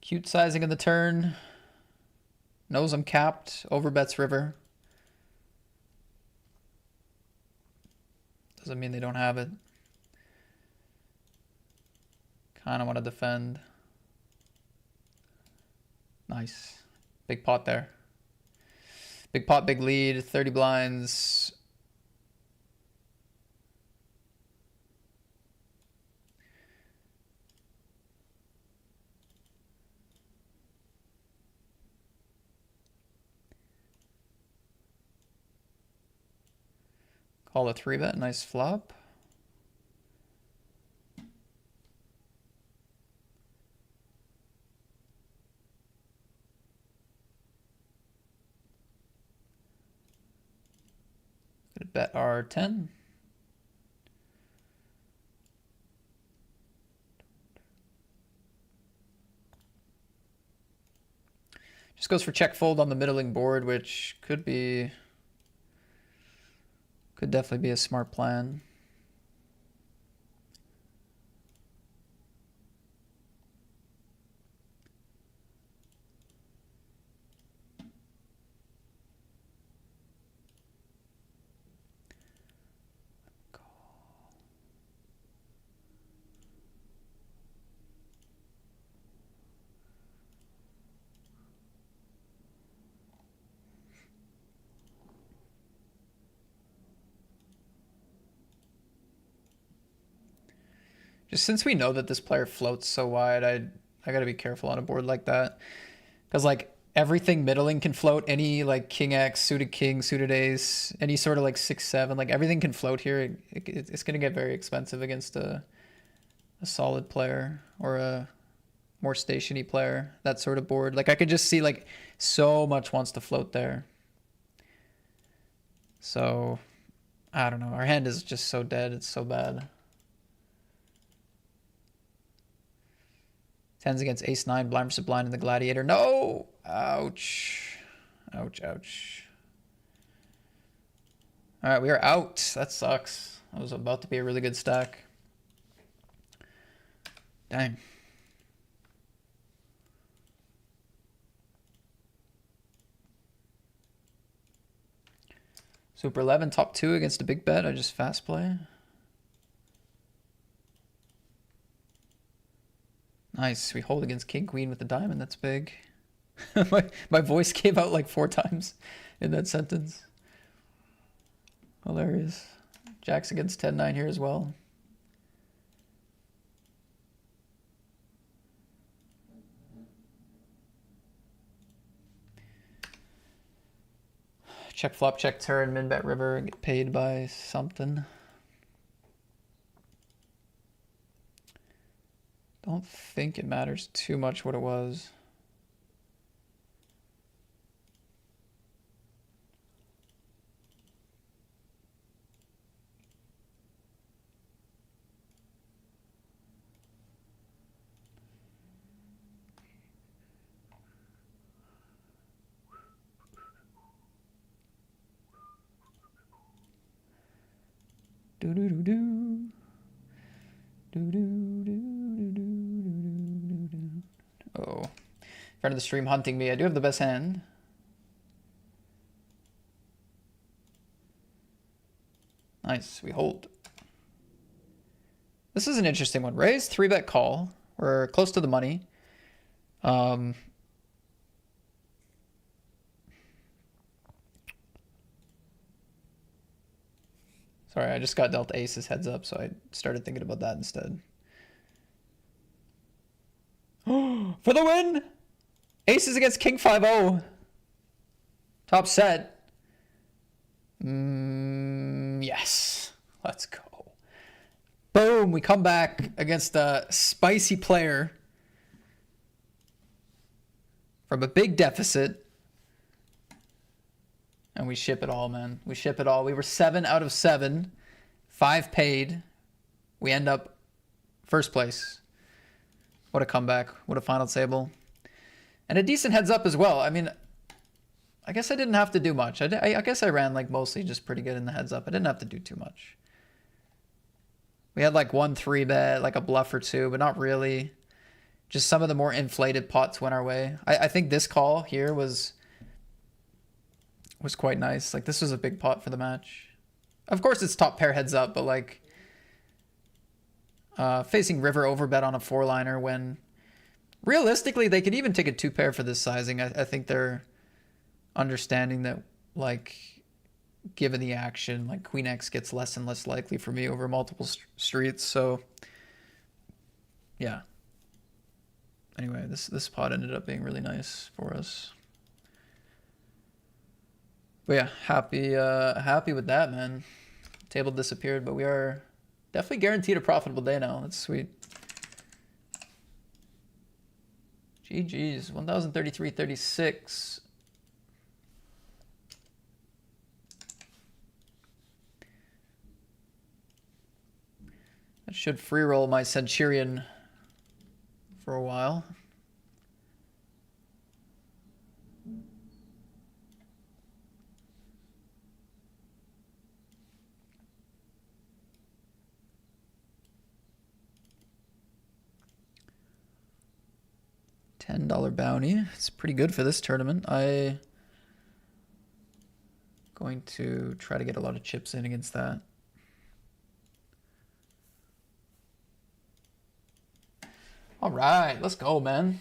Cute sizing in the turn. Knows I'm capped. Overbets river. Doesn't mean they don't have it. Kind of want to defend. Nice. Big pot there. Big pot, big lead. 30 blinds. Call a 3-bet. Nice flop. Gonna bet R10. Just goes for check fold on the middling board, which could definitely be a smart plan. Just since we know that this player floats so wide, I gotta be careful on a board like that. Because like everything middling can float. Any like king X, suited king, suited ace, any sort of like 6-7, like everything can float here. It's gonna get very expensive against a solid player or a more stationy player, that sort of board. Like I could just see like so much wants to float there. So I don't know. Our hand is just so dead. It's so bad. Tens against ace-9, blind versus blind in the gladiator. No! Ouch. Ouch, ouch. All right, we are out. That sucks. That was about to be a really good stack. Dang. Super 11, top 2 against a big bet. I just fast play. Nice. We hold against king queen with the diamond. That's big. my voice came out like 4 times in that sentence. Hilarious. Jacks against 10-9 here as well. Check flop, check turn, min bet river, get paid by something. Don't think it matters too much what it was. Do do do do. Do do do do do do do. Oh, friend of the stream hunting me. I do have the best hand. Nice, we hold. This is an interesting one. Raise, 3-bet call. We're close to the money. Sorry, I just got dealt aces heads up, so I started thinking about that instead. For the win! Aces against king 5-0. Top set. Yes. Let's go. Boom, we come back against a spicy player from a big deficit. And we ship it all, man. We ship it all. We were 7 out of 7. 5 paid. We end up first place. What a comeback. What a final table. And a decent heads up as well. I mean, I guess I didn't have to do much. I guess I ran like mostly just pretty good in the heads up. I didn't have to do too much. We had like 1 3-bet, like a bluff or 2, but not really. just some of the more inflated pots went our way. I think this call here was quite nice. Like this was a big pot for the match. Of course it's top pair heads up, but like facing river overbet on a 4-liner when realistically they could even take a 2-pair for this sizing. I think they're understanding that like given the action, like Queen X gets less and less likely for me over multiple streets. So yeah. Anyway, this pot ended up being really nice for us. But yeah, happy with that, man. Table disappeared, but we are definitely guaranteed a profitable day now. That's sweet. GG's, 1,033.36. That should free roll my Centurion for a while. $10 bounty. It's pretty good for this tournament. I going to try to get a lot of chips in against that. All right, let's go, man.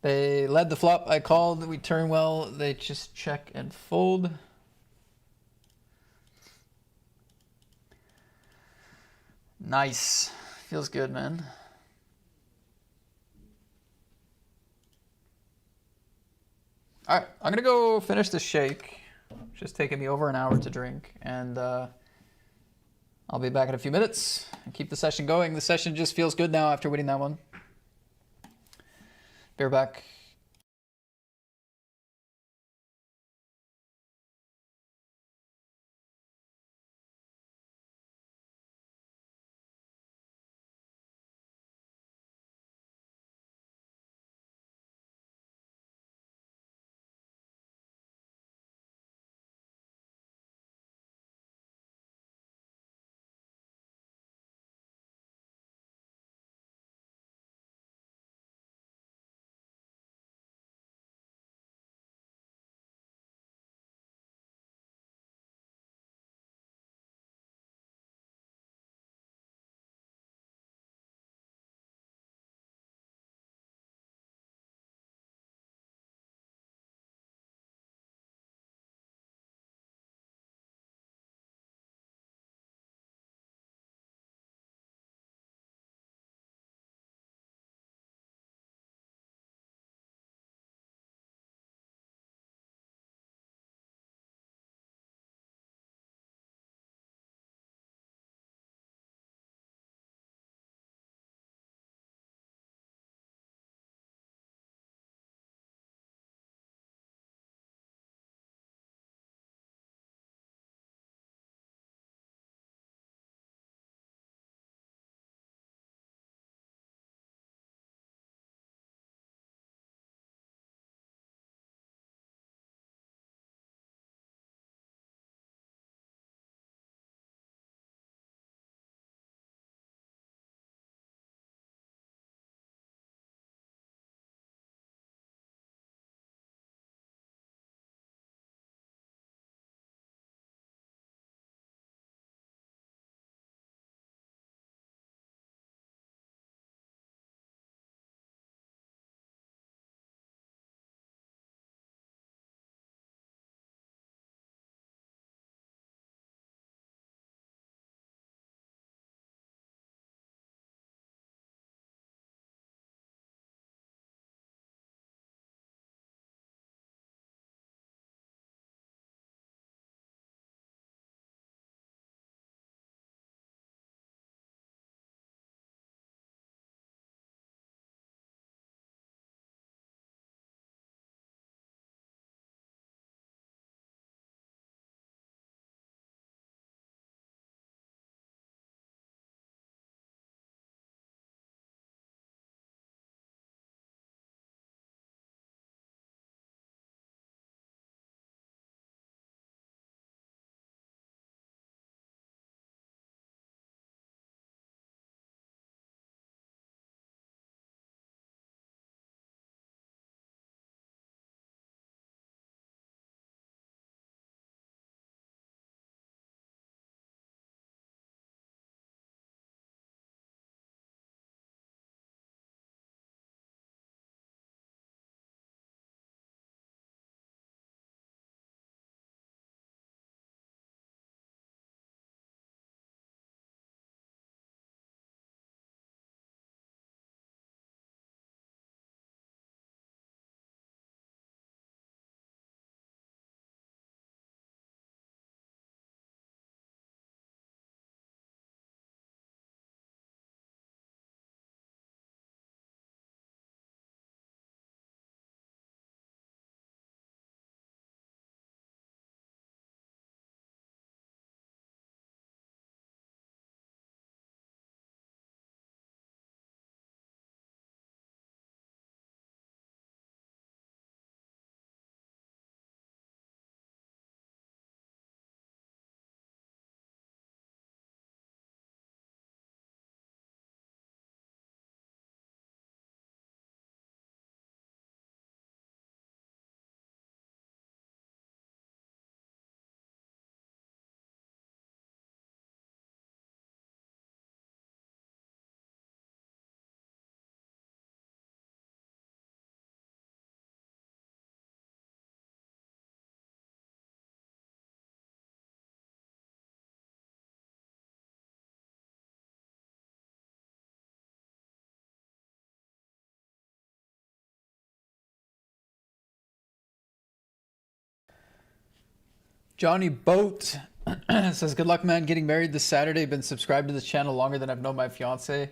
They led the flop. I called. We turn well. They just check and fold. Nice. Feels good, man. All right, I'm gonna go finish the shake. It's just taking me over an hour to drink, and I'll be back in a few minutes and keep the session going. The session just feels good now after winning that one. Bear back. Johnny Boat says, good luck, man. Getting married this Saturday. Been subscribed to this channel longer than I've known my fiance.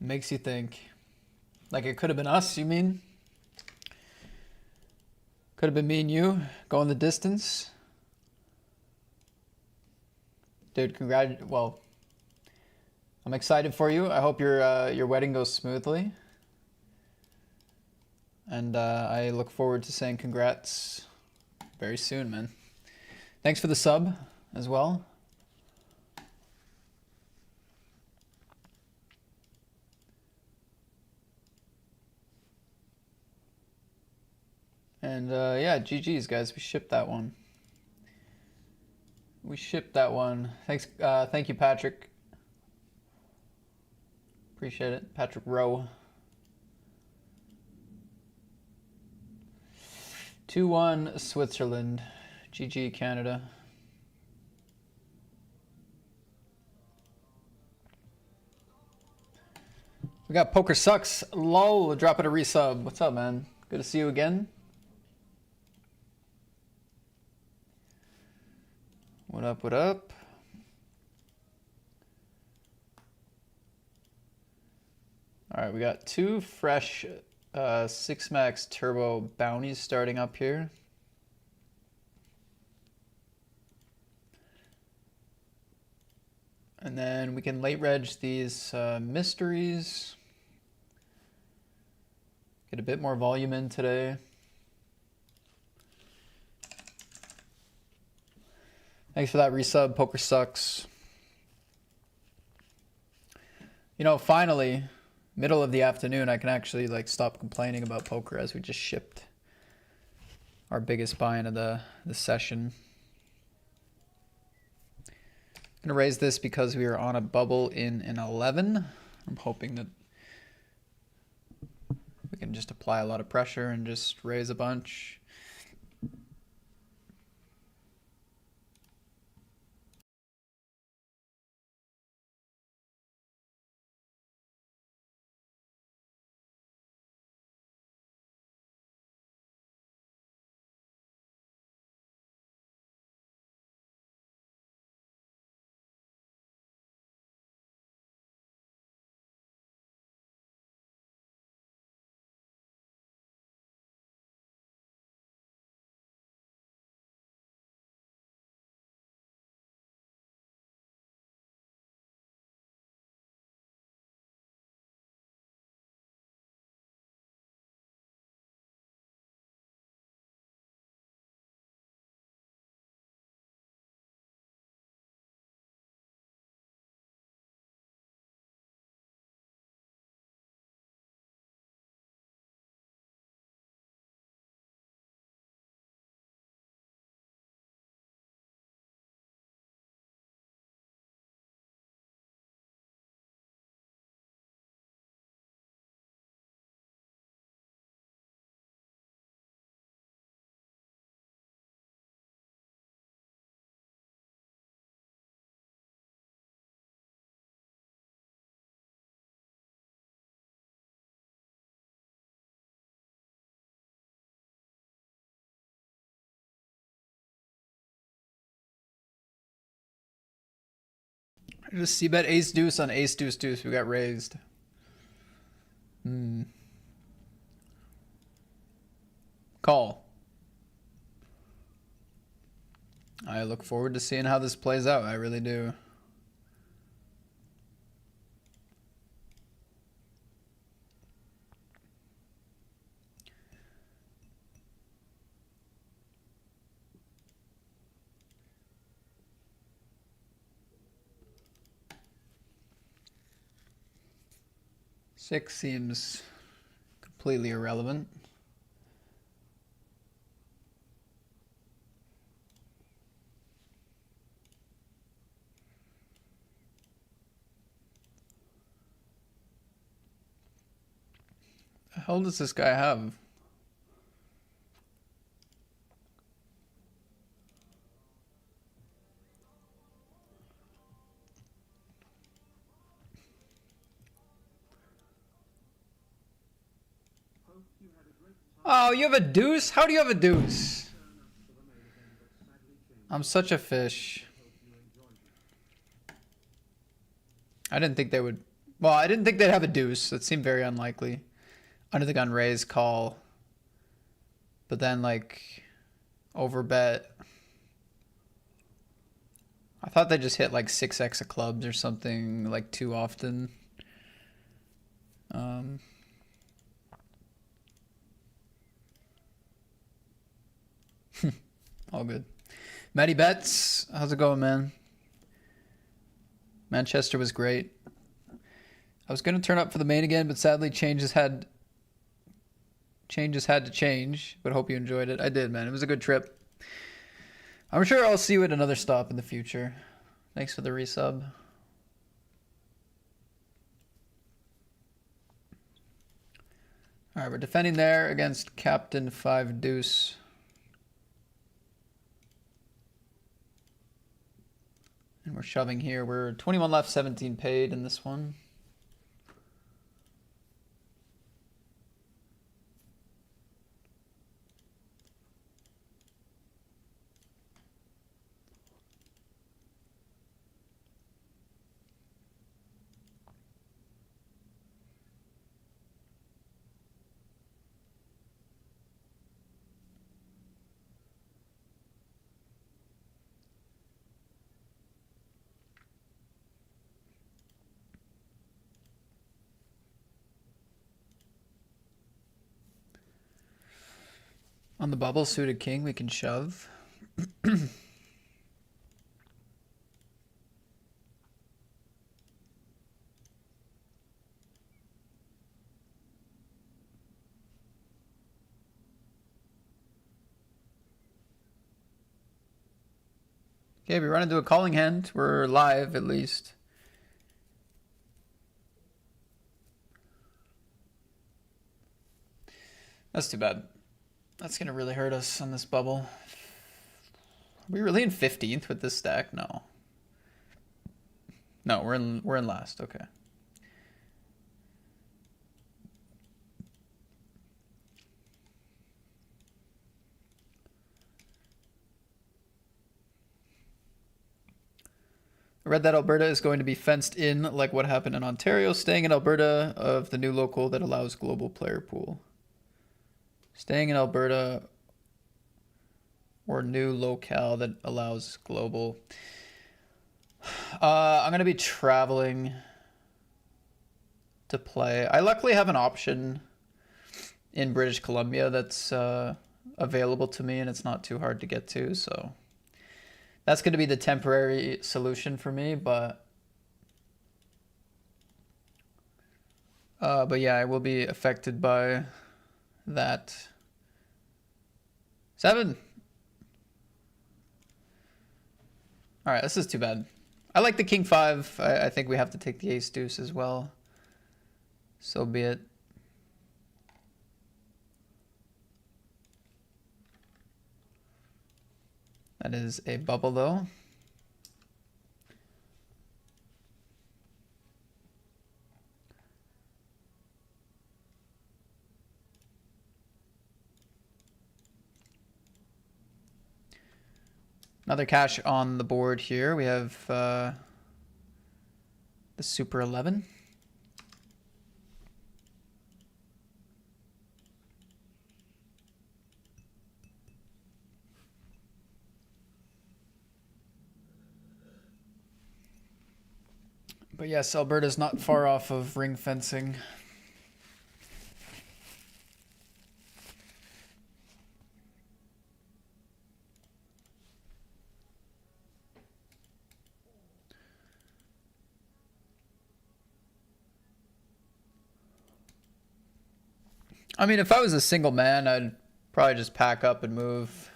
Makes you think. Like it could have been us, you mean? Could have been me and you going the distance. Dude, well, I'm excited for you. I hope your wedding goes smoothly. And I look forward to saying congrats very soon, man. Thanks for the sub as well. And yeah, GG's, guys. We shipped that one. We shipped that one. Thanks. Thank you, Patrick. Appreciate it. Patrick Rowe. 2-1 Switzerland. GG Canada. We got Poker Sucks. Lol, dropping a resub. What's up, man? Good to see you again. What up, what up? All right, we got 2 fresh 6-max turbo bounties starting up here. And then we can late reg these mysteries. Get a bit more volume in today. Thanks for that resub, Poker Sucks. You know, finally, middle of the afternoon, I can actually like stop complaining about poker as we just shipped our biggest buy-in of the session. I'm gonna raise this because we are on a bubble in an 11. I'm hoping that we can just apply a lot of pressure and just raise a bunch. Just c-bet ace deuce on ace deuce deuce. We got raised. Call. I look forward to seeing how this plays out. I really do. Six seems completely irrelevant. The hell does this guy have? Oh, you have a deuce? How do you have a deuce? I'm such a fish. I didn't think they would. Well, I didn't think they'd have a deuce. That seemed very unlikely. Under the gun raise call. But then, like, overbet. I thought they just hit like 6x of clubs or something, like, too often. All good. Matty Betts, how's it going, man? Manchester was great. I was gonna turn up for the main again, but sadly changes had to change. But hope you enjoyed it. I did, man. It was a good trip. I'm sure I'll see you at another stop in the future. Thanks for the resub. All right, we're defending there against Captain 5 Deuce. And we're shoving here. We're 21 left, 17 paid in this one. On the bubble, suited king, we can shove. Okay, we run into a calling hand. We're live, at least. That's too bad. That's gonna really hurt us on this bubble. Are we really in 15th with this stack? No. No, we're in last. Okay. I read that Alberta is going to be fenced in like what happened in Ontario, staying in Alberta of the new local that allows global player pool. Staying in Alberta or new locale that allows global. I'm going to be traveling to play. I luckily have an option in British Columbia that's available to me, and it's not too hard to get to, so that's going to be the temporary solution for me, but yeah, I will be affected by that. 7. All right, this is too bad. I like the king 5. I think we have to take the ace deuce as well. So be it. That is a bubble, though. Another cash on the board here. We have the Super 11. But yes, Alberta's not far off of ring fencing. I mean, if I was a single man, I'd probably just pack up and move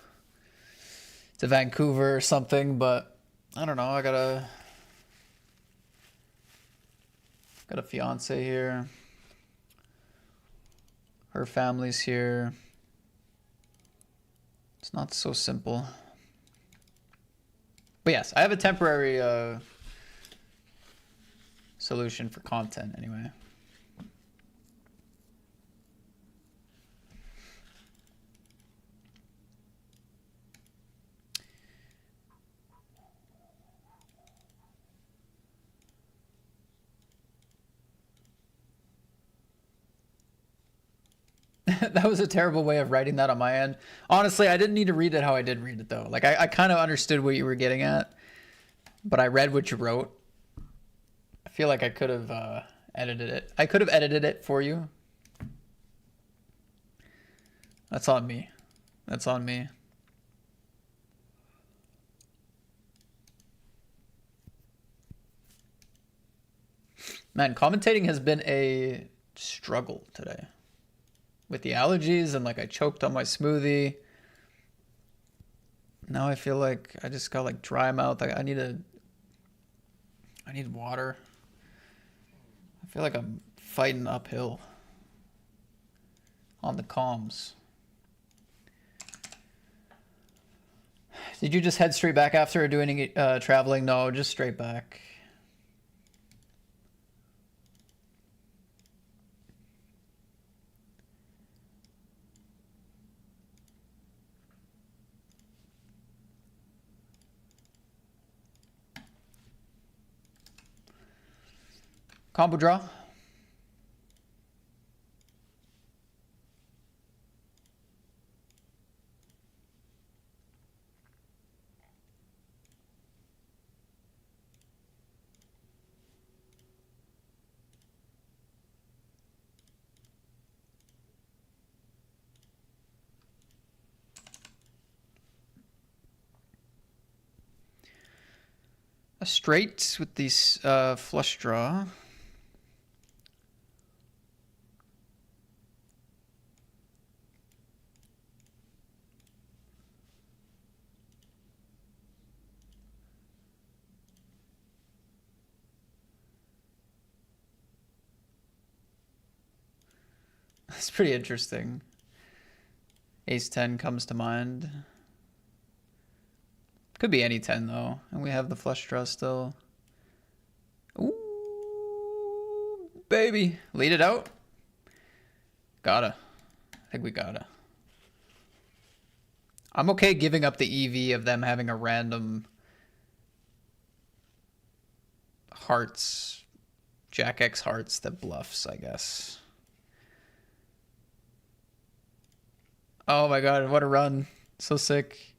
to Vancouver or something, but I don't know. I got a fiance here. Her family's here. It's not so simple. But yes, I have a temporary solution for content anyway. That was a terrible way of writing that on my end. Honestly, I didn't need to read it how I did read it though. Like I kind of understood what you were getting at, but I read what you wrote. I feel like I could have edited it. I could have edited it for you. That's on me. That's on me. Man, commentating has been a struggle today. With the allergies and like I choked on my smoothie. Now I feel like I just got like dry mouth. I need water. I feel like I'm fighting uphill on the comms. Did you just head straight back after doing any traveling? No, just straight back. Combo draw. A straight with these flush draw. That's pretty interesting. Ace 10 comes to mind. Could be any 10 though. And we have the flush draw still. Ooh, baby. Lead it out. Gotta. I think we gotta. I'm okay giving up the EV of them having a random hearts, Jack X hearts that bluffs, I guess. Oh my god, what a run. So sick.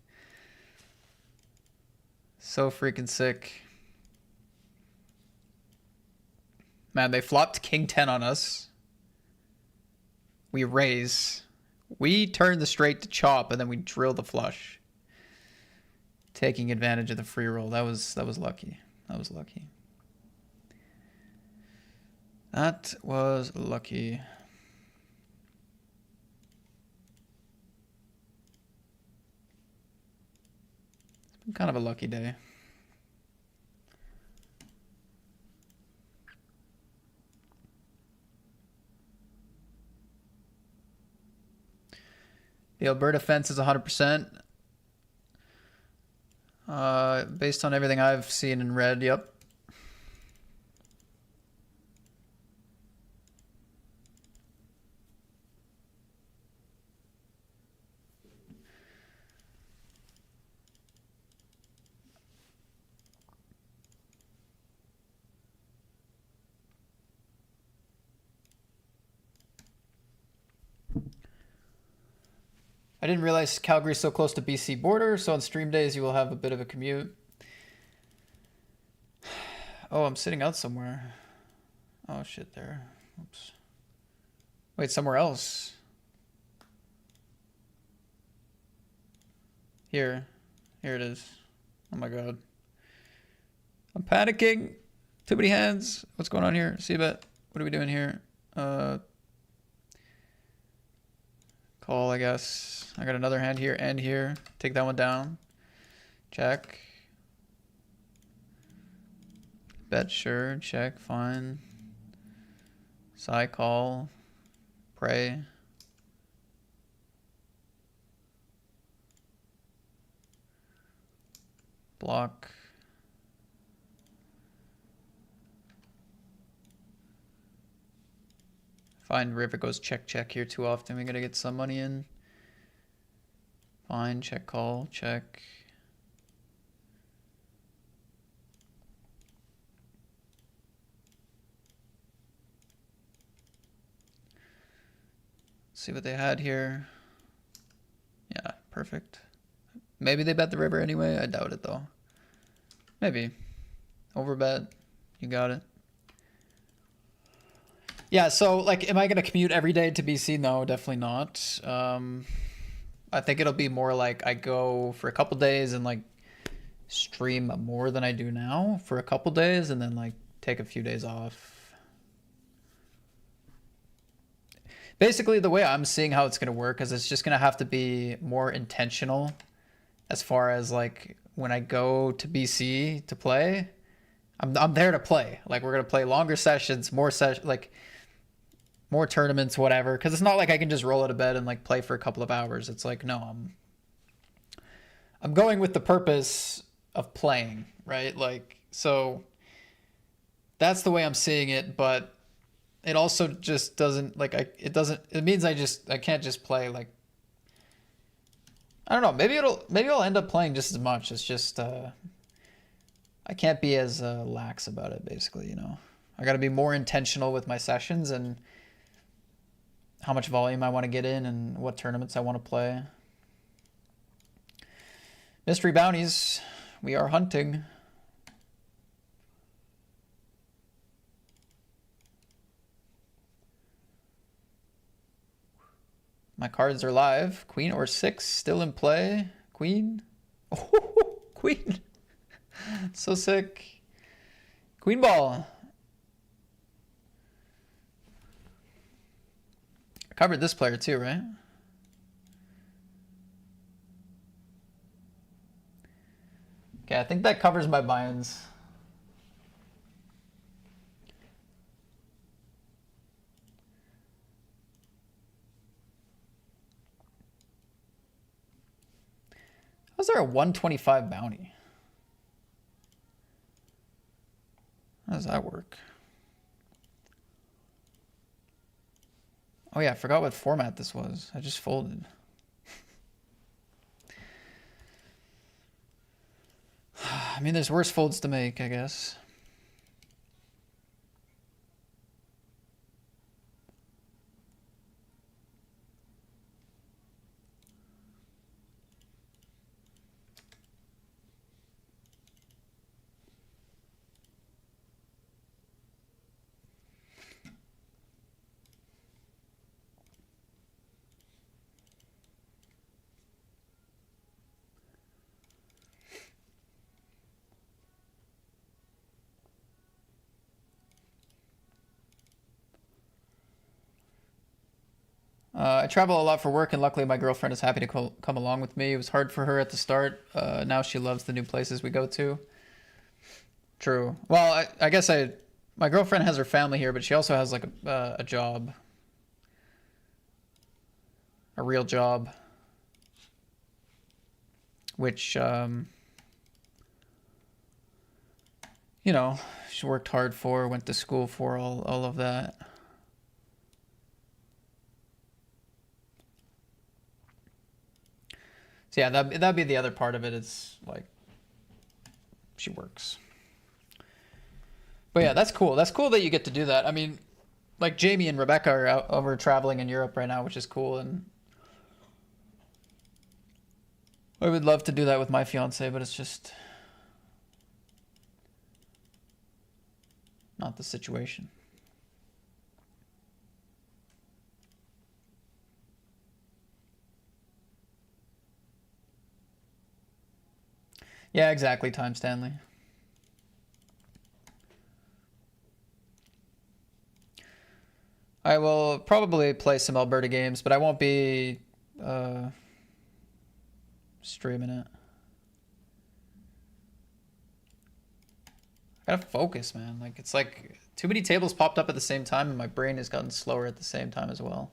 So freaking sick. Man, they flopped King 10 on us. We raise. We turn the straight to chop, and then we drill the flush. Taking advantage of the free roll. That was lucky. That was lucky. That was lucky. It's been kind of a lucky day. The Alberta fence is 100%. Based on everything I've seen and read, yep. I didn't realize Calgary's so close to BC border, so on stream days you will have a bit of a commute. Oh, I'm sitting out somewhere. Oh shit, there. Oops. Wait, somewhere else. Here. Here it is. Oh my god. I'm panicking. Too many hands. What's going on here? C-bet. What are we doing here? Call, I guess. I got another hand here and here. Take that one down. Check. Bet, sure. Check, fine. Side call. Pray. Block. Fine, river goes check, check here too often. We're gonna get some money in. Fine, check, call, check. see what they had here. Yeah, perfect. Maybe they bet the river anyway. I doubt it though. Maybe. Overbet. You got it. Yeah, so like, am I going to commute every day to BC? No, definitely not. I think it'll be more like I go for a couple days and like stream more than I do now for a couple days and then like take a few days off. Basically, the way I'm seeing how it's going to work is it's just going to have to be more intentional as far as like when I go to BC to play, I'm there to play. Like we're going to play longer sessions, more tournaments, whatever. Cause it's not like I can just roll out of bed and like play for a couple of hours. It's like, no, I'm going with the purpose of playing, right? Like, so that's the way I'm seeing it, but it also just doesn't like, it means I can't just play like, I don't know. Maybe I'll end up playing just as much. It's just, I can't be as lax about it basically, you know, I got to be more intentional with my sessions and how much volume I want to get in and what tournaments I want to play. Mystery bounties. We are hunting. My cards are live. Queen or 6 still in play. Queen. Oh, queen. So sick. Queen ball. I covered this player too, right? Okay, I think that covers my buy-ins. How's there a 125 bounty? How does that work? Oh yeah, I forgot what format this was. I just folded. I mean, there's worse folds to make, I guess. I travel a lot for work, and luckily my girlfriend is happy to come along with me. It was hard for her at the start. Now she loves the new places we go to. True. Well, I guess my girlfriend has her family here, but she also has like a job, a real job, which you know, she worked hard for, went to school for, all of that. So yeah, that'd be the other part of it. It's like she works. But yeah, that's cool. That's cool that you get to do that. I mean, like Jamie and Rebecca are out over traveling in Europe right now, which is cool. And I would love to do that with my fiance, but it's just not the situation. Yeah, exactly, Time Stanley. I will probably play some Alberta games, but I won't be streaming it. I gotta focus, man. Like, it's like too many tables popped up at the same time, and my brain has gotten slower at the same time as well.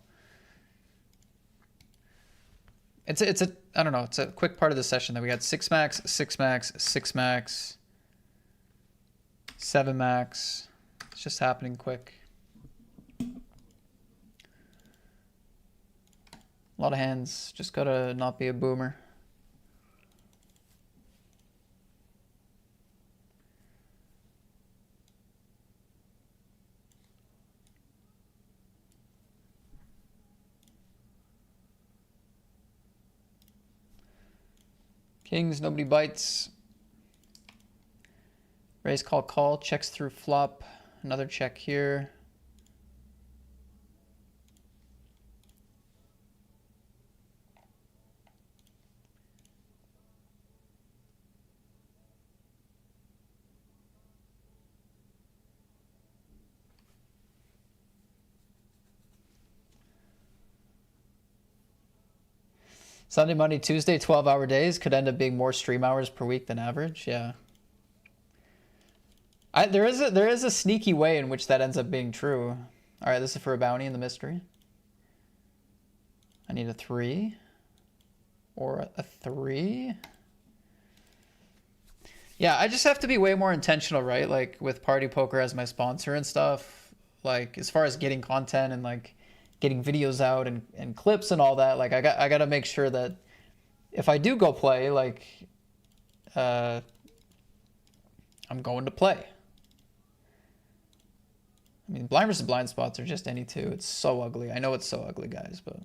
It's a I don't know. It's a quick part of the session that we got 6 max, 6 max, 6 max, 7 max. It's just happening quick. A lot of hands. Just gotta not be a boomer. Kings, nobody bites. Raise, call, call. Checks through flop. Another check here. Sunday, Monday, Tuesday, 12-hour days could end up being more stream hours per week than average. Yeah. There is a sneaky way in which that ends up being true. All right, this is for a bounty in the mystery. I need a 3 or a 3. Yeah, I just have to be way more intentional, right? Like with Party Poker as my sponsor and stuff. Like as far as getting content and like getting videos out and clips and all that. Like I got to make sure that if I do go play, like I'm going to play. I mean, blind versus blind spots are just any two. It's so ugly. I know it's so ugly, guys, but.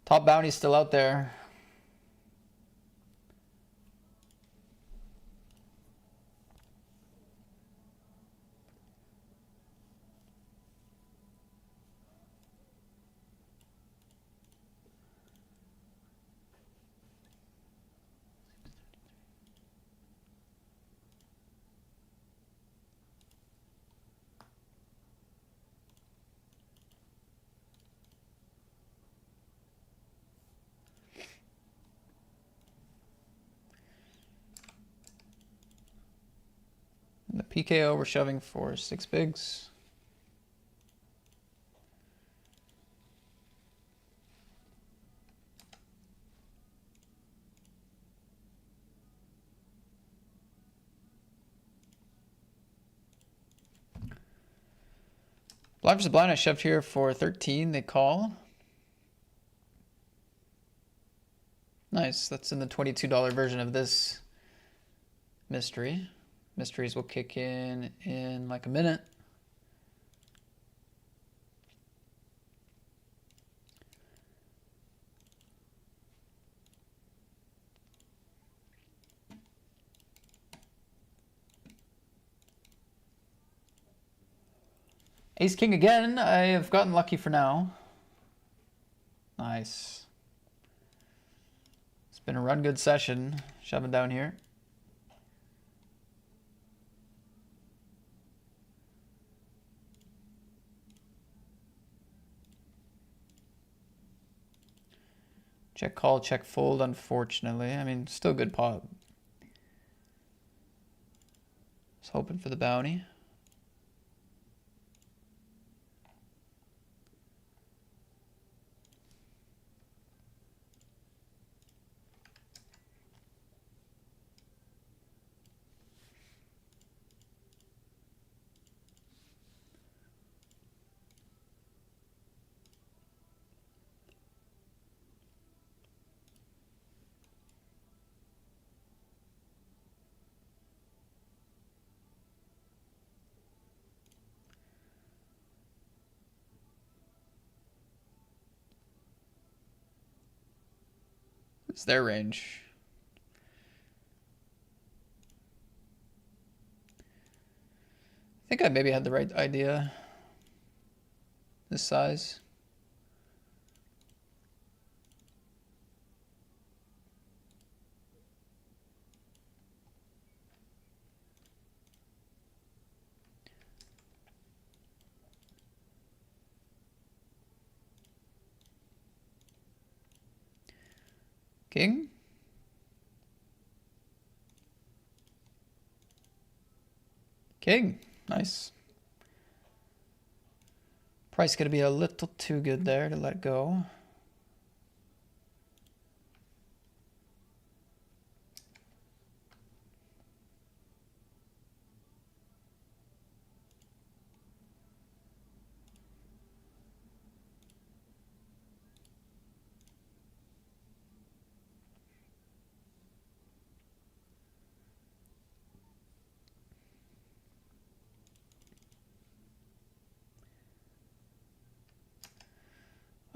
Top bounty's still out there. The PKO, we're shoving for 6 bigs. Blind versus blind, I shoved here for 13. They call. Nice. That's in the $22 version of this mystery. Mysteries will kick in like a minute. Ace King again. I have gotten lucky for now. Nice. It's been a run good session. Shoving down here. Check call, check fold, unfortunately. I mean, still good pot. Just hoping for the bounty. It's their range. I think I maybe had the right idea. This size. King. King. Nice. Price gonna be a little too good there to let go.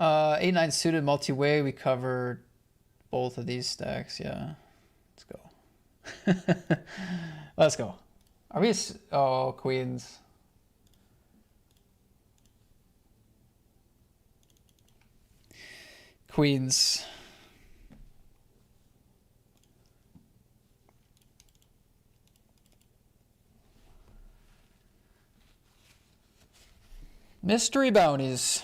8-9 suited multi-way. We covered both of these stacks. Yeah. Let's go. Let's go. Are we? Oh, queens. Queens. Mystery bounties.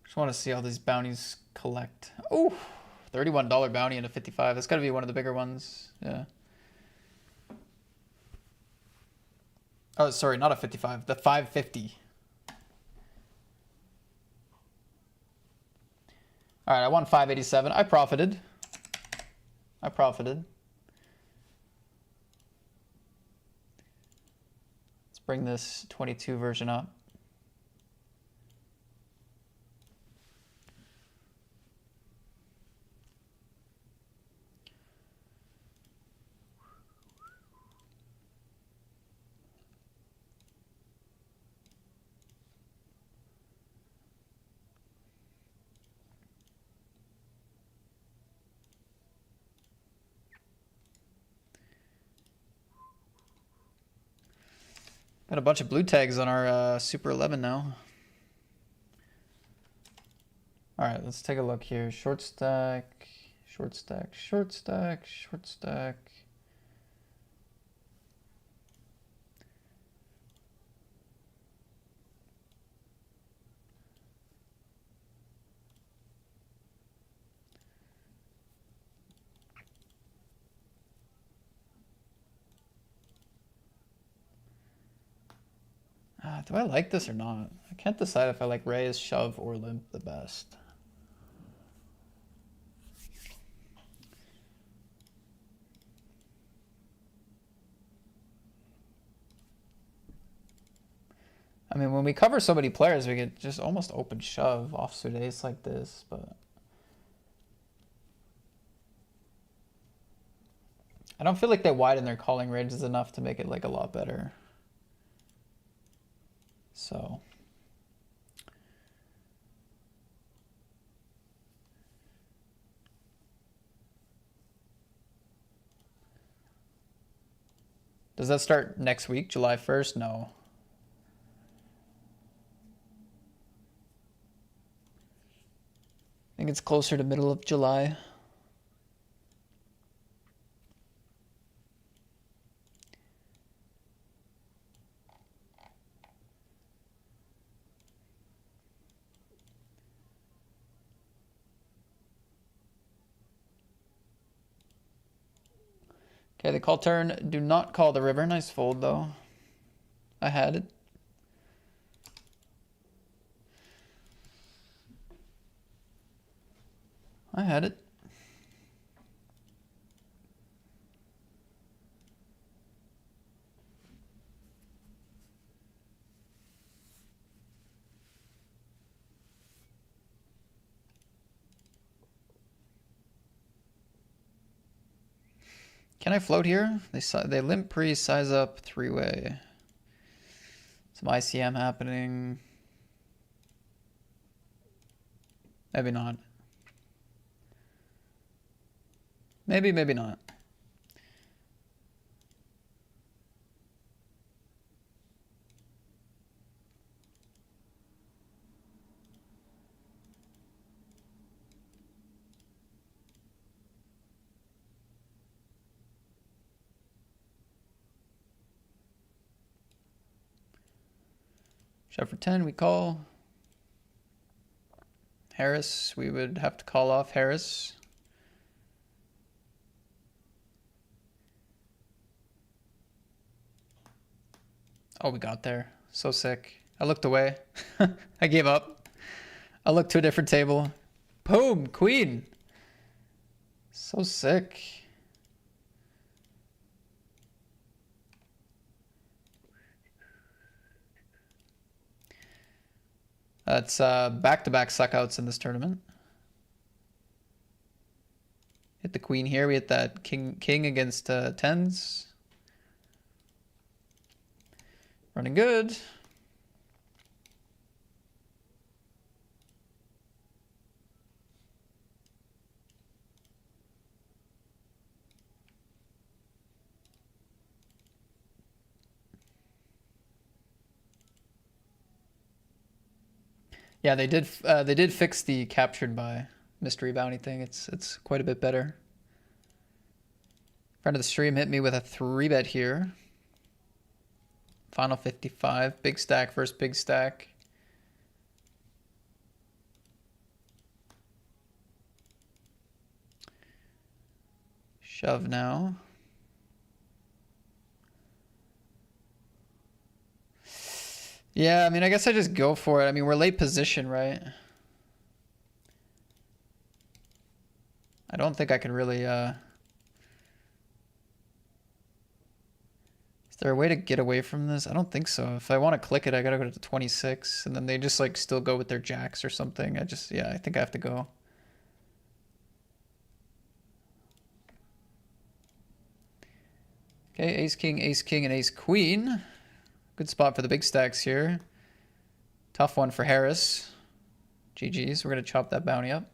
Just want to see how these bounties collect. Oh, $31 bounty and a 55. That's got to be one of the bigger ones. Yeah. Oh, sorry, not a 55. The 550. All right, I won 587. I profited. Let's bring this 22 version up. Got a bunch of blue tags on our Super 11 now. All right, let's take a look here. Short stack, short stack, short stack, short stack. Do I like this or not? I can't decide if I like raise, shove, or limp the best. I mean, when we cover so many players, we get just almost open shove offsuit ace like this, but I don't feel like they widen their calling ranges enough to make it like a lot better. So does that start next week, July 1st? No. I think it's closer to middle of July. Okay, they call turn. Do not call the river. Nice fold, though. I had it. I had it. Can I float here? They limp pre, size up, three-way. Some ICM happening. Maybe not. Maybe, maybe not. Shove for 10, we call. Harris, we would have to call off Harris. Oh, we got there. So sick. I looked away. I gave up. I looked to a different table. Boom, queen. So sick. That's back-to-back suckouts in this tournament. Hit the queen here. We hit that king against tens. Running good. Yeah, they did fix the captured by mystery bounty thing. It's quite a bit better. Friend of the stream hit me with a 3-bet here. Final 55. Big stack, first big stack. Shove now. Yeah, I mean, I guess I just go for it. I mean, we're late position, right? I don't think I can really, Is there a way to get away from this? I don't think so. If I want to click it, I gotta go to 26, and then they just, like, still go with their jacks or something. Yeah, I think I have to go. Okay, ace, king, and ace, queen. Good spot for the big stacks here. Tough one for Harris. GG's. We're going to chop that bounty up.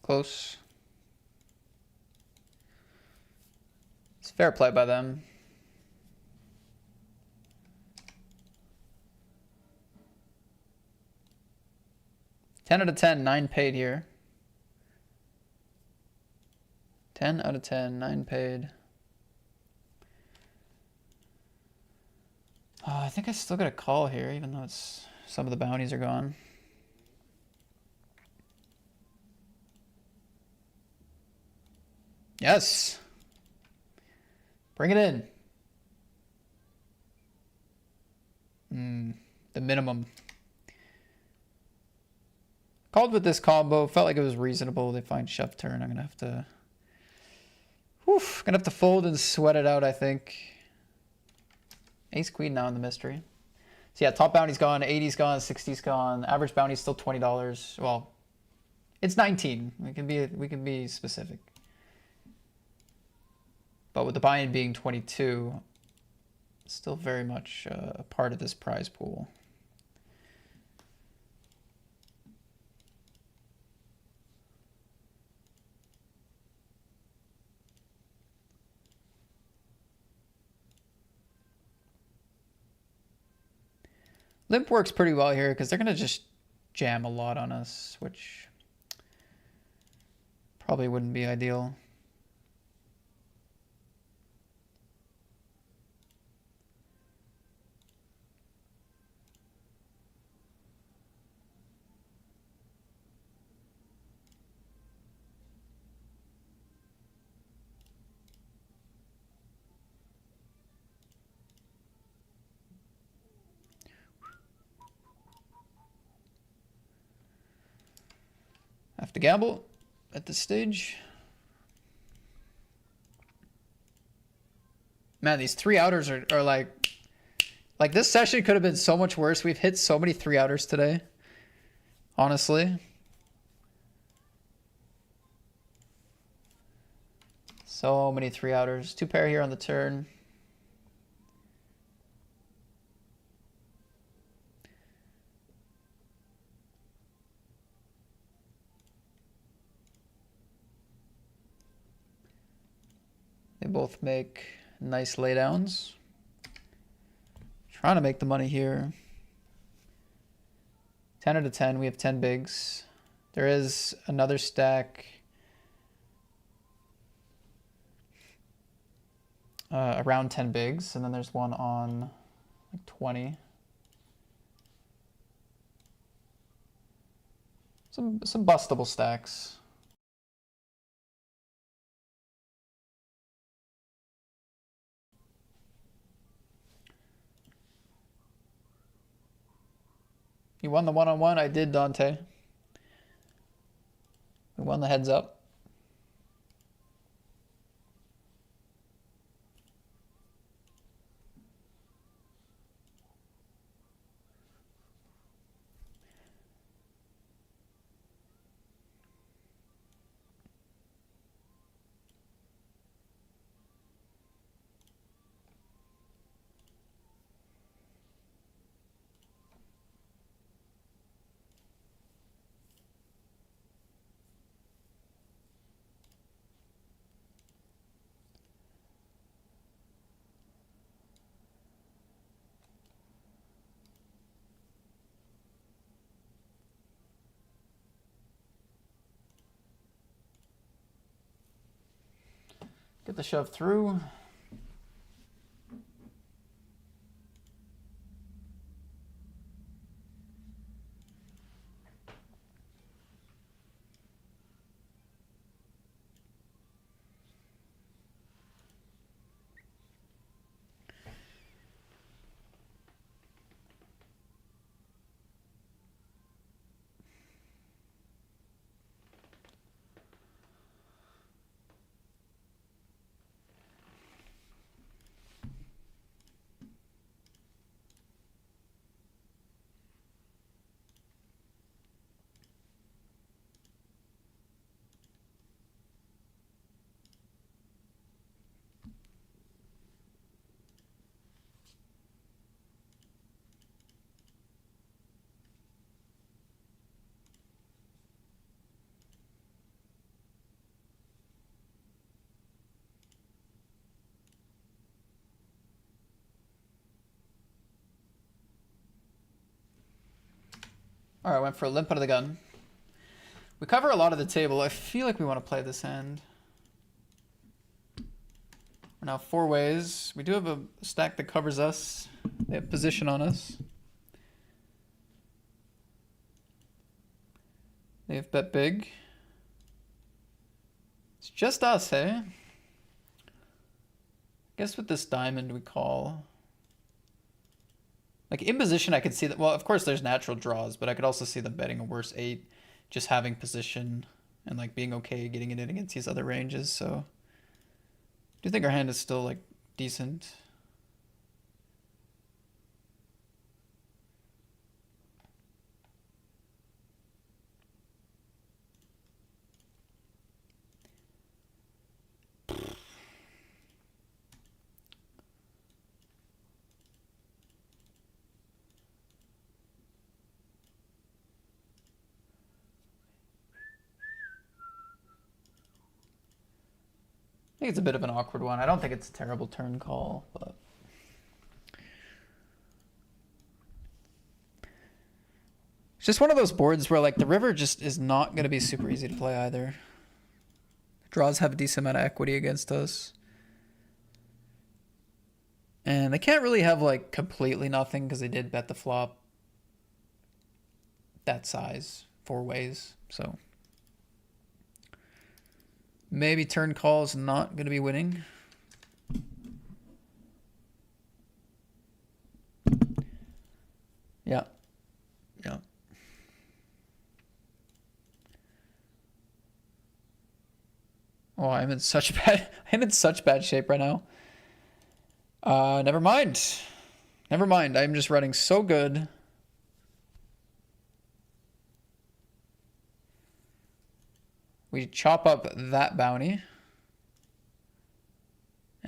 Close. It's fair play by them. Ten out of 10, 9 paid here. 10 out of 10, 9 paid. I think I still got a call here, even though some of the bounties are gone. Yes. Bring it in. The minimum. Called with this combo. Felt like it was reasonable. They find shove turn. I'm going to have to... Gonna have to fold and sweat it out, I think. Ace queen now in the mystery. So yeah, top bounty's gone, 80's gone, 60's gone. Average bounty's still $20. Well, it's 19. We can be specific. But with the buy-in being 22, it's still very much a part of this prize pool. Limp works pretty well here because they're going to just jam a lot on us, which probably wouldn't be ideal. Have to gamble at this stage. Man, these 3-outers are like this session could have been so much worse. We've hit so many 3-outers today. Honestly. So So many 3-outers. 2 pair here on the turn. They both make nice laydowns. Trying to make the money here. 10 out of 10. We have 10 bigs. There is another stack around 10 bigs, and then there's one on like 20. Some bustable stacks. You won the one-on-one? I did, Dante. We won the heads up. Get the shove through. All right, went for a limp out of the gun. We cover a lot of the table. I feel like we want to play this hand. We're now 4 ways. We do have a stack that covers us. They have position on us. They have bet big. It's just us, hey? I guess with this diamond we call. Like in position, I could see that. Well, of course, there's natural draws, but I could also see them betting a worse 8, just having position and like being okay getting it in against these other ranges. So, I do think our hand is still like decent. I think it's a bit of an awkward one. I don't think it's a terrible turn call, but it's just one of those boards where like the river just is not going to be super easy to play either. Draws have a decent amount of equity against us. And they can't really have like completely nothing because they did bet the flop that size 4 ways. So maybe turn call is not going to be winning. Yeah. Yeah. Oh, I'm in such bad shape right now. Never mind. Never mind. I'm just running so good. We chop up that bounty.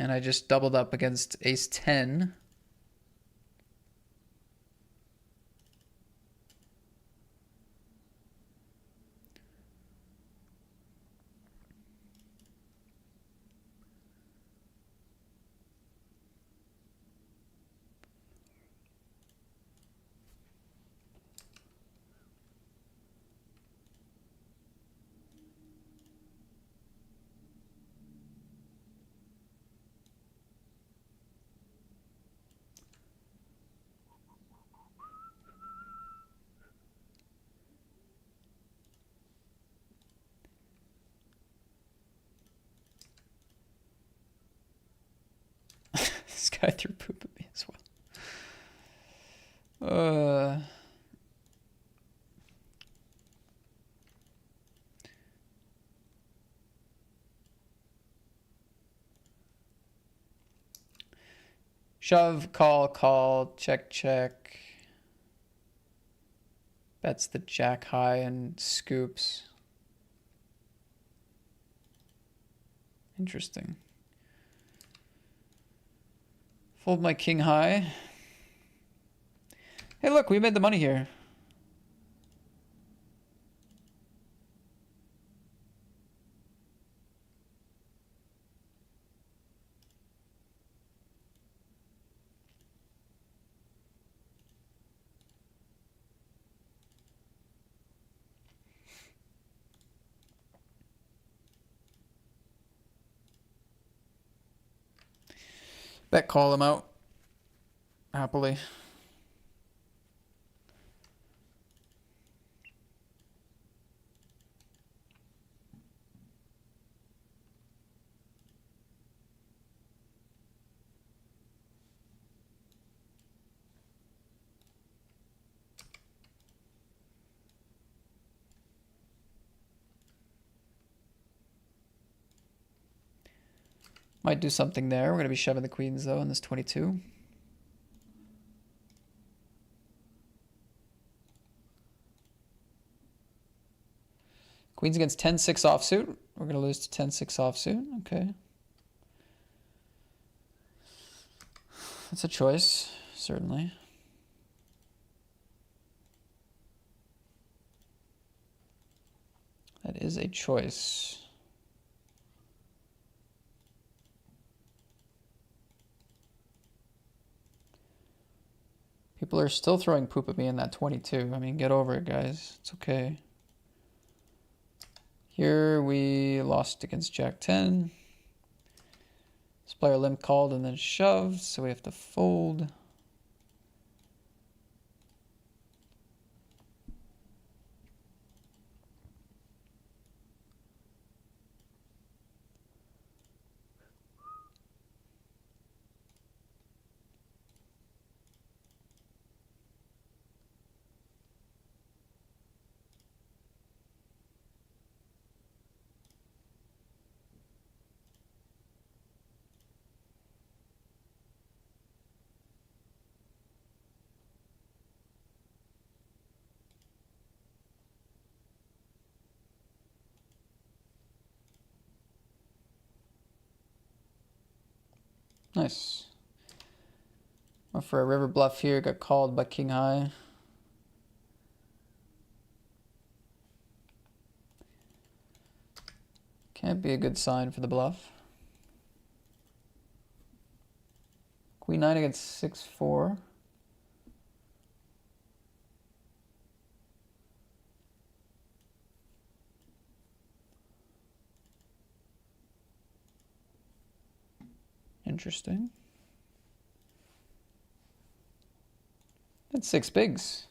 And I just doubled up against ace 10. This guy threw poop at me as well. Shove, call, check, check. Bets the jack high and scoops. Interesting. Fold my king high. Hey, look, we made the money here. Bet call him out. Happily. Might do something there. We're going to be shoving the queens, though, in this 22. Queens against 10-6 offsuit. We're going to lose to 10-6 offsuit. Okay. That's a choice, certainly. That is a choice. People are still throwing poop at me in that 22. I mean, get over it, guys. It's okay. Here we lost against Jack 10. This player limp called and then shoved, so we have to fold. Nice. Went for a river bluff here, got called by king high. Can't be a good sign for the bluff. Queen 9 against 6-4. Interesting. That's 6 bigs.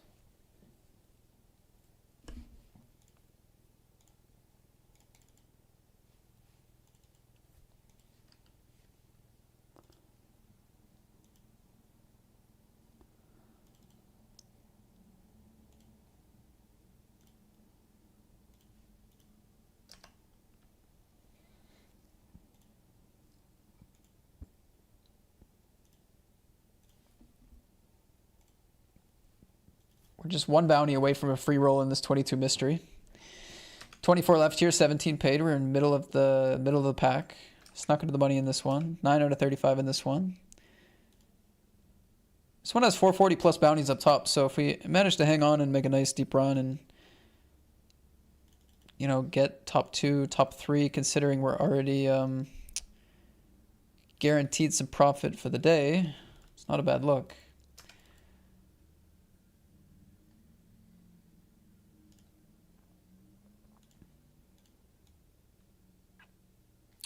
We're just one bounty away from a free roll in this 22 mystery. 24 left here, 17 paid. We're in middle of the pack. Snuck into the money in this one. 9 out of 35 in this one. This one has 440 plus bounties up top, so if we manage to hang on and make a nice deep run and, you know, get top 2, top 3, considering we're already guaranteed some profit for the day, it's not a bad look.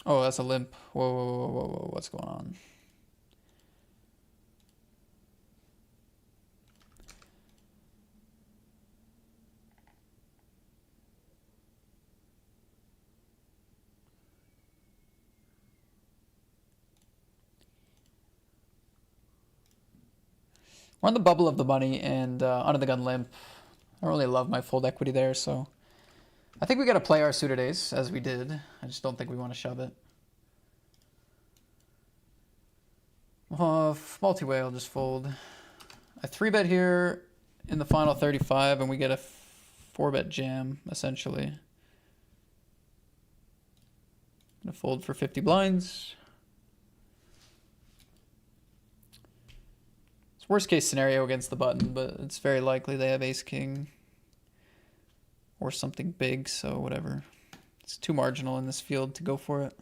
Oh, that's a limp. Whoa, whoa, whoa, whoa, whoa, what's going on? We're on the bubble of the money and under the gun limp. I don't really love my fold equity there, so I think we got to play our suited ace as we did. I just don't think we want to shove it. Multi-way, I'll just fold. I 3-bet here in the final 35 and we get a 4-bet jam, essentially. Gonna fold for 50 blinds. It's worst case scenario against the button, but it's very likely they have ace-king or something big, so whatever. It's too marginal in this field to go for it.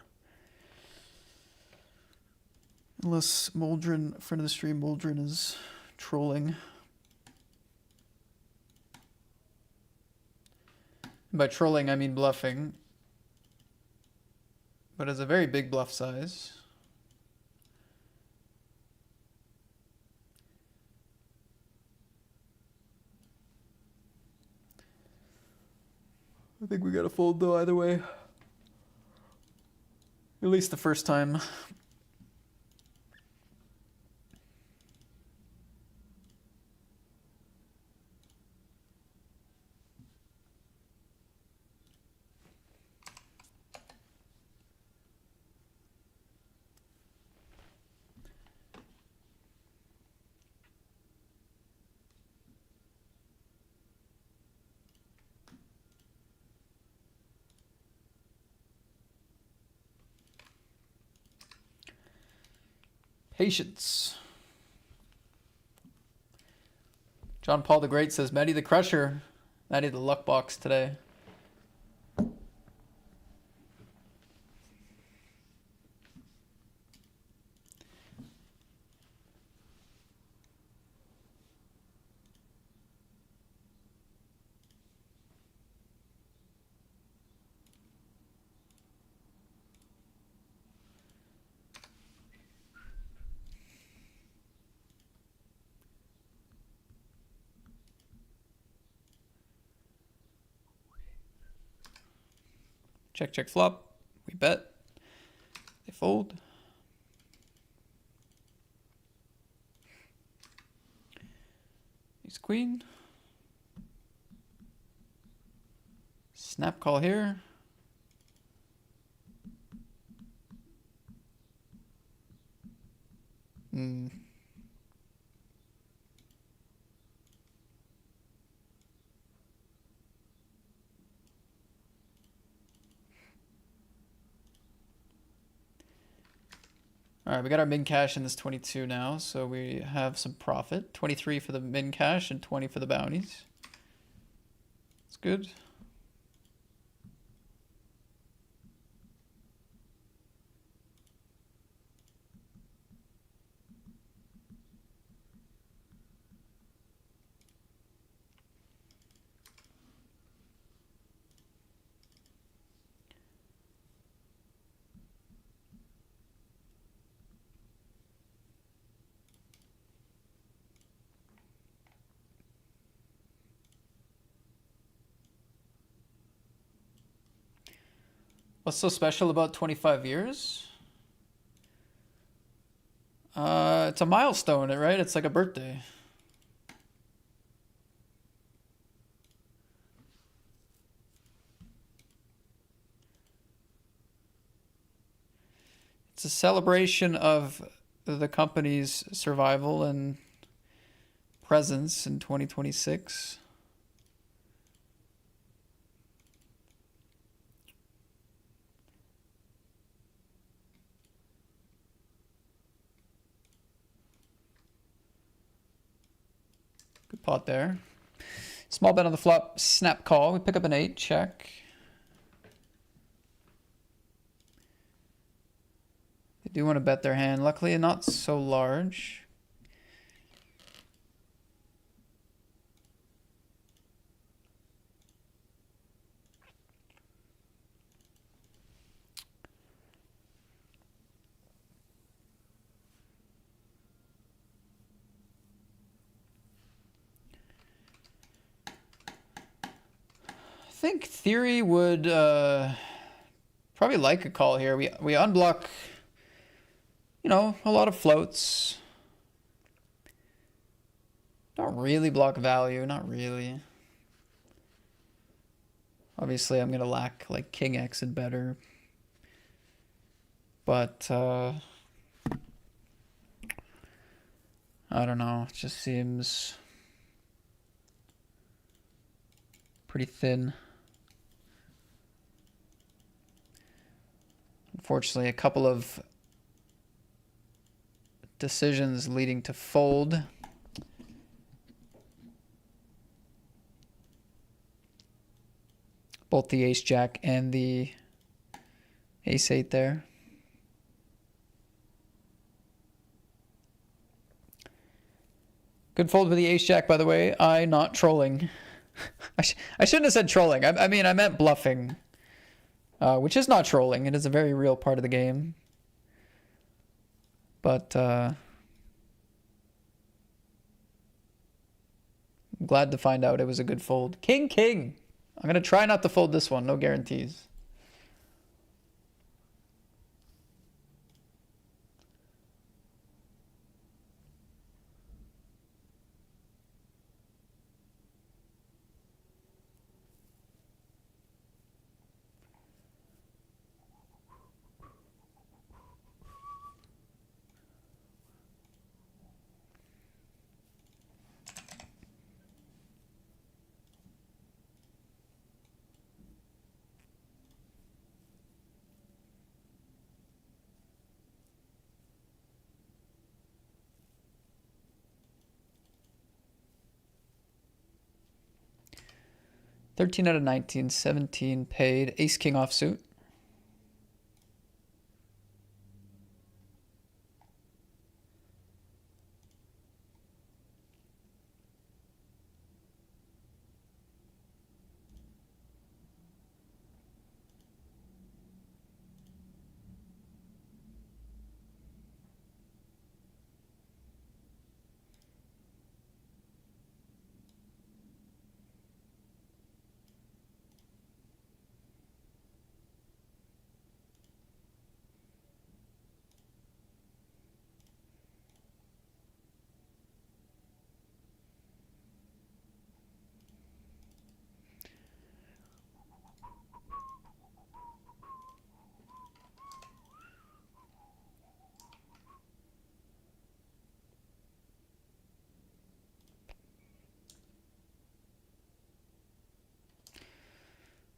Unless Moldrin, friend of the stream, Moldrin is trolling. And by trolling, I mean bluffing. But it's a very big bluff size. I think we gotta fold though either way. At least the first time. Patience. John Paul the Great says, Matty the Crusher. Matty the luck box today. Check, check, flop. We bet. They fold. Ace queen. Snap call here. All right, we got our min cash in this 22 now, so we have some profit. 23 for the min cash and 20 for the bounties. It's good. What's so special about 25 years? It's a milestone, right? It's like a birthday. It's a celebration of the company's survival and presence in 2026. Good pot there. Small bet on the flop, snap call. We pick up an 8, check. They do want to bet their hand. Luckily, not so large. I think Theory would probably like a call here. We unblock, you know, a lot of floats. Don't really block value, not really. Obviously, I'm gonna lack like King X and better. But I don't know. It just seems pretty thin. Unfortunately, a couple of decisions leading to fold. Both the ace jack and the ace 8 there. Good fold with the ace jack, by the way. Not trolling. I shouldn't have said trolling. I mean, I meant bluffing. Which is not trolling. It is a very real part of the game. But I'm glad to find out it was a good fold. King, king. I'm going to try not to fold this one. No guarantees. $13 out of 19, 17 paid. Ace king offsuit.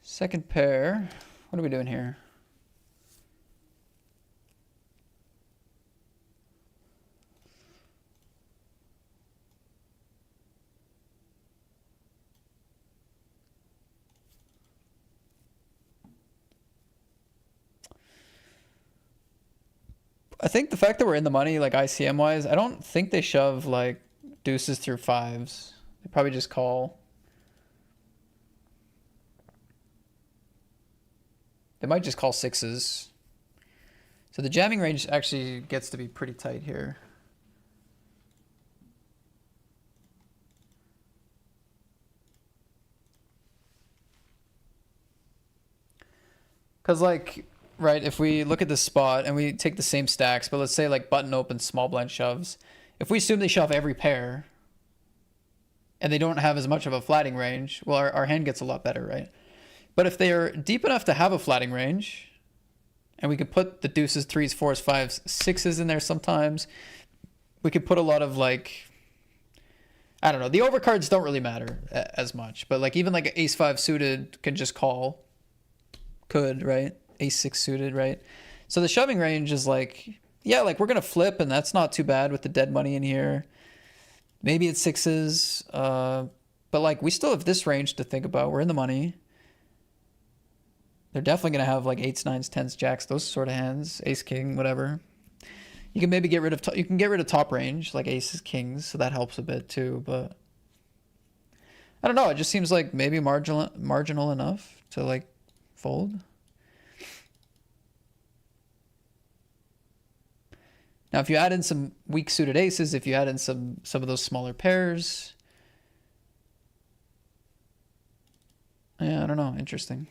Second pair. What are we doing here? I think the fact that we're in the money, like ICM wise, I don't think they shove like deuces through fives. They probably just call. They might just call sixes. So the jamming range actually gets to be pretty tight here. Because like, right, if we look at this spot and we take the same stacks, but let's say like button open, small blind shoves. If we assume they shove every pair and they don't have as much of a flatting range, well, our hand gets a lot better, right? But if they are deep enough to have a flatting range, and we could put the deuces, threes, fours, fives, sixes in there sometimes, we could put a lot of like, I don't know, the overcards don't really matter as much, but like even like ace five suited can just call. Could, right? Ace six suited, right? So the shoving range is like, yeah, like we're going to flip and that's not too bad with the dead money in here. Maybe it's sixes. But like we still have this range to think about. We're in the money. They're definitely gonna have like eights, nines, tens, jacks, those sort of hands. Ace, king, whatever. You can maybe get rid of you can get rid of top range like aces, kings, so that helps a bit too. But I don't know. It just seems like maybe marginal enough to like fold. Now, if you add in some weak suited aces, if you add in some of those smaller pairs, yeah, I don't know. Interesting.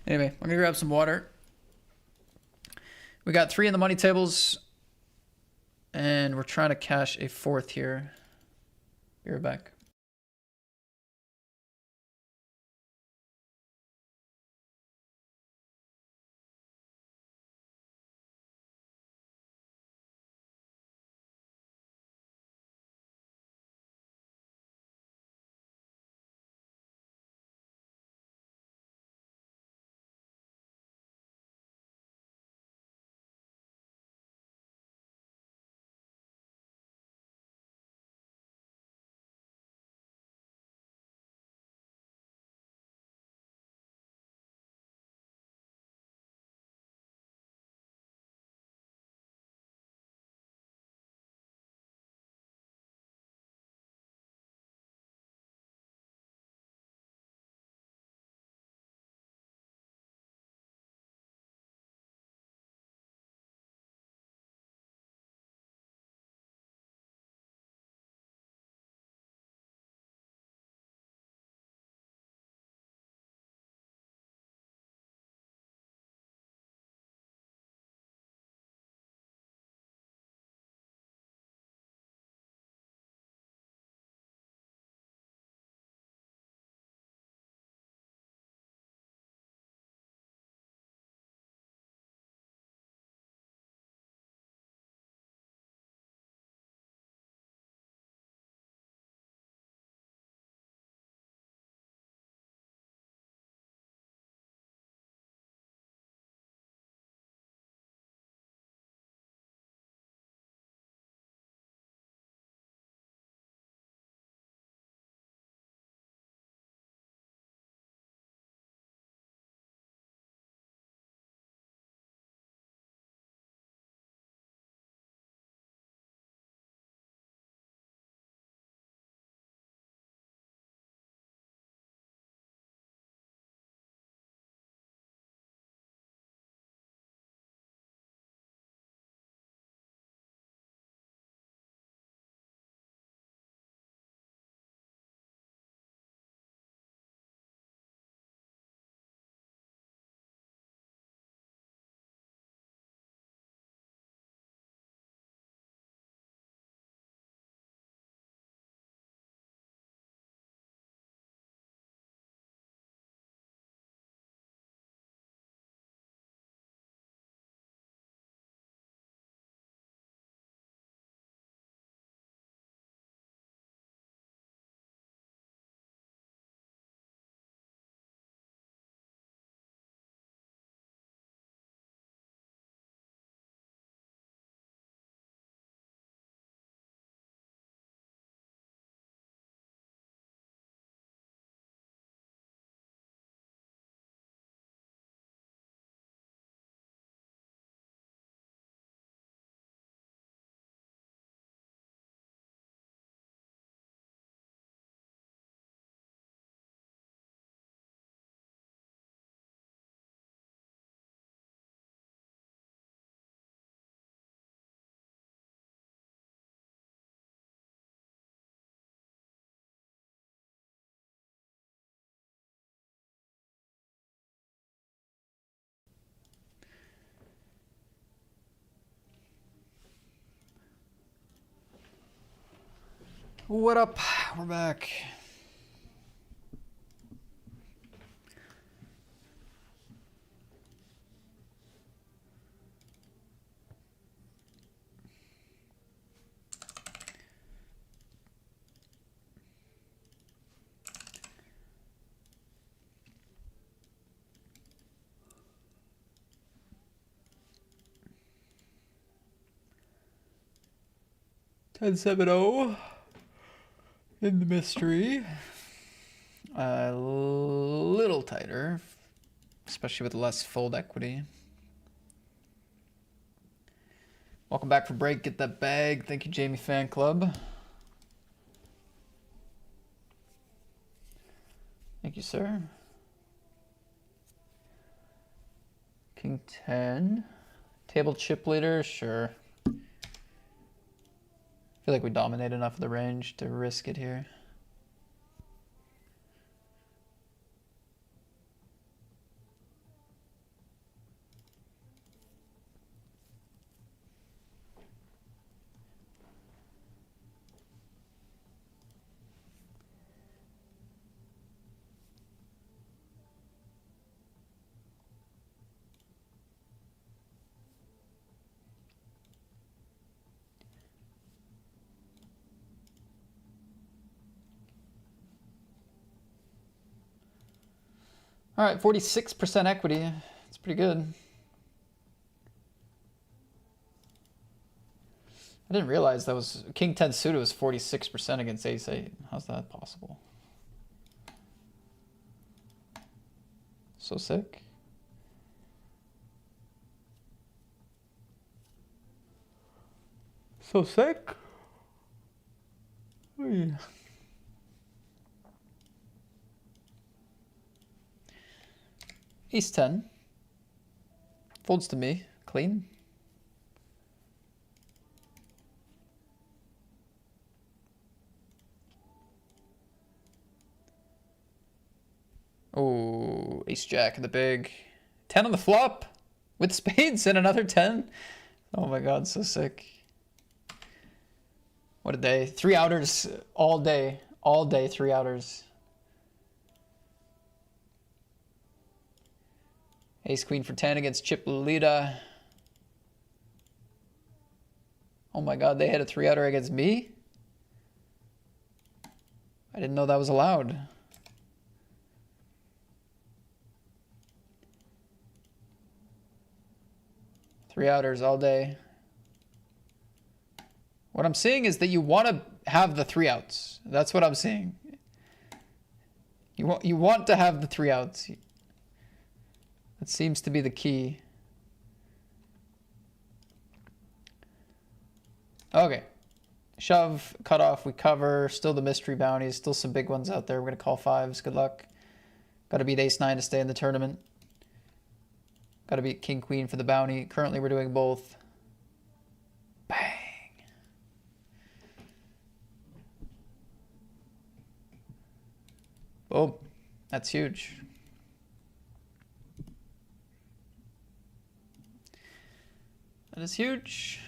Anyway, I'm gonna grab some water. We got 3 in the money tables, and we're trying to cash a 4th here. Be right back. What up? We're back. Ten 7-0. in the mystery. A little tighter, especially with less fold equity. Welcome back from break. Get that bag. Thank you, Jamie Fan Club. Thank you, sir. King 10. Table chip leader, sure. I feel like we dominate enough of the range to risk it here. All right, 46% equity. It's pretty good. I didn't realize that was King 10 suited was 46% against Ace 8. How's that possible? So sick. So sick. Oy. Ace 10. Folds to me. Clean. Oh, ace jack in the big. 10 on the flop with spades and another 10. Oh my god, so sick. What a day. 3 outers all day. All day, 3 outers. Ace queen for 10 against Chip Lolita. Oh my god, they had a 3 outer against me? I didn't know that was allowed. Three outers all day. What I'm seeing is that you want to have the 3 outs. That's what I'm seeing. You want to have the 3 outs. That seems to be the key. Okay. Shove, cut off, we cover. Still the mystery bounties. Still some big ones out there. We're going to call 5s. Good luck. Got to beat ace 9 to stay in the tournament. Got to beat king queen for the bounty. Currently we're doing both. Bang. Boom. That's huge. That is huge.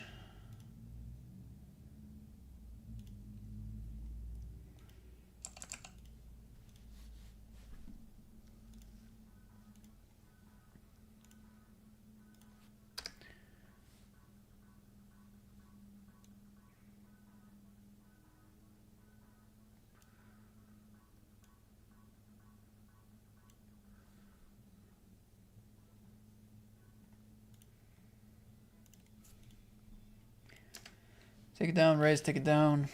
Take it down, raise, take it down.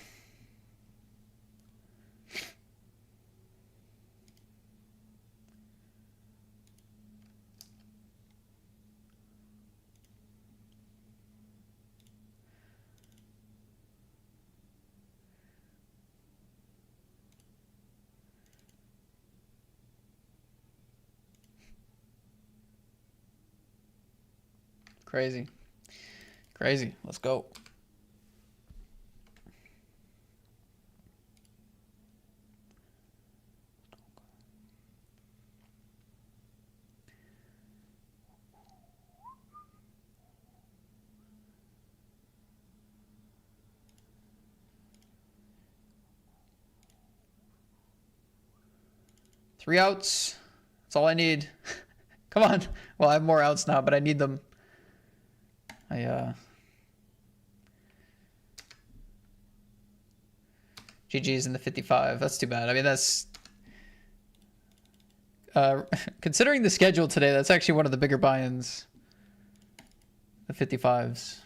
Crazy. Crazy. Let's go. Three outs. That's all I need. Come on. Well, I have more outs now, but I need them. GG's in the 55. That's too bad. I mean, that's... considering the schedule today, that's actually one of the bigger buy-ins. The 55s.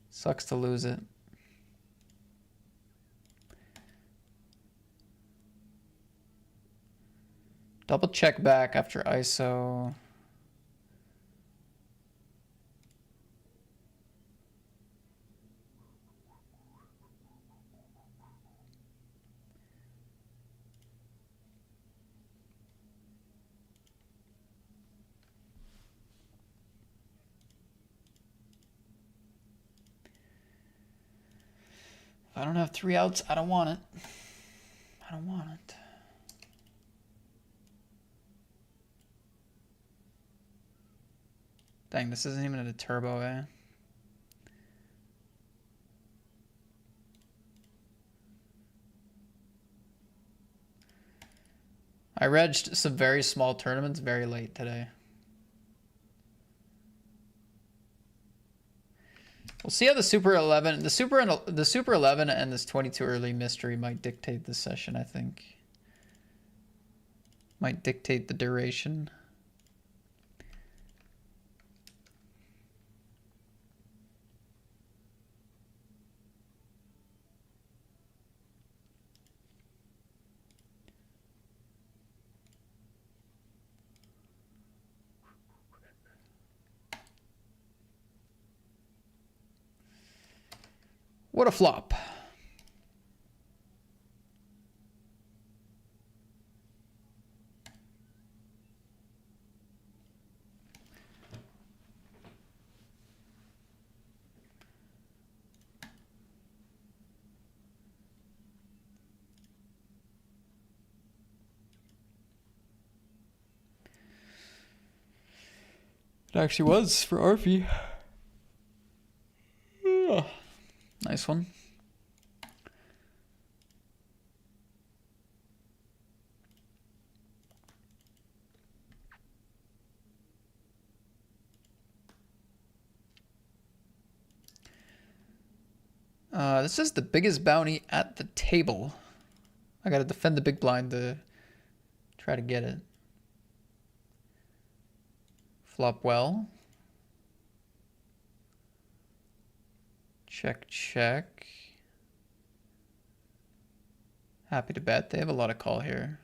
Sucks to lose it. Double check back after ISO. If I don't have 3 outs, I don't want it. I don't want it. Dang, this isn't even a turbo, eh? I regged some very small tournaments very late today. We'll see how the Super 11, the Super 11 and this 22 early mystery might dictate this session, I think. Might dictate the duration. What a flop. It actually was for Arfie. Nice one. This is the biggest bounty at the table. I gotta defend the big blind to try to get it. Flop well. Check, check. Happy to bet. They have a lot of call here.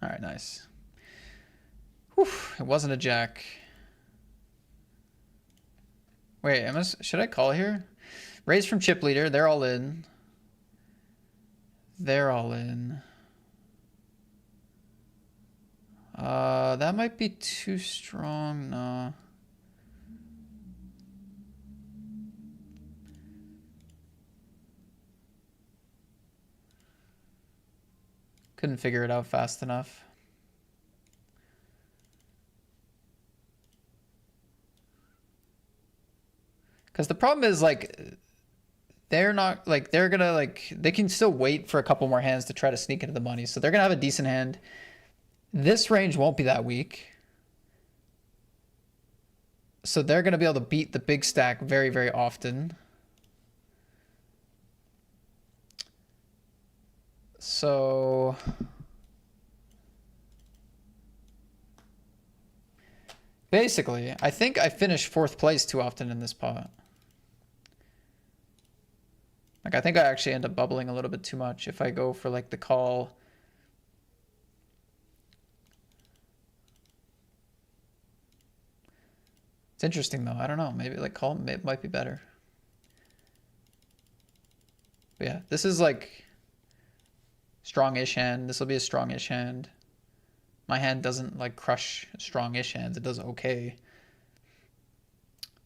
All right, nice. Whew, it wasn't a jack. Wait, should I call here? Raise from chip leader. They're all in. They're all in. That might be too strong. No. Couldn't figure it out fast enough. Because the problem is, like, they're not, like, they're gonna, like, they can still wait for a couple more hands to try to sneak into the money. So they're gonna have a decent hand. This range won't be that weak. So they're gonna be able to beat the big stack very, very often. So basically, I think I finish 4th place too often in this pot. Like, I think I actually end up bubbling a little bit too much if I go for, like, the call. It's interesting, though. I don't know. Maybe, like, call might be better. But yeah, this is, like, strong-ish hand. This will be a strong-ish hand. My hand doesn't, like, crush strong-ish hands. It does okay.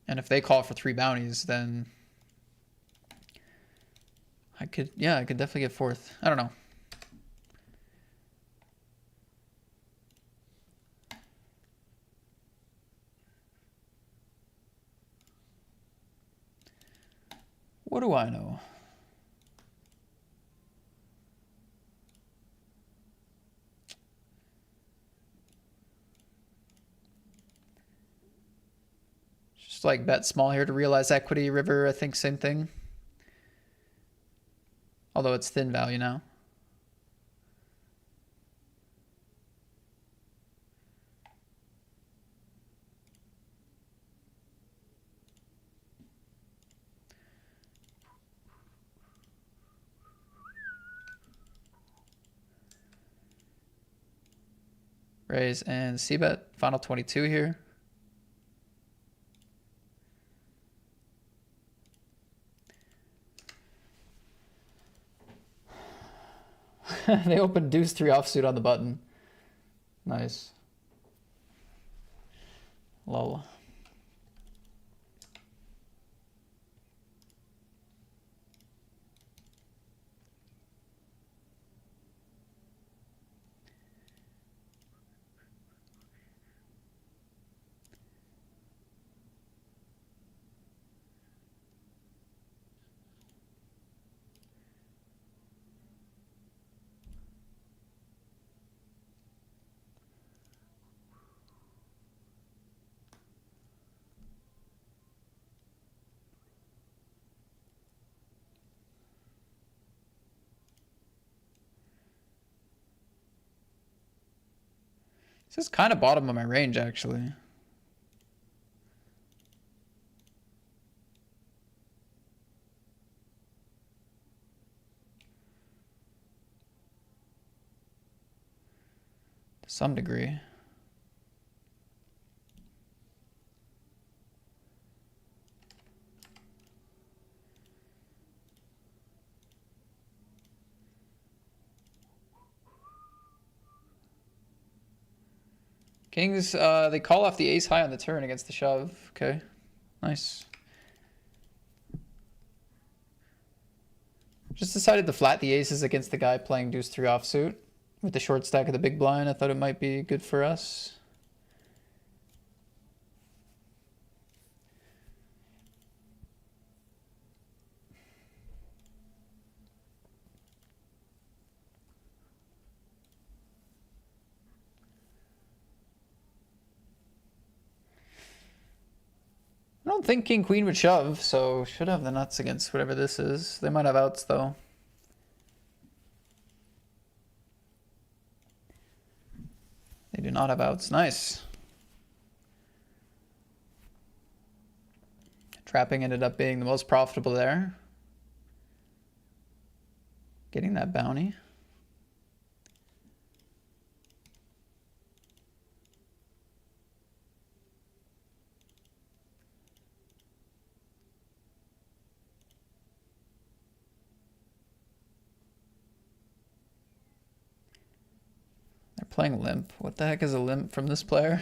And if they call for 3 bounties, then I could definitely get 4th. I don't know. What do I know? Just like bet small here to realize equity. River, I think same thing. Although it's thin value now. Raise and c-bet. Final 22 here. They opened deuce 3 offsuit on the button. Nice. Lol. This is kind of bottom of my range, actually. To some degree. Kings, they call off the ace high on the turn against the shove. Okay, nice. Just decided to flat the aces against the guy playing deuce 3 offsuit. With the short stack of the big blind, I thought it might be good for us. I don't think king queen would shove, so should have the nuts against whatever this is. They might have outs though. They do not have outs. Nice. Trapping ended up being the most profitable there. Getting that bounty. Playing limp. What the heck is a limp from this player?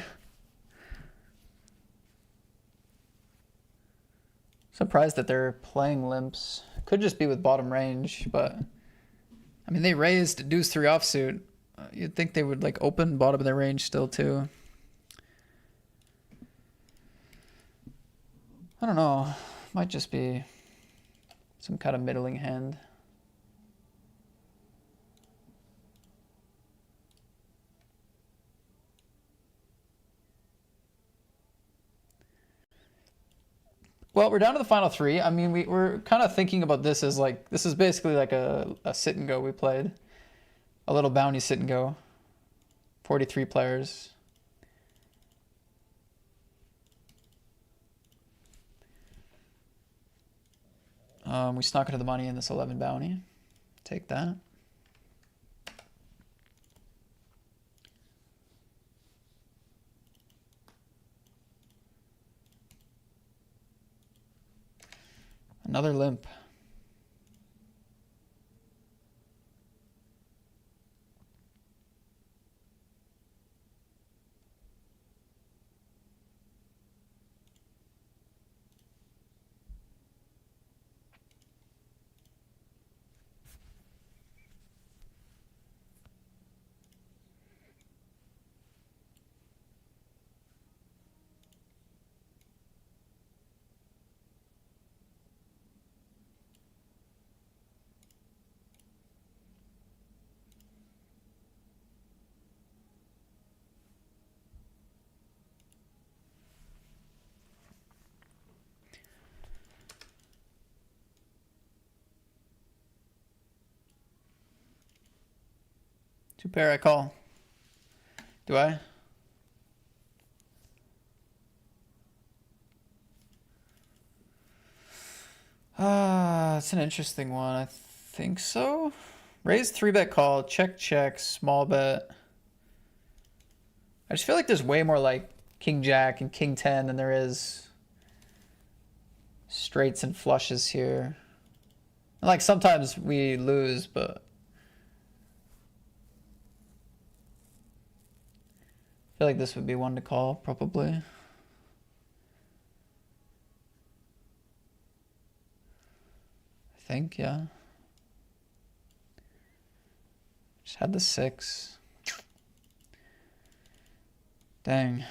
Surprised that they're playing limps. Could just be with bottom range, but I mean they raised deuce 3 offsuit. You'd think they would like open bottom of their range still too. I don't know. Might just be some kind of middling hand. Well, we're down to the final 3. I mean, we're kind of thinking about this as like, this is basically like a sit and go we played. A little bounty sit and go. 43 players. We snuck into the money in this 11 bounty. Take that. Another limp. Two pair I call. Do I? It's an interesting one. I think so. Raise 3-bet call, check, small bet. I just feel like there's way more like King Jack and King 10 than there is straights and flushes here. And like sometimes we lose, but I feel like this would be one to call probably. I think, yeah. Just had the 6. Dang.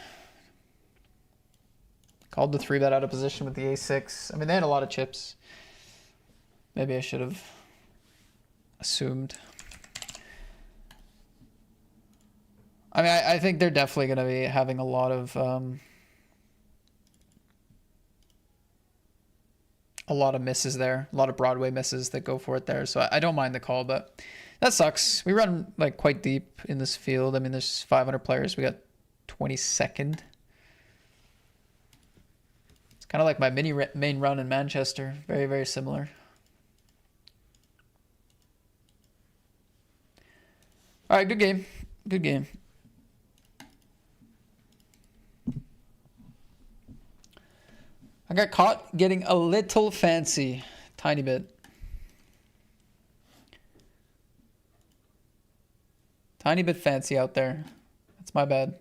Called the 3-bet out of position with the A6. I mean, they had a lot of chips. Maybe I should have assumed. I mean, I think they're definitely going to be having a lot of misses there. A lot of Broadway misses that go for it there. So I don't mind the call, but that sucks. We run like quite deep in this field. I mean, there's 500 players. We got 22nd. It's kind of like my main run in Manchester. Very, very similar. All right, good game. Good game. I got caught getting a little fancy. Tiny bit. Tiny bit fancy out there. That's my bad.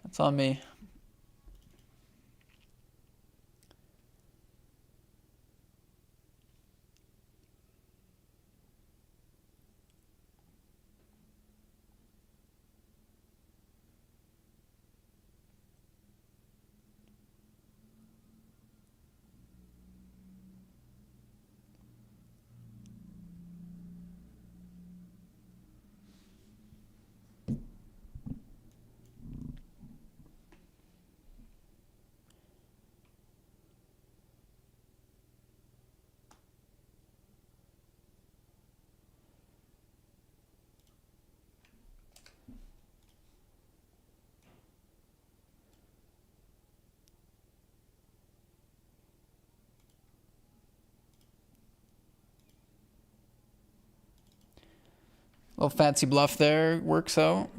That's on me. Little fancy bluff there works out.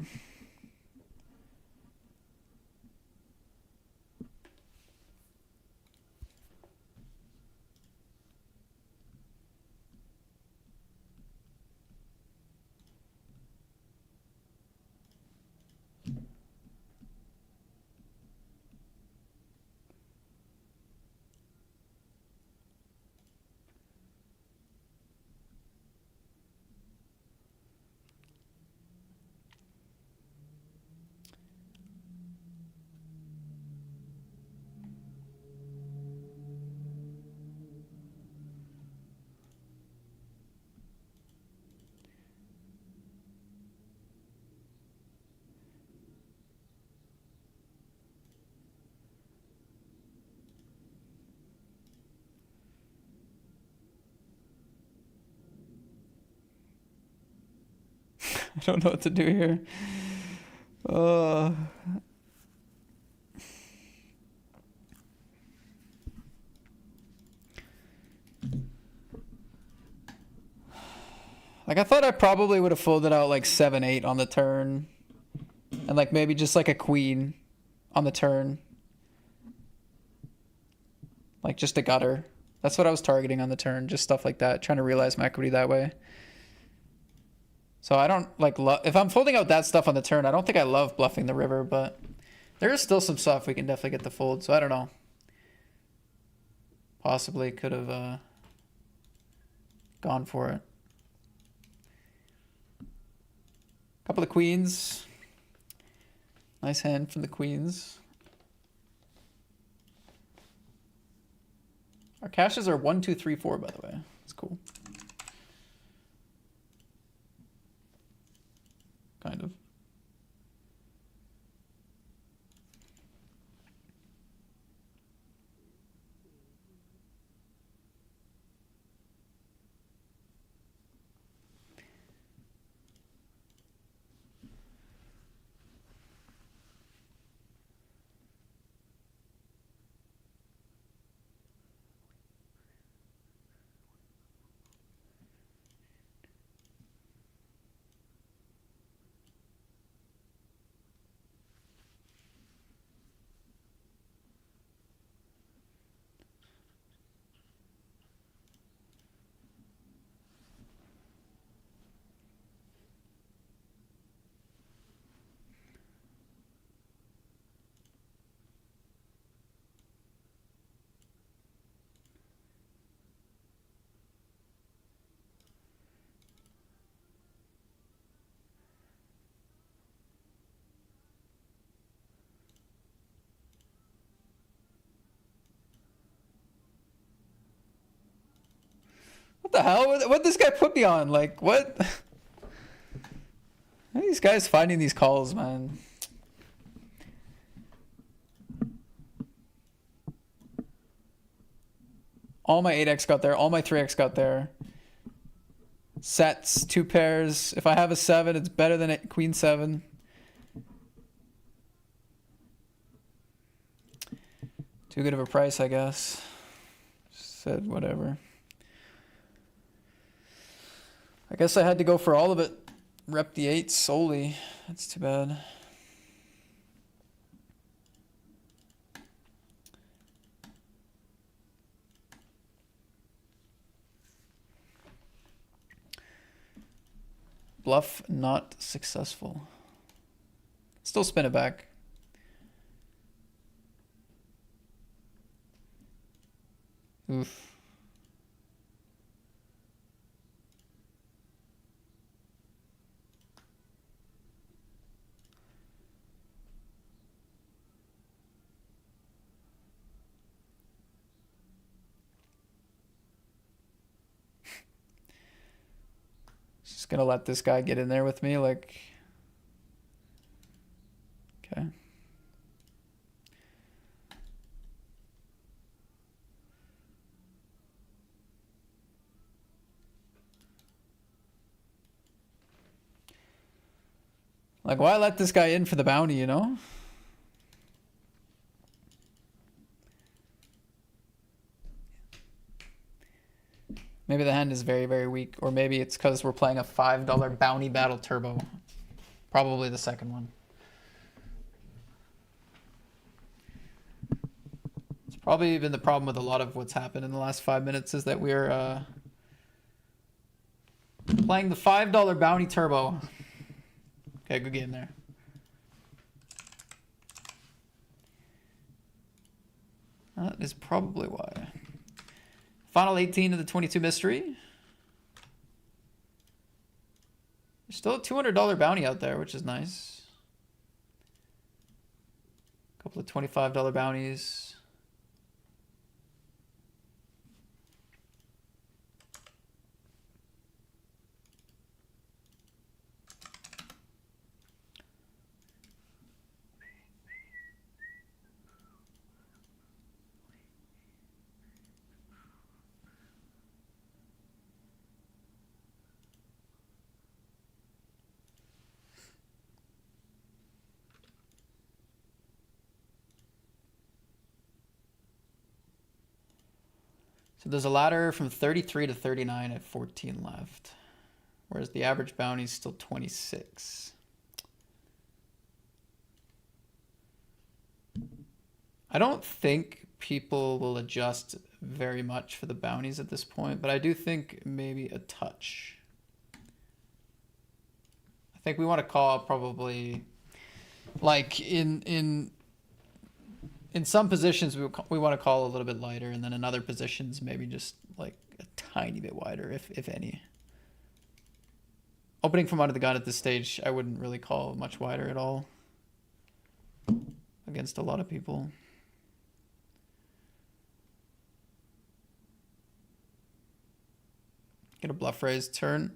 I don't know what to do here. Like I thought I probably would have folded out like 7-8 on the turn. And like maybe just like a queen on the turn. Like just a gutter. That's what I was targeting on the turn. Just stuff like that. Trying to realize my equity that way. So I don't like if I'm folding out that stuff on the turn, I don't think I love bluffing the river, but there is still some stuff we can definitely get the fold. So I don't know. Possibly could have gone for it. Couple of queens. Nice hand from the queens. Our cashes are 1, 2, 3, 4, by the way. That's cool. Kind of. What the hell? What this guy put me on? Like, what? How are these guys finding these calls, man? All my 8x got there. All my 3x got there. Sets, 2 pairs. If I have a 7, it's better than a queen 7. Too good of a price, I guess. Said whatever. I guess I had to go for all of it. Rep the 8 solely. That's too bad. Bluff not successful. Still spin it back. Oof. Just gonna let this guy get in there with me, like, okay. Like, why let this guy in for the bounty, you know? Maybe the hand is very, very weak. Or maybe it's because we're playing a $5 bounty battle turbo. Probably the second one. It's probably been the problem with a lot of what's happened in the last 5 minutes is that we're playing the $5 bounty turbo. Okay, good game there. That is probably why. Final 18 of the 22 mystery. There's still a $200 bounty out there, which is nice. A couple of $25 bounties. So there's a ladder from 33 to 39 at 14 left, whereas the average bounty is still 26. I don't think people will adjust very much for the bounties at this point, but I do think maybe a touch. I think we want to call probably, like in some positions we want to call a little bit lighter, and then in other positions maybe just like a tiny bit wider, if any. Opening from under the gun at this stage, I wouldn't really call much wider at all against a lot of people. Get a bluff raise turn.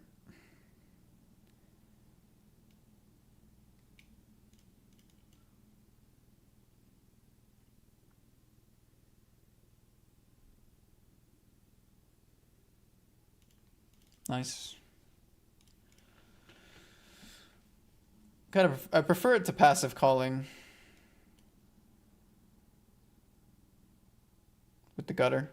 Nice. I prefer it to passive calling with the gutter.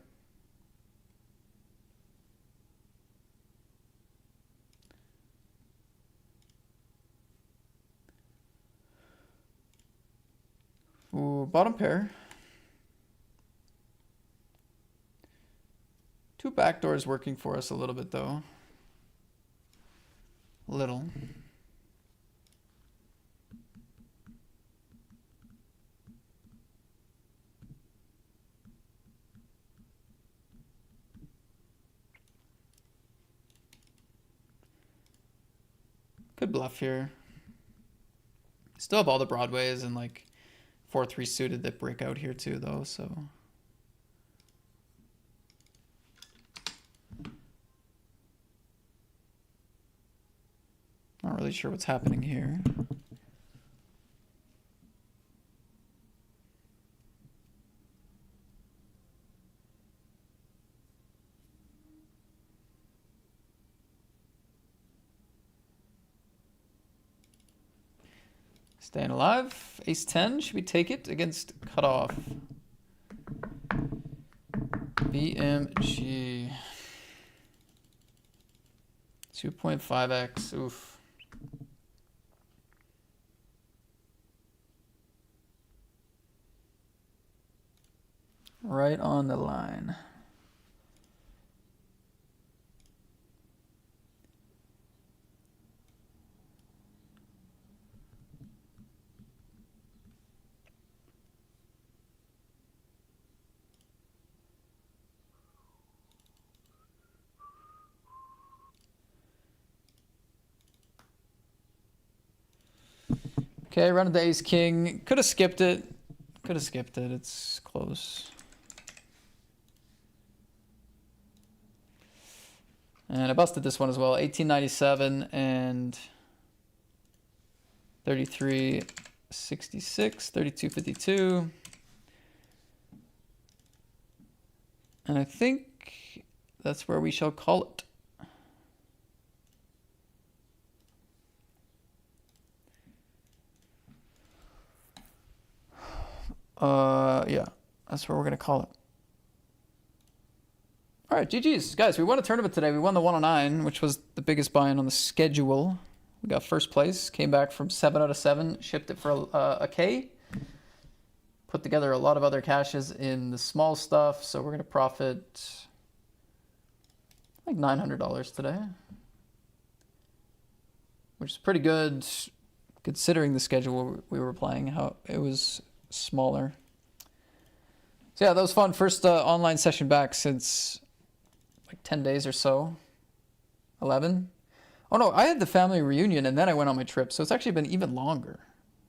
Ooh, bottom pair. 2 backdoors working for us a little bit though. Little. Good bluff here. Still have all the broadways and like 4-3 suited that break out here too though, so. Not really sure what's happening here. Staying alive. Ace 10. Should we take it against cutoff? BMG. 2.5x. Oof. Right on the line. Okay, running the ace king. Could have skipped it. Could have skipped it. It's close. And I busted this one as well. 1897 and 3366, 3252. And I think that's where we shall call it. Yeah, that's where we're going to call it. All right, GG's. Guys, we won a tournament today. We won the 109, which was the biggest buy-in on the schedule. We got first place, came back from 7 out of 7, shipped it for a K. Put together a lot of other cashes in the small stuff, so we're going to profit like $900 today, which is pretty good considering the schedule we were playing, how it was smaller. So yeah, that was fun. First online session back since like 10 days or so. 11. Oh no, I had the family reunion and then I went on my trip, so it's actually been even longer.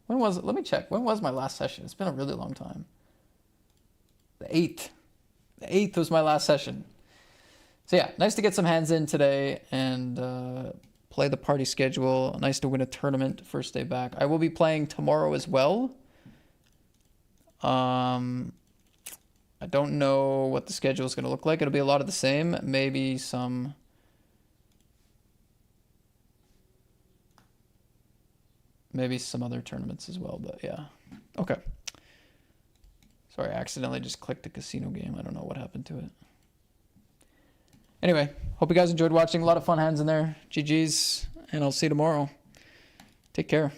When was it? Let me check. When was my last session? It's been a really long time. The 8th. The 8th was my last session. So yeah, nice to get some hands in today and play the party schedule. Nice to win a tournament first day back. I will be playing tomorrow as well. I don't know what the schedule is going to look like. It'll be a lot of the same. Maybe some other tournaments as well, but yeah. Okay. Sorry, I accidentally just clicked a casino game. I don't know what happened to it. Anyway, hope you guys enjoyed watching. A lot of fun hands in there. GG's, and I'll see you tomorrow. Take care.